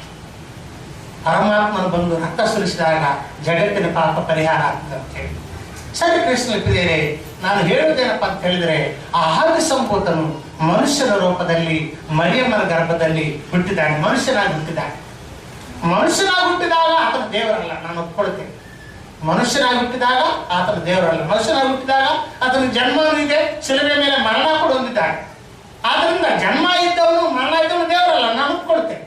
ಪರಮಾತ್ಮನು ಬಂದು ರಕ್ತ ಸುರಿಸಿದಾಗ ಜಗತ್ತಿನ ಪಾಪ ಪರಿಹಾರ ಆಗ್ತದೆ ಅಂತ ಹೇಳಿ. ಸರಿ ಕೃಷ್ಣ ಪ್ರಿಯರೇ, ನಾನು ಹೇಳುವುದೇನಪ್ಪ ಅಂತ ಹೇಳಿದ್ರೆ, ಆ ಆದಿ ಸಂಭೂತನು ಮನುಷ್ಯನ ರೂಪದಲ್ಲಿ ಮರಿಯಮ್ಮನ ಗರ್ಭದಲ್ಲಿ ಹುಟ್ಟಿದ್ದಾನೆ, ಮನುಷ್ಯನಾಗಿ ಹುಟ್ಟಿದ್ದಾನೆ. ಮನುಷ್ಯನಾಗಿ ಹುಟ್ಟಿದಾಗ ಆತನ ದೇವರಲ್ಲ, ನಾನು ಒಪ್ಕೊಳ್ತೇನೆ. ಮನುಷ್ಯನಾಗಿ ಹುಟ್ಟಿದಾಗ ಆತನ ದೇವರಲ್ಲ. ಮನುಷ್ಯನಾಗಿ ಹುಟ್ಟಿದಾಗ ಆತನ ಜನ್ಮವೂ ಇದೆ, ಶಿಲುಬೆ ಮೇಲೆ ಮರಣ ಕೂಡ ಹೊಂದಿದ್ದಾನೆ. ಆದ್ರಿಂದ ಜನ್ಮ ಇದ್ದವನು ಮರಣ ಇದ್ದವನು ದೇವರಲ್ಲ, ನಾನು ಒಪ್ಕೊಳ್ತೇನೆ.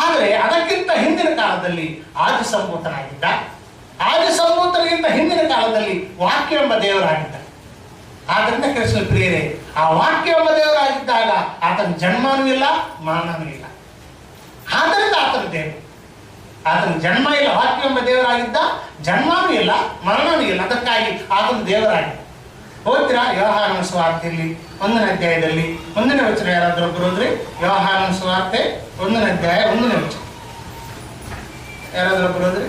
ಆದರೆ ಅದಕ್ಕಿಂತ ಹಿಂದಿನ ಕಾಲದಲ್ಲಿ ಆದಿ ಸಂಭೂತನಾಗಿದ್ದ. ಆದಿ ಸಂಭೂತನಿಗಿಂತ ಹಿಂದಿನ ಕಾಲದಲ್ಲಿ ವಾಕ್ಯ ಎಂಬ ದೇವರಾಗಿದ್ದ. ಆದ್ರಿಂದ ಕೃಷ್ಣ ಪ್ರಿಯರೇ, ಆ ವಾಕ್ಯ ಎಂಬ ದೇವರಾಗಿದ್ದಾಗ ಆತನ ಜನ್ಮನೂ ಇಲ್ಲ, ಮರಣನೂ ಇಲ್ಲ. ಆದ್ದರಿಂದ ಆತನ ದೇವರು. ಆತನ ಜನ್ಮ ಇಲ್ಲ, ವಾಕ್ಯ ಎಂಬ ದೇವರಾಗಿದ್ದ, ಜನ್ಮನೂ ಇಲ್ಲ, ಮರಣನೂ ಇಲ್ಲ. ಅದಕ್ಕಾಗಿ ಆತನ ದೇವರಾಗಿದ್ದ. ಓದ್ತೀರಾ? ಯೋಹಾನನ ಸುವಾರ್ತೆಯಲ್ಲಿ 1ನೇ ಅಧ್ಯಾಯದಲ್ಲಿ 1ನೇ ವಚನ ಯಾರಾದ್ರೂ ಬರೋದ್ರಿ? ಯೋಹಾನನ ಸುವಾರ್ತೆ 1ನೇ ಅಧ್ಯಾಯ 1ನೇ ವಚನ ಯಾರಾದ್ರೂ ಬರೋದ್ರಿ?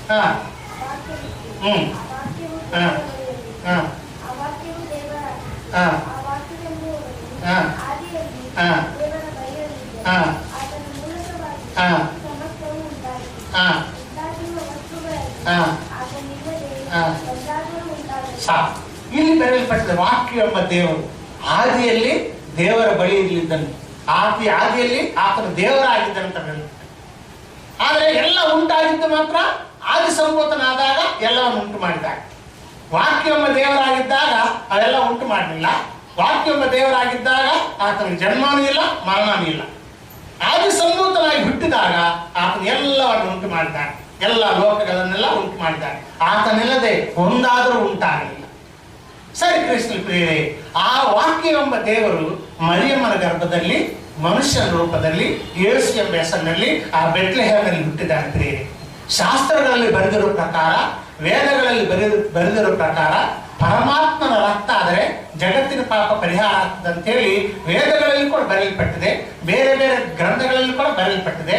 ಹಾ ಹ್ಮ್ ಹಾ ಹಾ ಹಾ ಹಾ ಹಾ ಹಾ ಹಾ ಹಾ ಸಾಕು. ಇಲ್ಲಿ ಬರೆಯಲ್ಪಟ್ಟಿದೆ ವಾಕ್ಯ ಎಂಬ ದೇವರು ಆದಿಯಲ್ಲಿ ದೇವರ ಬಳಿ ಇರಲಿದ್ದನು, ಆದಿಯಲ್ಲಿ ಆತನ ದೇವರಾಗಿದ್ದನಂತ ಬರೆಯಲ್ಪಟ್ಟಿದೆ. ಆದರೆ ಎಲ್ಲ ಉಂಟಾಗಿದ್ದು ಮಾತ್ರ ಆದಿ ಸಂಭೂತನಾದಾಗ ಎಲ್ಲವನ್ನು ಉಂಟು ಮಾಡಿದಾಗ. ವಾಕ್ಯ ಎಂಬ ದೇವರಾಗಿದ್ದಾಗ ಅವೆಲ್ಲ ಉಂಟು ಮಾಡಲಿಲ್ಲ. ವಾಕ್ಯ ಎಂಬ ದೇವರಾಗಿದ್ದಾಗ ಆತನಿಗೆ ಜನ್ಮನೂ ಇಲ್ಲ, ಮರಣನೂ ಇಲ್ಲ. ಆದಿ ಸಂಭೂತನಾಗಿ ಹುಟ್ಟಿದಾಗ ಆತನ ಎಲ್ಲವನ್ನು ಉಂಟು ಮಾಡಿದ್ದಾನೆ, ಎಲ್ಲ ಲೋಕಗಳನ್ನೆಲ್ಲ ಉಂಟು ಮಾಡಿದ್ದಾನೆ. ಆತನಿಲ್ಲದೆ ಒಂದಾದರೂ ಉಂಟಾಗಲಿಲ್ಲ. ಸರಿ ಕೃಷ್ಣ ಪ್ರಿಯರೇ, ಆ ವಾಕ್ಯ ಎಂಬ ದೇವರು ಮರಿಯಮ್ಮನ ಗರ್ಭದಲ್ಲಿ ಮನುಷ್ಯನ ರೂಪದಲ್ಲಿ ಯೇಸು ಎಂಬ ಹೆಸರಿನಲ್ಲಿ ಆ ಬೆತ್ಲೆಹೇಮಿನಲ್ಲಿ ಹುಟ್ಟಿದ್ದಾನೆ. ಪ್ರಿಯರೇ, ಶಾಸ್ತ್ರಗಳಲ್ಲಿ ಬರೆದಿರೋ ಪ್ರಕಾರ, ವೇದಗಳಲ್ಲಿ ಬರೆದಿರೋ ಪ್ರಕಾರ ಪರಮಾತ್ಮನ ರಕ್ತ ಆದರೆ ಜಗತ್ತಿನ ಪಾಪ ಪರಿಹಾರ ಆಗ್ತದೆ ಅಂತೇಳಿ ವೇದಗಳಲ್ಲಿ ಕೂಡ ಬರೆಯಲ್ಪಟ್ಟಿದೆ, ಬೇರೆ ಬೇರೆ ಗ್ರಂಥಗಳಲ್ಲಿ ಕೂಡ ಬರೆಯಲ್ಪಟ್ಟಿದೆ.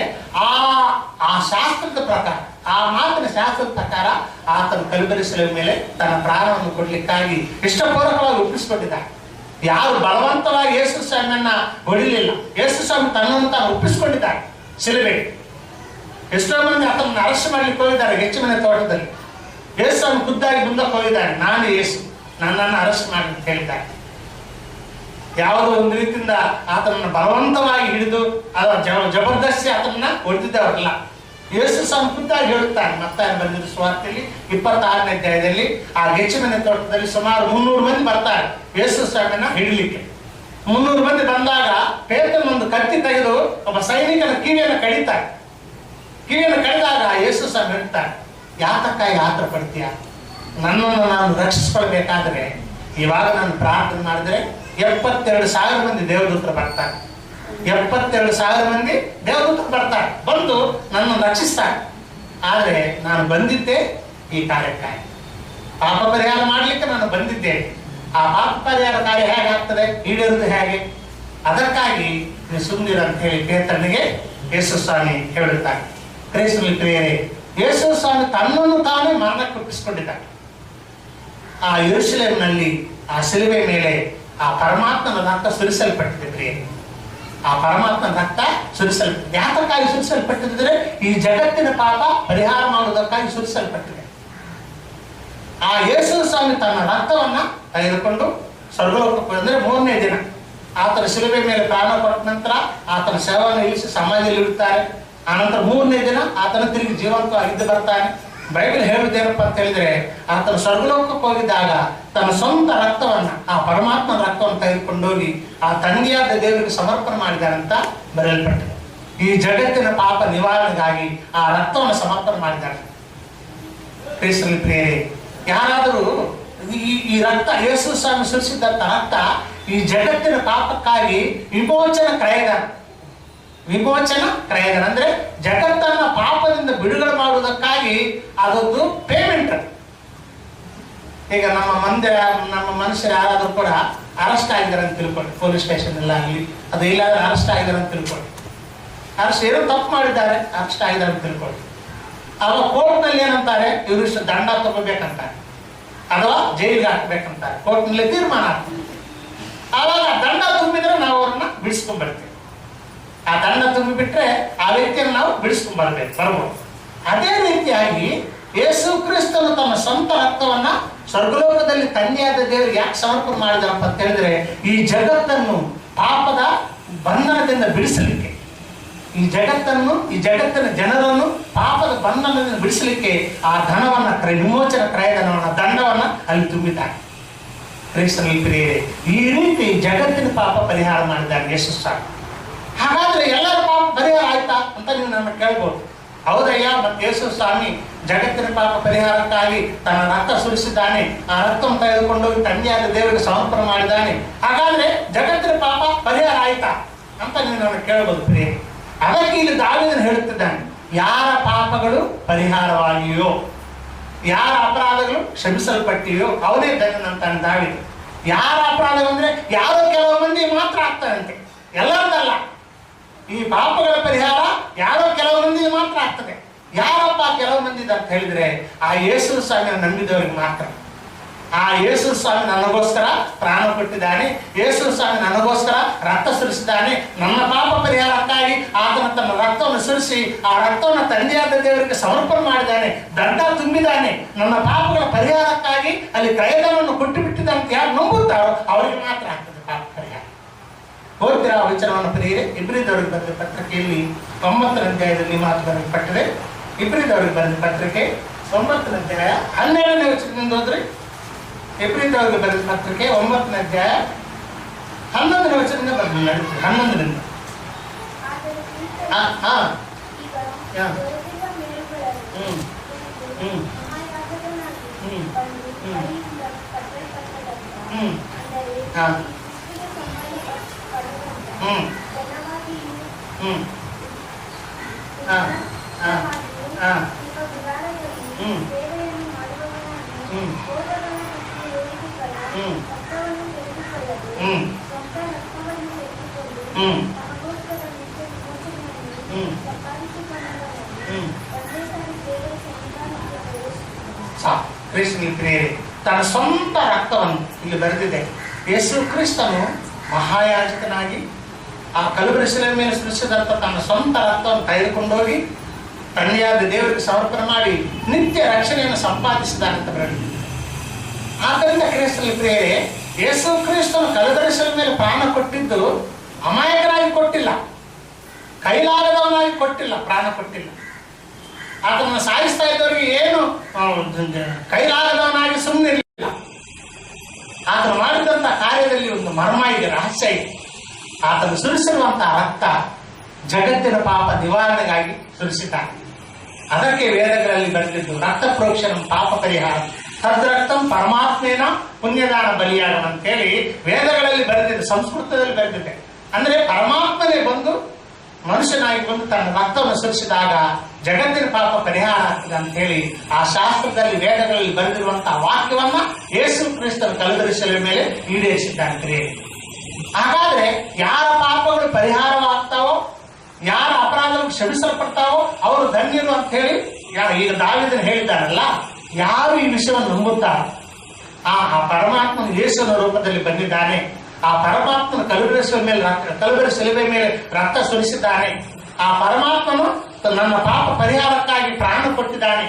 ಆ ಶಾಸ್ತ್ರದ ಪ್ರಕಾರ, ಆ ಮಾತಿನ ಶಾಸ್ತ್ರದ ಪ್ರಕಾರ ಆತನ ಕಲ್ವರಿ ಶಿಲುಬೆ ಮೇಲೆ ತನ್ನ ಪ್ರಾಣವನ್ನು ಕೊಡ್ಲಿಕ್ಕಾಗಿ ಇಷ್ಟಪೂರ್ವಕವಾಗಿ ಒಪ್ಪಿಸಿಕೊಂಡಿದ್ದಾನೆ. ಯಾರು ಬಲವಂತವಾಗಿ ಯೇಸು ಸ್ವಾಮಿಯನ್ನ ಹೊಡಿಲಿಲ್ಲ. ಯೇಸು ಸ್ವಾಮಿ ತನ್ನನ್ನು ತಾನು ಒಪ್ಪಿಸಿಕೊಂಡಿದ್ದಾನೆ ಶಿಲುಬೆ. ಎಷ್ಟೋ ಮಂದಿ ಆತನನ್ನು ಅರೆಸ್ಟ್ ಮಾಡ್ಲಿಕ್ಕೆ ಹೋಗಿದ್ದಾರೆ ಗೆಚ್ಚಮನೆ ತೋಟದಲ್ಲಿ. ಯೇಸು ಸ್ವಾಮಿ ಖುದ್ದಾಗಿ ಮುಂದಕ್ಕೆ ಹೋಗಿದ್ದಾನೆ, ನಾನು ಯೇಸು, ನನ್ನನ್ನು ಅರೆಸ್ಟ್ ಮಾಡಿ ಅಂತ ಹೇಳಿದ್ದಾರೆ. ಯಾವುದೋ ಒಂದು ರೀತಿಯಿಂದ ಆತನನ್ನು ಬಲವಂತವಾಗಿ ಹಿಡಿದು ಜಬರ್ದಸ್ತಿ ಆತನನ್ನ ಹೊಡೆದಿದ್ದವರಲ್ಲ. ಯೇಸು ಸ್ವಾಮಿ ಖುದ್ದಾಗಿ ಹೇಳುತ್ತಾನೆ. ಮತ್ತಾಯ ಬರೆದಿದ್ದ ಸುವಾರ್ತೆಯಲ್ಲಿ 26ನೇ ಅಧ್ಯಾಯದಲ್ಲಿ ಆ ಗೆಚ್ಚಮನೆ ತೋಟದಲ್ಲಿ ಸುಮಾರು 300 ಮಂದಿ ಬರ್ತಾರೆ ಯೇಸು ಸ್ವಾಮಿಯನ್ನ ಹಿಡಿಲಿಕ್ಕೆ. 300 ಮಂದಿ ಬಂದಾಗ ಪೇತ್ರನ ಒಂದು ಕತ್ತಿ ತೆಗೆದು ಒಬ್ಬ ಸೈನಿಕನ ಕಿವಿಯನ್ನು ಕಡಿತಾರೆ. ಕಿವಿಯನ್ನು ಕಡಿದಾಗ ಯೇಸು ಸ್ವಾಮಿ ಹೇಳ್ತಾರೆ, ಯಾತಕ್ಕಾಗಿ ಆತರ ಪಡ್ತೀಯ? ನನ್ನನ್ನು ನಾನು ರಕ್ಷಿಸ್ಕೊಳ್ಬೇಕಾದ್ರೆ ಇವಾಗ ನಾನು ಪ್ರಾರ್ಥನೆ ಮಾಡಿದ್ರೆ 72,000 ಮಂದಿ ದೇವದೂತರು ಬರ್ತಾರೆ. 72,000 ಮಂದಿ ದೇವದೂತರು ಬರ್ತಾರೆ, ಬಂದು ನನ್ನನ್ನು ರಕ್ಷಿಸ್ತಾರೆ. ಆದರೆ ನಾನು ಬಂದಿದ್ದೆ ಈ ಕಾರ್ಯಕ್ಕಾಗಿ, ಪಾಪ ಪರಿಹಾರ ಮಾಡಲಿಕ್ಕೆ ನಾನು ಬಂದಿದ್ದೇನೆ. ಆ ಪಾಪ ಪರಿಹಾರ ಕಾರ್ಯ ಹೇಗಾಗ್ತದೆ, ಈಡೇರುವುದು ಹೇಗೆ? ಅದಕ್ಕಾಗಿ ನೀವು ಸುಂದಿರ ಅಂತ ಹೇಳಿ ಪೇತ್ರನಿಗೆ ಯೇಸು ಸ್ವಾಮಿ ಹೇಳುತ್ತಾರೆ. ಕ್ರೈಸ್ತರಲ್ಲಿ ಪ್ರಿಯರೇ, ಯೇಸು ಸ್ವಾಮಿ ತನ್ನನ್ನು ತಾನೇ ಮರಣಕ್ಕೆ ಒಪ್ಪಿಸಿಕೊಂಡಿದ್ದಾರೆ. ಆ ಯೆರೂಸಲೇಮಿನಲ್ಲಿ ಆ ಶಿಲುಬೆ ಮೇಲೆ ಆ ಪರಮಾತ್ಮನ ರಕ್ತ ಸುರಿಸಲ್ಪಟ್ಟಿದೆ ಪ್ರಿಯರೇ. ಆ ಪರಮಾತ್ಮನ ರಕ್ತ ಸುರಿಸಲ್ಪಟ್ಟಿದೆ. ಯಾತಕ್ಕಾಗಿ ಸುರಿಸಲ್ಪಟ್ಟಿದ್ರೆ ಈ ಜಗತ್ತಿನ ಪಾಪ ಪರಿಹಾರ ಮಾಡುವುದಕ್ಕಾಗಿ ಸುರಿಸಲ್ಪಟ್ಟಿದೆ. ಆ ಯೇಸು ಸ್ವಾಮಿ ತನ್ನ ರಕ್ತವನ್ನ ತೆಗೆದುಕೊಂಡು ಸ್ವರ್ಗಲೋಕಕ್ಕೆ ಅಂದ್ರೆ 3ನೇ ದಿನ ಆತನ ಶಿಲುಬೆ ಮೇಲೆ ಪ್ರಾಣ ಕೊಟ್ಟ ನಂತರ ಆತನ ಶವವನ್ನು ಇಳಿಸಿ ಸಮಾಧಿಯಲ್ಲಿ ಇಡುತ್ತಾರೆ. ಆನಂತರ 3ನೇ ದಿನ ಆತನ ತಿರುಗಿ ಜೀವಂತವಾಗಿದ್ದು ಬರ್ತಾನೆ. ಬೈಬಲ್ ಹೇಳುವುದೇನಪ್ಪ ಅಂತ ಹೇಳಿದ್ರೆ, ಆತನ ಸ್ವರ್ಗಲೋಕಕ್ಕೆ ಹೋಗಿದ್ದಾಗ ತನ್ನ ಸ್ವಂತ ರಕ್ತವನ್ನ, ಆ ಪರಮಾತ್ಮನ ರಕ್ತವನ್ನು ತೆಗೆದುಕೊಂಡೋಗಿ ಆ ತಂದೆಯಾದ ದೇವರಿಗೆ ಸಮರ್ಪಣೆ ಮಾಡಿದಾರಂತ ಬರೆಯಲ್ಪಟ್ಟಿದೆ. ಈ ಜಗತ್ತಿನ ಪಾಪ ನಿವಾರಣೆಗಾಗಿ ಆ ರಕ್ತವನ್ನು ಸಮರ್ಪಣೆ ಮಾಡಿದ್ದಾರೆ. ಕ್ರಿಸ್ತನಲ್ಲಿ ಪ್ರಿಯರೇ, ಯಾರಾದರೂ ಈ ರಕ್ತ ಯೇಸು ಸ್ವಾಮಿ ಸುರಿಸಿದಂತ ರಕ್ತ ಈ ಜಗತ್ತಿನ ಪಾಪಕ್ಕಾಗಿ ವಿಮೋಚನ ಕ್ರಯದಾನ ಅಂದ್ರೆ ಜಗತ್ತನ್ನ ಪಾಪದಿಂದ ಬಿಡುಗಡೆ ಮಾಡುವುದಕ್ಕಾಗಿ ಅದೊಂದು ಪೇಮೆಂಟ್. ಈಗ ನಮ್ಮ ಮನುಷ್ಯರು ಯಾರಾದ್ರೂ ಕೂಡ ಅರೆಸ್ಟ್ ಆಗಿದ್ದಾರೆ ಅಂತ ತಿಳ್ಕೊಳ್ಳಿ, ಪೊಲೀಸ್ ಸ್ಟೇಷನ್ ಎಲ್ಲ ಆಗಲಿ, ಅದು ಇಲ್ಲಾದ್ರೆ ಅರೆಸ್ಟ್ ಆಗಿದ್ದಾರೆ ಅಂತ ತಿಳ್ಕೊಳ್ಳಿ. ಅರೆಸ್ಟ್ ಏನೋ ತಪ್ಪು ಮಾಡಿದ್ದಾರೆ, ಅರೆಸ್ಟ್ ಆಗಿದ್ದಾರೆ ಅಂತ ತಿಳ್ಕೊಳ್ಳಿ. ಅವಾಗ ಕೋರ್ಟ್ನಲ್ಲಿ ಏನಂತಾರೆ, ಇವರು ಇಷ್ಟು ದಂಡ ತಗೋಬೇಕಂತಾರೆ ಅಥವಾ ಜೈಲಿಗೆ ಹಾಕ್ಬೇಕಂತಾರೆ. ಕೋರ್ಟ್ನಲ್ಲಿ ತೀರ್ಮಾನ ಆಗ್ತದೆ. ಆವಾಗ ದಂಡ ತುಂಬಿದ್ರೆ ನಾವು ಅವ್ರನ್ನ ಬಿಡಿಸ್ಕೊಂಡ್ಬರ್ತೇವೆ. ಆ ದಂಡ ತುಂಬಿಬಿಟ್ರೆ ಆ ವ್ಯಕ್ತಿಯನ್ನು ನಾವು ಬರ್ಬೋದು. ಅದೇ ರೀತಿಯಾಗಿ ಯೇಸು ಕ್ರಿಸ್ತನು ತನ್ನ ಸ್ವಂತ ರಕ್ತವನ್ನ ಸ್ವರ್ಗಲೋಕದಲ್ಲಿ ತಂದೆಯಾದ ದೇವರಿಗೆ ಯಾಕೆ ಸಮರ್ಪಣೆ ಮಾಡಿದರಪ್ಪ ಅಂತ ಹೇಳಿದ್ರೆ, ಈ ಜಗತ್ತನ್ನು ಪಾಪದ ಬಂಧನದಿಂದ ಬಿಡಿಸಲಿಕ್ಕೆ, ಈ ಜಗತ್ತಿನ ಜನರನ್ನು ಪಾಪದ ಬಂಧನದಿಂದ ಬಿಡಿಸಲಿಕ್ಕೆ ಆ ಧನವನ್ನ ವಿಮೋಚನ ಕ್ರಯಧನವನ್ನ ದಂಡವನ್ನ ಅಲ್ಲಿ ತುಂಬಿದ್ದಾರೆ. ಕ್ರಿಸ್ತನಲ್ಲಿ ಪ್ರಿಯರೇ, ಈ ರೀತಿ ಜಗತ್ತಿನ ಪಾಪ ಪರಿಹಾರ ಮಾಡಿದ್ದಾರೆ ಯೇಸು ಸ್ವಾಮಿ. ಹಾಗಾದ್ರೆ ಎಲ್ಲರ ಪಾಪ ಪರಿಹಾರ ಆಯ್ತಾ ಅಂತ ನೀವು ನನ್ನ ಕೇಳ್ಬೋದು. ಹೌದಯ್ಯ, ಮತ್ತೆ ಯೇಸು ಸ್ವಾಮಿ ಜಗತ್ತಿನ ಪಾಪ ಪರಿಹಾರಕ್ಕಾಗಿ ತನ್ನ ರಕ್ತ ಸುರಿಸಿದ್ದಾನೆ, ಆ ರಕ್ತವನ್ನು ತೆಗೆದುಕೊಂಡೋಗಿ ತಂದೆಯಾದ ದೇವರಿಗೆ ಸಮರ್ಪಣೆ ಮಾಡಿದ್ದಾನೆ. ಹಾಗಾದ್ರೆ ಜಗತ್ತಿನ ಪಾಪ ಪರಿಹಾರ ಆಯ್ತಾ ಅಂತ ನೀವು ನನ್ನ ಕೇಳ್ಬೋದು ಪ್ರಿಯ. ಅದಕ್ಕೆ ಇಲ್ಲಿ ದಾವೀದನು ಹೇಳುತ್ತಿದ್ದಾನೆ, ಯಾರ ಪಾಪಗಳು ಪರಿಹಾರವಾಗಿಯೋ, ಯಾರ ಅಪರಾಧಗಳು ಕ್ಷಮಿಸಲ್ಪಟ್ಟಿಯೋ ಅವನೇ ಧನ್ಯನಂತಾನೆ ದಾವೀದ. ಯಾರ ಅಪರಾಧ ಅಂದ್ರೆ ಯಾರೋ ಕೆಲವು ಮಂದಿ ಮಾತ್ರ ಆಗ್ತಾರಂತೆ, ಎಲ್ಲರದಲ್ಲ. ಈ ಪಾಪಗಳ ಪರಿಹಾರ ಯಾರೋ ಕೆಲವು ಮಂದಿ ಮಾತ್ರ ಆಗ್ತದೆ. ಯಾರಪ್ಪ ಕೆಲವು ಮಂದಿ ಅಂತ ಹೇಳಿದ್ರೆ, ಆ ಯೇಸು ಸ್ವಾಮಿಯನ್ನು ನಂಬಿದವರಿಗೆ ಮಾತ್ರ. ಆ ಯೇಸು ಸ್ವಾಮಿ ನನಗೋಸ್ಕರ ಪ್ರಾಣ ಕೊಟ್ಟಿದ್ದಾನೆ, ಯೇಸು ಸ್ವಾಮಿ ನನಗೋಸ್ಕರ ರಕ್ತ ಸುರಿಸಿದ್ದಾನೆ, ನನ್ನ ಪಾಪ ಪರಿಹಾರಕ್ಕಾಗಿ ಆತನ ತನ್ನ ರಕ್ತವನ್ನು ಸುರಿಸಿ ಆ ರಕ್ತವನ್ನು ತಂದೆಯಾದ ದೇವರಿಗೆ ಸಮರ್ಪಣೆ ಮಾಡಿದ್ದಾನೆ, ದಂಡ ತುಂಬಿದ್ದಾನೆ, ನನ್ನ ಪಾಪಗಳ ಪರಿಹಾರಕ್ಕಾಗಿ ಅಲ್ಲಿ ಕ್ರಯಧನವನ್ನು ಕೊಟ್ಟು ಬಿಟ್ಟಿದ್ದಂತ ಯಾರು ನಂಬುತ್ತಾರೋ ಅವರಿಗೆ ಮಾತ್ರ ಆಗ್ತದೆ ಪಾಪ ಪರಿಹಾರ. ಓದ್ತೀರಾ ಆ ವಿಚಾರವನ್ನು ಪ್ರಿಯರೇ? ಇಬ್ರಿದವರಿಗೆ ಬರೆದ ಪತ್ರಿಕೆಯಲ್ಲಿ 9ನೇ ಅಧ್ಯಾಯದಲ್ಲಿ ಮಾತು ಬರೆಯಲ್ಪಟ್ಟಿದೆ. ಇಬ್ರಿದವರಿಗೆ ಬರೆದ ಪತ್ರಿಕೆ 9ನೇ ಅಧ್ಯಾಯ 12ನೇ ವಚನದಿಂದ ಹೋದ್ರೆ, ಇಬ್ರಿದವರಿಗೆ ಬರೆದ ಪತ್ರಿಕೆ 9ನೇ ಅಧ್ಯಾಯ 11ನೇ ವಚನದಿಂದ ಬರೆದಿಲ್ಲ, 11ರಿಂದ. ತನ್ನ ಸ್ವಂತ ರಕ್ತವನ್ನು ಇಲ್ಲಿ ಬರೆದಿದೆ. ಯೇಸು ಕ್ರಿಸ್ತನು ಮಹಾಯಾಜಕನಾಗಿ ಆ ಕಲುಬರಿ ಶಿಲೆಯ ಮೇಲೆ ಸುರಿಸಿದಂತ ತನ್ನ ಸ್ವಂತ ರಕ್ತವನ್ನು ತೆಗೆದುಕೊಂಡೋಗಿ ತಂದೆಯಾದ ದೇವರಿಗೆ ಸಮರ್ಪಣೆ ಮಾಡಿ ನಿತ್ಯ ರಕ್ಷಣೆಯನ್ನು ಸಂಪಾದಿಸಿದಾನಂತ ಬರೆದಿದೆ. ಆದ್ದರಿಂದ ಕ್ರಿಸ್ತನಲ್ಲಿ ಪ್ರಿಯರೇ, ಯೇಸು ಕ್ರಿಸ್ತನು ಕಲುಬರಿ ಶಿಲೆಯ ಮೇಲೆ ಪ್ರಾಣ ಕೊಟ್ಟಿದ್ದು ಅಮಾಯಕನಾಗಿ ಕೊಟ್ಟಿಲ್ಲ, ಕೈಲಾಗದವನಾಗಿ ಕೊಟ್ಟಿಲ್ಲ, ಪ್ರಾಣ ಕೊಟ್ಟಿಲ್ಲ. ಆತನನ್ನು ಸಾಯಿಸ್ತಾ ಇದ್ದವರಿಗೆ ಏನು ಕೈಲಾಗದವನಾಗಿ ಸುಮ್ಮನೆ ಇರಲಿಲ್ಲ. ಆತನು ಮಾಡಿದಂತ ಕಾರ್ಯದಲ್ಲಿ ಒಂದು ಮರ್ಮ ಇದೆ, ರಹಸ್ಯ ಇದೆ. ಆತನು ಸುರಿಸಿರುವಂತಹ ರಕ್ತ ಜಗತ್ತಿನ ಪಾಪ ನಿವಾರಣೆಗಾಗಿ ಸುರಿಸಿದ್ದಾನೆ. ಅದಕ್ಕೆ ವೇದಗಳಲ್ಲಿ ಬರೆದಿದ್ದು ರಕ್ತ ಪ್ರೋಕ್ಷಣ ಪಾಪ ಪರಿಹಾರ, ತದ್ರಕ್ತಂ ಪರಮಾತ್ಮೇನ ಪುಣ್ಯದಾನ ಬಲಿಯಾಗಣ ಅಂತೇಳಿ ವೇದಗಳಲ್ಲಿ ಬರೆದಿದೆ, ಸಂಸ್ಕೃತದಲ್ಲಿ ಬರೆದಿದೆ. ಅಂದ್ರೆ ಪರಮಾತ್ಮನೇ ಬಂದು ಮನುಷ್ಯನಾಗಿ ಬಂದು ತನ್ನ ರಕ್ತವನ್ನು ಸುರಿಸಿದಾಗ ಜಗತ್ತಿನ ಪಾಪ ಪರಿಹಾರ ಆಗ್ತದೆ ಅಂತ ಹೇಳಿ ಆ ಶಾಸ್ತ್ರದಲ್ಲಿ ವೇದಗಳಲ್ಲಿ ಬರೆದಿರುವಂತಹ ವಾಕ್ಯವನ್ನ ಯೇಸು ಕ್ರಿಸ್ತನ ಕಲ್ವರಿ ಶಿಲುಬೆ ಮೇಲೆ ಈಡೇರಿಸಿದ್ದಾನೆ. ಹಾಗಾದ್ರೆ ಯಾರ ಪಾಪಗಳು ಪರಿಹಾರವಾಗ್ತಾವೋ, ಯಾರ ಅಪರಾಧಗಳು ಕ್ಷಮಿಸಲ್ಪಡ್ತಾವೋ ಅವರು ಧನ್ಯರು ಅಂತ ಹೇಳಿ ಈಗ ದಾವೀದನು ಹೇಳಿದ್ದಾರಲ್ಲ, ಯಾರು ಈ ವಿಷಯವನ್ನು ನಂಬುತ್ತಾರೆ, ಆ ಪರಮಾತ್ಮನ ಯೇಸುವಿನ ರೂಪದಲ್ಲಿ ಬಂದಿದ್ದಾನೆ, ಆ ಪರಮಾತ್ಮನ ಕಲ್ವರಿ ಶಿಲುಬೆ ಮೇಲೆ ರಕ್ತ ಸುರಿಸಿದ್ದಾನೆ, ಆ ಪರಮಾತ್ಮನು ನನ್ನ ಪಾಪ ಪರಿಹಾರಕ್ಕಾಗಿ ಪ್ರಾಣ ಕೊಟ್ಟಿದ್ದಾನೆ,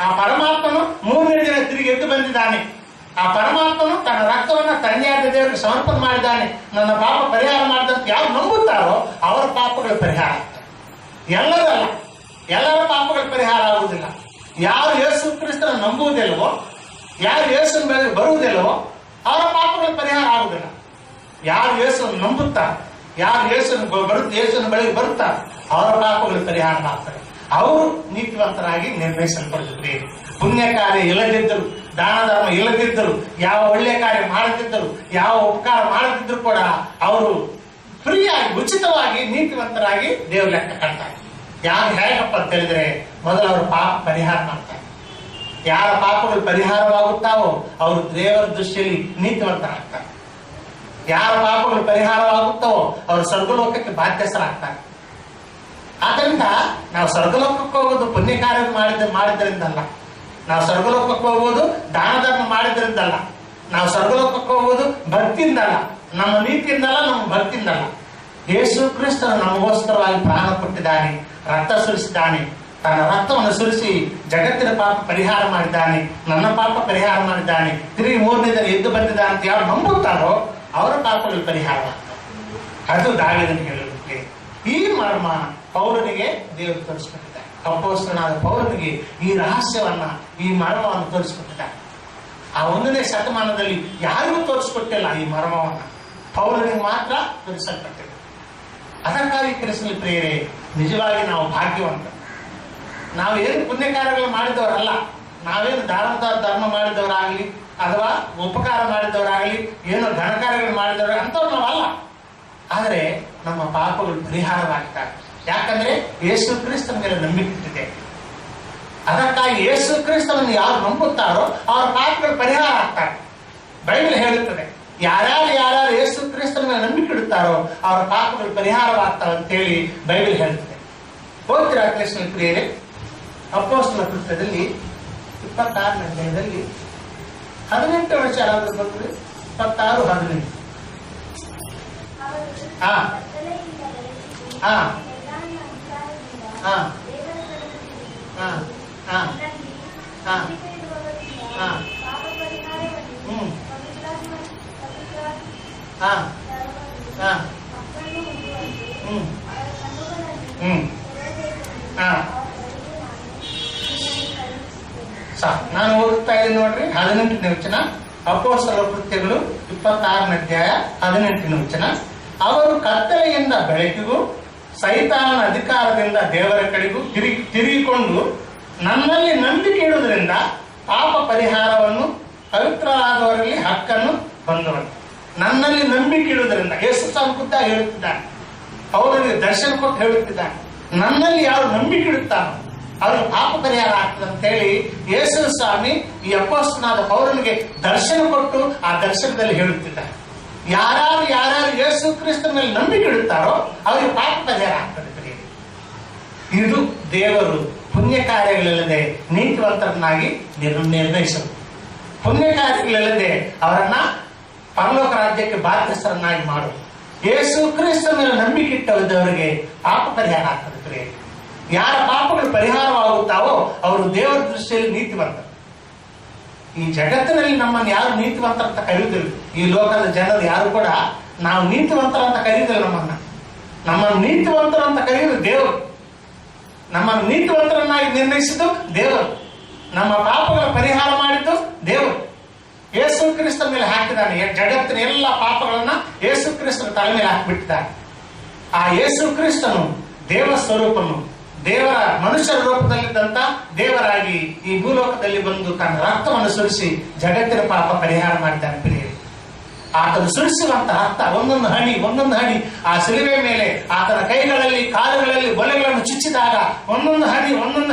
ಆ ಪರಮಾತ್ಮನು 3ನೇ ದಿನ ತಿರುಗಿ ಎದ್ದು ಬಂದಿದ್ದಾನೆ, ಆ ಪರಮಾತ್ಮನು ತನ್ನ ರಕ್ತವನ್ನ ತಂದೆಯಾದ ದೇವರಿಗೆ ಸಮರ್ಪಣೆ ಮಾಡಿದ್ದಾನೆ, ನನ್ನ ಪಾಪ ಪರಿಹಾರ ಮಾಡಿದಂತ ಯಾರು ನಂಬುತ್ತಾರೋ ಅವರ ಪಾಪಗಳ ಪರಿಹಾರ ಆಗ್ತದೆ. ಎಲ್ಲರಲ್ಲ, ಎಲ್ಲರ ಪಾಪಗಳ ಪರಿಹಾರ ಆಗುವುದಿಲ್ಲ. ಯಾರು ಯೇಸು ಕ್ರಿಸ್ತನ ನಂಬುವುದಿಲ್ಲವೋ, ಯಾರು ಯೇಸುವಿನ ಬಳಿ ಬರುವುದಿಲ್ಲವೋ ಅವರ ಪಾಪಗಳ ಪರಿಹಾರ ಆಗುವುದಿಲ್ಲ. ಯಾರು ಯೇಸುವನ್ನು ನಂಬುತ್ತಾರೆ, ಯಾರು ಯೇಸುವಿನ ಬಳಿ ಬರುತ್ತಾರೆ ಅವರ ಪಾಪಗಳು ಪರಿಹಾರ ಆಗ್ತದೆ. ಅವರು ನೀತಿವಂತರಾಗಿ ನಿರ್ಣಯಿಸಲ್ಪಡುತ್ತಾರೆ. ಪುಣ್ಯ ಕಾರ್ಯ ಇಲ್ಲದಿದ್ದರು, ದಾನ ಧರ್ಮ ಇಲ್ಲದಿದ್ದರು, ಯಾವ ಒಳ್ಳೆಯ ಕಾರ್ಯ ಮಾಡದಿದ್ದರು, ಯಾವ ಉಪಕಾರ ಮಾಡದಿದ್ದರು ಕೂಡ ಅವರು ಫ್ರೀಯಾಗಿ ಉಚಿತವಾಗಿ ನೀತಿವಂತರಾಗಿ ದೇವ್ರ ಲೆಕ್ಕ ಕಟ್ತಾರೆ. ಯಾರು ಹೇಗಪ್ಪ ಅಂತ ಹೇಳಿದ್ರೆ ಮೊದಲು ಅವರು ಪಾಪ ಪರಿಹಾರ ಮಾಡ್ತಾರೆ. ಯಾರ ಪಾಪಗಳು ಪರಿಹಾರವಾಗುತ್ತಾವೋ ಅವರು ದೇವರ ದೃಷ್ಟಿಯಲ್ಲಿ ನೀತಿವಂತರಾಗ್ತಾರೆ. ಯಾರ ಪಾಪಗಳು ಪರಿಹಾರವಾಗುತ್ತಾವೋ ಅವರು ಸ್ವರ್ಗಲೋಕಕ್ಕೆ ಬಾಧ್ಯಸ್ಥರಾಗ್ತಾರೆ. ಆದ್ರಿಂದ ನಾವು ಸ್ವರ್ಗಲೋಕಕ್ಕೆ ಹೋಗೋದು ಪುಣ್ಯ ಕಾರ್ಯ ಮಾಡಿದ್ರಿಂದಲ್ಲ, ನಾವು ಸ್ವರ್ಗಲೋಕಕ್ಕೆ ಹೋಗುವುದು ದಾನ ಧರ್ಮ ಮಾಡಿದ್ರಿಂದಲ್ಲ, ನಾವು ಸ್ವರ್ಗಲೋಕಕ್ಕೆ ಹೋಗುವುದು ಭಕ್ತಿಯಿಂದಲ್ಲ, ನಮ್ಮ ನೀತಿಯಿಂದಲ್ಲ, ನಮ್ಮ ಭಕ್ತಿಯಿಂದಲ್ಲ. ಯೇಸು ಕ್ರಿಸ್ತನು ನಮಗೋಸ್ಕರವಾಗಿ ಪ್ರಾಣ ಕೊಟ್ಟಿದ್ದಾನೆ, ರಕ್ತ ಸುರಿಸಿದ್ದಾನೆ, ತನ್ನ ರಕ್ತವನ್ನು ಸುರಿಸಿ ಜಗತ್ತಿನ ಪಾಪ ಪರಿಹಾರ ಮಾಡಿದ್ದಾನೆ, ನನ್ನ ಪಾಪ ಪರಿಹಾರ ಮಾಡಿದ್ದಾನೆ, ತಿರುಗಿ 3ನೇ ದಿನ ಎದ್ದು ಬಂದಿದ್ದಾನೆ ಅಂತ ಯಾರು ನಂಬುತ್ತಾರೋ ಅವರ ಪಾಪಗಳು ಪರಿಹಾರವಾಗ್ತವೆ. ಅದು ದಾವೀದನು ಹೇಳುತ್ತೆ. ಈ ಮರ್ಮ ಪೌಲನಿಗೆ ದೇವರು ತೋರಿಸ್ಕೊಟ್ಟಿದ್ದಾರೆ. ಅಪೊಸ್ತಲನಾದ ಪೌಲನಿಗೆ ಈ ರಹಸ್ಯವನ್ನ, ಈ ಮರ್ಮವನ್ನು ತೋರಿಸ್ಕೊಟ್ಟಿದ್ದಾರೆ. ಆ 1ನೇ ಶತಮಾನದಲ್ಲಿ ಯಾರಿಗೂ ತೋರಿಸ್ಕೊಟ್ಟಿಲ್ಲ ಈ ಮರ್ಮವನ್ನ, ಪೌಲನಿಗೆ ಮಾತ್ರ ತೋರಿಸಲ್ಪಟ್ಟಿದೆ. ಅದಕ್ಕಾಗಿ ಕ್ರಿಸ್ತನ ಪ್ರಿಯರೇ, ನಿಜವಾಗಿ ನಾವು ಭಾಗ್ಯವಂತ. ನಾವೇನು ಪುಣ್ಯ ಕಾರ್ಯಗಳು ಮಾಡಿದವರಲ್ಲ, ನಾವೇನು ಧರ್ಮ ಮಾಡಿದವರಾಗಲಿ ಅಥವಾ ಉಪಕಾರ ಮಾಡಿದವರಾಗಲಿ, ಏನೋ ಘನ ಕಾರ್ಯಗಳು ಮಾಡಿದವರು ಅಂತವ್ರು ನಾವಲ್ಲ. ಆದರೆ ನಮ್ಮ ಪಾಪಗಳು ಪರಿಹಾರವಾಗ್ತಾರೆ. ಯಾಕಂದ್ರೆ ಯೇಸು ಕ್ರಿಸ್ತನ ಮೇಲೆ ನಂಬಿಕೆ ಇಟ್ಟಿದೆ. ಅದಕ್ಕಾಗಿ ಯೇಸು ಕ್ರಿಸ್ತನನ್ನು ಯಾರು ನಂಬುತ್ತಾರೋ ಅವರ ಪಾಪಗಳು ಪರಿಹಾರ ಆಗ್ತಾರೆ. ಬೈಬಲ್ ಹೇಳುತ್ತದೆ, ಯಾರ್ಯಾರು ಯೇಸು ಕ್ರಿಸ್ತನ ಮೇಲೆ ನಂಬಿಕೆ ಇಡುತ್ತಾರೋ ಅವರ ಪಾಪಗಳು ಪರಿಹಾರವಾಗ್ತಾವೆ ಅಂತೇಳಿ ಬೈಬಲ್ ಹೇಳ್ತದೆ. ಓದ್ತೀರಾ ಕ್ರಿಸ್ತನ ಪ್ರಿಯರೇ? ಅಪೊಸ್ತಲರ ಕೃತ್ಯದಲ್ಲಿ 26ನೇ ಅಧ್ಯಾಯದಲ್ಲಿ 18ನೇ ವಚನ ಯಾರಾದ್ರೂ ಬಂದ್ರೆ 26:18. ಹಾ ಹಾ ಹಾ ಹಾ ಹಾ ಹಾ ಹಾ ಹ್ಮ್ ಹಾ ಹಾ ಹ್ಮ್ ಹ್ಮ್ ಹಾ ನಾನು ಓದುತ್ತಾ ಇದ್ದೀನಿ ನೋಡ್ರಿ. 18ನೇ ವಚನ, ಅಪೊಸ್ತಲರ ಕೃತ್ಯಗಳು 26ನೇ ಅಧ್ಯಾಯ 18ನೇ ವಚನ. ಅವರು ಕತ್ತಲೆಯಿಂದ ಬೆಳಕಿಗೂ ಸೈತಾನನ ಅಧಿಕಾರದಿಂದ ದೇವರ ಕಡೆಗೂ ತಿರುಗಿಕೊಂಡು ನನ್ನಲ್ಲಿ ನಂಬಿಕೆ ಇಡುವುದರಿಂದ ಪಾಪ ಪರಿಹಾರವನ್ನು ಪವಿತ್ರರಾದವರಲ್ಲಿ ಹಕ್ಕನ್ನು ಹೊಂದುವರು. ನನ್ನಲ್ಲಿ ನಂಬಿಕೆ ಇಡುವುದರಿಂದ ಯೇಸು ಸ್ವಾಮಿ ಖುದ್ದಾಗಿ ಹೇಳುತ್ತಿದ್ದಾನೆ, ಅವರಿಗೆ ದರ್ಶನ ಕೊಟ್ಟು ಹೇಳುತ್ತಿದ್ದಾನೆ, ನನ್ನಲ್ಲಿ ಯಾರು ನಂಬಿಕೆ ಇಡುತ್ತಾನೋ ಅವ್ರಿಗೆ ಪಾಪ ಪರಿಹಾರ ಆಗ್ತದೆ ಅಂತ ಹೇಳಿ ಯೇಸು ಸ್ವಾಮಿ ಈ ಅಪೊಸ್ತಲನಾದ ಪೌಲನಿಗೆ ದರ್ಶನ ಕೊಟ್ಟು ಆ ದರ್ಶನದಲ್ಲಿ ಹೇಳುತ್ತಿದ್ದಾರೆ. ಯಾರು ಯೇಸು ಕ್ರಿಸ್ತನ ಮೇಲೆ ನಂಬಿಕೆ ಇಡುತ್ತಾರೋ ಅವರಿಗೆ ಪಾಪ ಪರಿಹಾರ ಆಗ್ತದೆ. ಇದು ದೇವರು ಪುಣ್ಯ ಕಾರ್ಯಗಳಿಲ್ಲದೆ ನೀತಿವಂತರನ್ನಾಗಿ ನಿರ್ಣಯಿಸಲು, ಪುಣ್ಯ ಕಾರ್ಯಗಳಿಲ್ಲದೆ ಅವರನ್ನ ಪರಲೋಕ ರಾಜ್ಯಕ್ಕೆ ಬಾಧ್ಯಸ್ಥರನ್ನಾಗಿ ಮಾಡುವುದು. ಯೇಸು ಕ್ರಿಸ್ತನ ಮೇಲೆ ನಂಬಿಕೆ ಇಟ್ಟವರಿಗೆ ಪಾಪ ಪರಿಹಾರ ಆಗ್ತದೆ. ಯಾರ ಪಾಪಗಳು ಪರಿಹಾರವಾಗುತ್ತಾವೋ ಅವರು ದೇವರ ದೃಷ್ಟಿಯಲ್ಲಿ ನೀತಿವಂತರು. ಈ ಜಗತ್ತಿನಲ್ಲಿ ನಮ್ಮನ್ನು ಯಾರು ನೀತಿವಂತರಂತ ಕರೆಯುವುದಿಲ್ಲ. ಈ ಲೋಕದ ಜನರು ಯಾರು ಕೂಡ ನಾವು ನೀತಿವಂತರಂತ ಕರೆಯುವುದಿಲ್ಲ. ನಮ್ಮನ್ನು ನೀತಿವಂತರಂತ ಕರೆಯುವುದು ದೇವರು. ನಮ್ಮನ್ನು ನೀತಿವಂತರನ್ನಾಗಿ ನಿರ್ಣಯಿಸಿದ್ದು ದೇವರು. ನಮ್ಮ ಪಾಪಗಳ ಪರಿಹಾರ ಮಾಡಿದ್ದು ದೇವರು. ಯೇಸು ಕ್ರಿಸ್ತನ ಮೇಲೆ ಹಾಕಿದ್ದಾನೆ. ಜಗತ್ತಿನ ಎಲ್ಲ ಪಾಪಗಳನ್ನ ಯೇಸು ಕ್ರಿಸ್ತನ ತಲೆ ಮೇಲೆ ಹಾಕಿಬಿಟ್ಟಿದ್ದಾನೆ. ಆ ಯೇಸು ಕ್ರಿಸ್ತನು ದೇವ ಸ್ವರೂಪನು, ದೇವರ ಮನುಷ್ಯರ ರೂಪದಲ್ಲಿದ್ದಂತ ದೇವರಾಗಿ ಈ ಭೂಲೋಕದಲ್ಲಿ ಬಂದು ತನ್ನ ರಕ್ತವನ್ನು ಸುರಿಸಿ ಜಗತ್ತಿನ ಪಾಪ ಪರಿಹಾರ ಮಾಡಿದ್ದಾನೆ. ಆತನು ಸುರಿಸುವಂತ ರಕ್ತ ಒಂದೊಂದು ಹನಿ ಆ ಶಿಲುವೆ ಮೇಲೆ ಆತನ ಕೈಗಳಲ್ಲಿ ಕಾಲುಗಳಲ್ಲಿ ಬಲೆಗಳನ್ನು ಚುಚ್ಚಿದಾಗ ಒಂದೊಂದು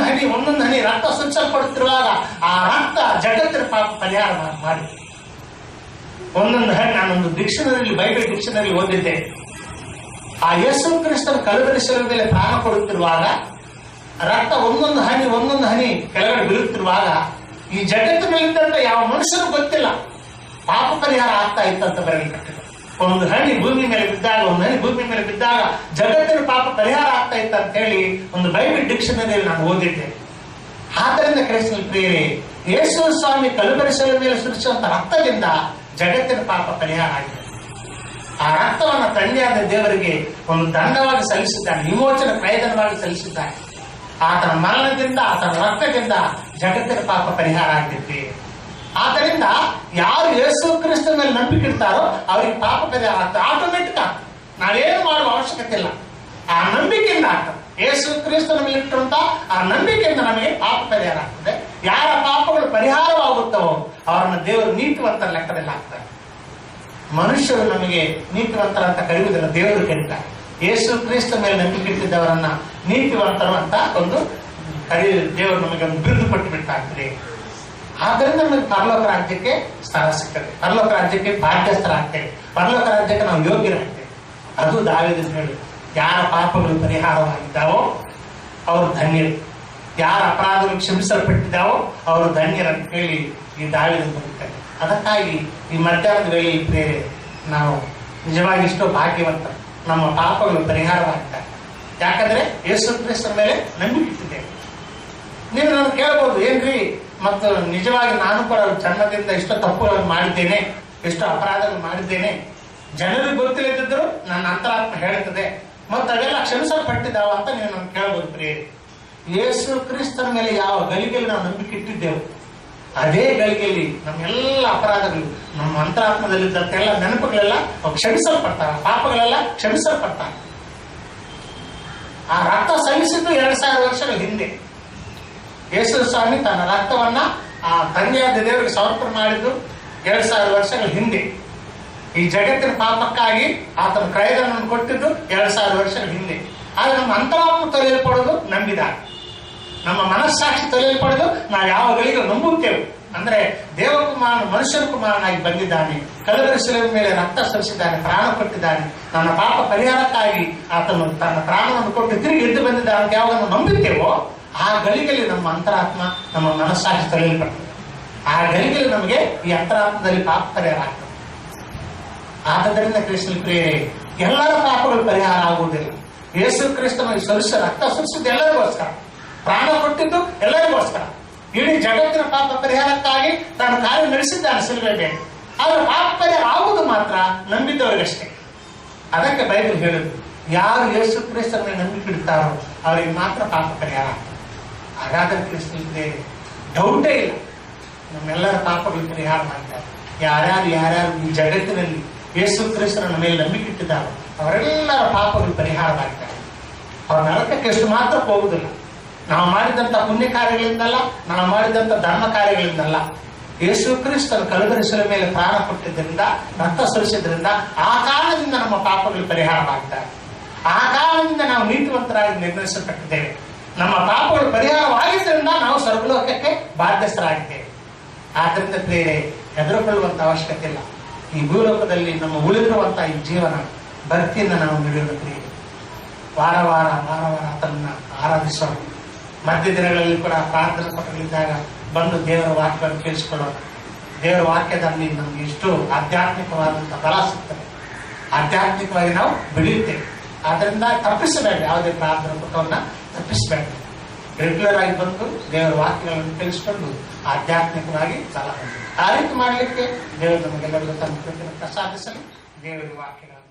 ಹನಿ ರಕ್ತ ಸುರಿಸಲ್ಪಡುತ್ತಿರುವಾಗ ಆ ರಕ್ತ ಜಗತ್ತಿನ ಪಾಪ ಪರಿಹಾರ ಮಾಡಿ ಒಂದೊಂದು ಹನಿ. ನಾನೊಂದು ಡಿಕ್ಷನರಿ, ಬೈಬಲ್ ಡಿಕ್ಷನರಿ ಓದಿದ್ದೆ. ಆ ಯೇಸು ಕ್ರಿಸ್ತನ ಕಲವರಿ ಶಿಲುವೆ ಮೇಲೆ ಪ್ರಾಣ ಕೊಡುತ್ತಿರುವಾಗ ರಕ್ತ ಒಂದೊಂದು ಹನಿ ಕೆಳಗಡೆ ಬೀಳುತ್ತಿರುವಾಗ ಈ ಜಗತ್ತಿನಲ್ಲಿದ್ದಂತ ಯಾವ ಮನುಷ್ಯರು ಗೊತ್ತಿಲ್ಲ ಪಾಪ ಪರಿಹಾರ ಆಗ್ತಾ ಇತ್ತಂತ ಬರೆಯಲ್ಪಟ್ಟಿದೆ. ಒಂದು ಹನಿ ಭೂಮಿ ಮೇಲೆ ಬಿದ್ದಾಗ ಜಗತ್ತಿನ ಪಾಪ ಪರಿಹಾರ ಆಗ್ತಾ ಇತ್ತ ಅಂತ ಹೇಳಿ ಒಂದು ಬೈಬಲ್ ಡಿಕ್ಷನರಿಯಲ್ಲಿ ನಾನು ಓದಿದ್ದೆ. ಆದ್ದರಿಂದ ಕ್ರೈಸ್ತ ಪ್ರಿಯರೇ, ಯೇಸು ಸ್ವಾಮಿ ಕಲವರಿ ಶಿಲುವೆ ಮೇಲೆ ಸುರಿಸುವಂತ ರಕ್ತದಿಂದ ಜಗತ್ತಿನ ಪಾಪ ಪರಿಹಾರ ಆಗಿದೆ. ಆ ರಕ್ತವನ್ನ ತಂದೆಯಾದ ದೇವರಿಗೆ ಒಂದು ದಂಡವಾಗಿ ಸಲ್ಲಿಸಿದ್ದಾನೆ, ವಿಮೋಚನ ಪ್ರಯೋಜನವಾಗಿ ಸಲ್ಲಿಸಿದ್ದಾನೆ. ಆತನ ಮರಣದಿಂದ, ಆತನ ರಕ್ತದಿಂದ ಜಗತ್ತಿನ ಪಾಪ ಪರಿಹಾರ ಆಗ್ತೈತಿ. ಆದ್ದರಿಂದ ಯಾರು ಯೇಸು ಕ್ರಿಸ್ತನ ಮೇಲೆ ನಂಬಿಕೆ ಇಡ್ತಾರೋ ಅವರಿಗೆ ಪಾಪ ಪರಿಹಾರ ಆಗ್ತದೆ. ಆಟೋಮೆಟಿಕ್ ಆಗ್ತದೆ, ನಾವೇನು ಮಾಡುವ ಅವಶ್ಯಕತೆ ಇಲ್ಲ. ಆ ನಂಬಿಕೆಯಿಂದ ಆಗ್ತದೆ. ಯೇಸು ಕ್ರಿಸ್ತನ ಮೇಲೆ ಇಟ್ಟಂತ ಆ ನಂಬಿಕೆಯಿಂದ ನಮಗೆ ಪಾಪ ಪರಿಹಾರ ಆಗ್ತದೆ. ಯಾರ ಪಾಪಗಳು ಪರಿಹಾರವಾಗುತ್ತವೋ ಅವರನ್ನ ದೇವರು ನೀತಿವಂತರ ಲೆಕ್ಕದಲ್ಲಿ ಹಾಕ್ತಾರೆ. ಮನುಷ್ಯರು ನಮಗೆ ನೀತಿವಂತರ ಅಂತ ಕರೆಯುವುದಿಲ್ಲ, ದೇವರು ಕರೀತಾರೆ. ಯೇಸು ಕ್ರಿಸ್ತ ಮೇಲೆ ನಂಬಿಕೆ ಇಟ್ಟಿದ್ದವರನ್ನ ನೀತಿವಂತರು ಅಂತ ಒಂದು ದೇವರು ನಮಗೆ ಒಂದು ಬಿರುದು ಕೊಟ್ಟು ಬಿಟ್ಟಾಗ್ತದೆ. ಆದ್ದರಿಂದ ನಮಗೆ ಪರಲೋಕ ರಾಜ್ಯಕ್ಕೆ ಸ್ಥಳ ಸಿಗ್ತದೆ, ಪರಲೋಕ ರಾಜ್ಯಕ್ಕೆ ಬಾಧ್ಯಸ್ಥರಾಗ್ತೇವೆ, ಪರಲೋಕ ರಾಜ್ಯಕ್ಕೆ ನಾವು ಯೋಗ್ಯರಾಗ್ತೇವೆ. ಅದು ದಾವೀದನು ಹೇಳಿ, ಯಾರ ಪಾಪಗಳು ಪರಿಹಾರವಾಗಿದ್ದಾವೋ ಅವರು ಧನ್ಯರು, ಯಾರ ಅಪರಾಧಗಳು ಕ್ಷಮಿಸಲ್ಪಟ್ಟಿದ್ದಾವೋ ಅವರು ಧನ್ಯರಂತ ಹೇಳಿ ಈ ದಾವೀದನು ಬರುತ್ತಾರೆ. ಅದಕ್ಕಾಗಿ ಈ ಮಧ್ಯಾಹ್ನದ ವೇಳೆ ಪ್ರೇರೆ ನಾವು ನಿಜವಾಗಿ ಇಷ್ಟೋ ಭಾಗ್ಯವಂತ, ನಮ್ಮ ಪಾಪಗಳು ಪರಿಹಾರವಾಗ್ತವೆ. ಯಾಕಂದ್ರೆ ಯೇಸು ಕ್ರಿಸ್ತನ ಮೇಲೆ ನಂಬಿಕೆ ಇಟ್ಟಿದ್ದೇವೆ. ನೀವು ನಾನು ಕೇಳ್ಬೋದು, ಏನ್ರಿ ಮತ್ತು ನಿಜವಾಗಿ ನಾನು ಕೂಡ ಜನ್ಮದಿಂದ ಇಷ್ಟು ತಪ್ಪುಗಳನ್ನು ಮಾಡಿದ್ದೇನೆ, ಎಷ್ಟು ಅಪರಾಧಗಳು ಮಾಡಿದ್ದೇನೆ, ಜನರಿಗೆ ಗೊತ್ತಿಲ್ಲದಿದ್ದರೂ ನನ್ನ ಅಂತರಾತ್ಮ ಹೇಳುತ್ತದೆ ಮತ್ತು ಅವೆಲ್ಲ ಕ್ಷಮಿಸಲ್ಪಟ್ಟಿದ್ದಾವ ಅಂತ ನೀವು ನಾನು ಕೇಳ್ಬೋದು ಪ್ರಿಯರೇ. ಯೇಸು ಕ್ರಿಸ್ತನ ಮೇಲೆ ಯಾವ ಗಳಿಗೆಯಲ್ಲಿ ನಾವು ನಂಬಿಕೆ ಇಟ್ಟಿದ್ದೆವು ಅದೇ ಗಳಿಗೆಯಲ್ಲಿ ನಮ್ಮೆಲ್ಲ ಅಪರಾಧಗಳು, ನಮ್ಮ ಅಂತರಾತ್ಮದಲ್ಲಿದ್ದಂತ ಎಲ್ಲ ನೆನಪುಗಳೆಲ್ಲ ಕ್ಷಮಿಸಲ್ಪಡ್ತಾವೆ, ಪಾಪಗಳೆಲ್ಲ ಕ್ಷಮಿಸಲ್ಪಡ್ತಾವೆ. ಆ ರಕ್ತ ಸಲ್ಲಿಸಿದ್ದು 2000 ವರ್ಷಗಳ ಹಿಂದೆ. ಯೇಸು ಸ್ವಾಮಿ ತನ್ನ ರಕ್ತವನ್ನ ಆ ತಂದೆಯಾದ ದೇವರಿಗೆ ಸಮರ್ಪಣೆ ಮಾಡಿದ್ದು 2000 ವರ್ಷಗಳ ಹಿಂದೆ. ಈ ಜಗತ್ತಿನ ಪಾಪಕ್ಕಾಗಿ ಆತನ ಕ್ರಯವನ್ನು ಕೊಟ್ಟಿದ್ದು 2000 ವರ್ಷಗಳ ಹಿಂದೆ. ಆದ್ರೆ ನಮ್ಮ ಅಂತರಾತ್ಮ ತೊರೆಯಲ್ಪಡೋದು ನಂಬಿದಾಗ, ನಮ್ಮ ಮನಸ್ಸಾಕ್ಷಿ ತೊರೆಯಲ್ಪಡೋದು ನಾವು ಯಾವ ಗಳಿಗೆ ನಂಬುತ್ತೇವೆ. ಅಂದ್ರೆ ದೇವಕುಮಾರನು ಮನುಷ್ಯನ ಕುಮಾರನಾಗಿ ಬಂದಿದ್ದಾನೆ, ಕಲವರಿ ಶಿಲುವೆ ಮೇಲೆ ರಕ್ತ ಸುರಿಸಿದ್ದಾನೆ, ಪ್ರಾಣ ಕೊಟ್ಟಿದ್ದಾನೆ, ನನ್ನ ಪಾಪ ಪರಿಹಾರಕ್ಕಾಗಿ ಆತನು ತನ್ನ ಪ್ರಾಣವನ್ನು ಕೊಟ್ಟು ತಿರುಗಿ ಎದ್ದು ಬಂದಿದ್ದಾನೆ ಅಂತ ಯಾವಾಗ ನಂಬುತ್ತೇವೋ ಆ ಗಳಿಗೆಯಲ್ಲಿ ನಮ್ಮ ಅಂತರಾತ್ಮ, ನಮ್ಮ ಮನಸ್ಸಾಕ್ಷಿ ತೊರೆಯಲ್ಪಡ್ತದೆ. ಆ ಗಳಿಗೆಯಲ್ಲಿ ನಮಗೆ ಈ ಅಂತರಾತ್ಮದಲ್ಲಿ ಪಾಪ ಪರಿಹಾರ ಆಗ್ತದೆ. ಆದ್ದರಿಂದ ಕ್ರಿಸ್ತನ ಪ್ರಿಯರೇ, ಎಲ್ಲರ ಪಾಪಗಳು ಪರಿಹಾರ ಆಗುವುದಿಲ್ಲ. ಯೇಸು ಕ್ರಿಸ್ತನ ರಕ್ತ ಸುರಿಸಿದ್ದು ಎಲ್ಲರಿಗೋಸ್ಕರ, ಪ್ರಾಣ ಕೊಟ್ಟಿದ್ದು ಎಲ್ಲರಿಗೋಸ್ಕರ, ಇಡೀ ಜಗತ್ತಿನ ಪಾಪ ಪರಿಹಾರಕ್ಕಾಗಿ ತಾನು ಕಾರ್ಯ ನಡೆಸಿದ್ದಾನೆ ಶಿಲುವೆ ಮೇಲೆ. ಆದ್ರೆ ಪಾಪ ಪರಿಹಾರ ಆಗುವುದು ಮಾತ್ರ ನಂಬಿದ್ದವರಿಗಷ್ಟೇ. ಅದಕ್ಕೆ ಬೈಬಲ್ ಹೇಳುದು, ಯಾರು ಯೇಸು ಕ್ರಿಸ್ತನ ಮೇಲೆ ನಂಬಿಕೆ ಇಡ್ತಾರೋ ಅವರಿಗೆ ಮಾತ್ರ ಪಾಪ ಪರಿಹಾರ. ಹಾಗಾದ್ರೆ ಕ್ರಿಸ್ತನಿಗೆ ಡೌಟೇ ಇಲ್ಲ, ನಮ್ಮೆಲ್ಲರ ಪಾಪಗಳು ಪರಿಹಾರ ಮಾಡ್ತಾರೆ. ಯಾರ್ಯಾರು ಈ ಜಗತ್ತಿನಲ್ಲಿ ಯೇಸು ಕ್ರಿಸ್ತನ ಮೇಲೆ ನಂಬಿಕೆ ಇಟ್ಟಿದ್ದಾರೋ ಅವರೆಲ್ಲರ ಪಾಪಗಳು ಪರಿಹಾರವಾಗ್ತಾರೆ. ಅವ್ರ ನರಕಕ್ಕೆ ಎಷ್ಟು ಮಾತ್ರ ಹೋಗುದಿಲ್ಲ. ನಾವು ಮಾಡಿದಂತ ಪುಣ್ಯ ಕಾರ್ಯಗಳಿಂದಲ್ಲ, ನಾವು ಮಾಡಿದಂತ ಧರ್ಮ ಕಾರ್ಯಗಳಿಂದಲ್ಲ, ಯೇಸು ಕ್ರಿಸ್ತನ ಕಲವರಿ ಶಿಲುವೆ ಮೇಲೆ ಪ್ರಾಣ ಕೊಟ್ಟಿದ್ದರಿಂದ, ರಕ್ತ ಸುರಿಸಿದ್ರಿಂದ ಆ ಕಾರಣದಿಂದ ನಮ್ಮ ಪಾಪಗಳು ಪರಿಹಾರವಾಗ್ತವೆ. ಆ ಕಾರಣದಿಂದ ನಾವು ನೀತಿವಂತರಾಗಿ ನಿರ್ಣಯಿಸಲ್ಪಟ್ಟಿದ್ದೇವೆ. ನಮ್ಮ ಪಾಪಗಳು ಪರಿಹಾರವಾಗಿದ್ದರಿಂದ ನಾವು ಸ್ವರ್ಗಲೋಕಕ್ಕೆ ಬಾಧ್ಯಸ್ಥರಾಗಿದ್ದೇವೆ. ಆದ್ದರಿಂದ ಪ್ರಿಯರೇ, ಹೆದರಿಕೊಳ್ಳುವಂತ ಅವಶ್ಯಕತೆ ಇಲ್ಲ. ಈ ಭೂಲೋಕದಲ್ಲಿ ನಮ್ಮ ಉಳಿದಿರುವಂತಹ ಈ ಜೀವನ ಭಕ್ತಿಯಿಂದ ನಾವು ನಡೆಯುವ ಪ್ರಿಯರೇ, ವಾರ ವಾರ ಆತನನ್ನ ಆರಾಧಿಸೋಣ. ಮಧ್ಯ ದಿನಗಳಲ್ಲಿ ಕೂಡ ಪ್ರಾರ್ಥನಾ ಪತ್ರಗಳಿದ್ದಾಗ ಬಂದು ದೇವರ ವಾಕ್ಯವನ್ನು ಕೇಳಿಸಿಕೊಳ್ಳೋಣ. ದೇವರ ವಾಕ್ಯದಲ್ಲಿ ನಮ್ಗೆ ಎಷ್ಟು ಆಧ್ಯಾತ್ಮಿಕವಾದಂತಹ ಬಲ ಸಿಗ್ತದೆ, ಆಧ್ಯಾತ್ಮಿಕವಾಗಿ ನಾವು ಬೆಳೆಯುತ್ತೇವೆ. ಆದ್ರಿಂದ ತಪ್ಪಿಸಬೇಡ, ಯಾವುದೇ ಪ್ರಾರ್ಥನಾ ಪತ್ರವನ್ನ ತಪ್ಪಿಸಬೇಡ. ರೆಗ್ಯುಲರ್ ಆಗಿ ಬಂದು ದೇವರ ವಾಕ್ಯಗಳನ್ನು ಕೇಳಿಸಿಕೊಂಡು ಆಧ್ಯಾತ್ಮಿಕವಾಗಿ ಸಲಹೆ. ಆ ರೀತಿ ಮಾಡಲಿಕ್ಕೆ ದೇವರು ನಮಗೆಲ್ಲರಿಗೂ ತನ್ನ ಕೃಪೆಯನ್ನು ಪ್ರಸಾದಿಸಲಿ. ದೇವರ ವಾಕ್ಯಗಳನ್ನು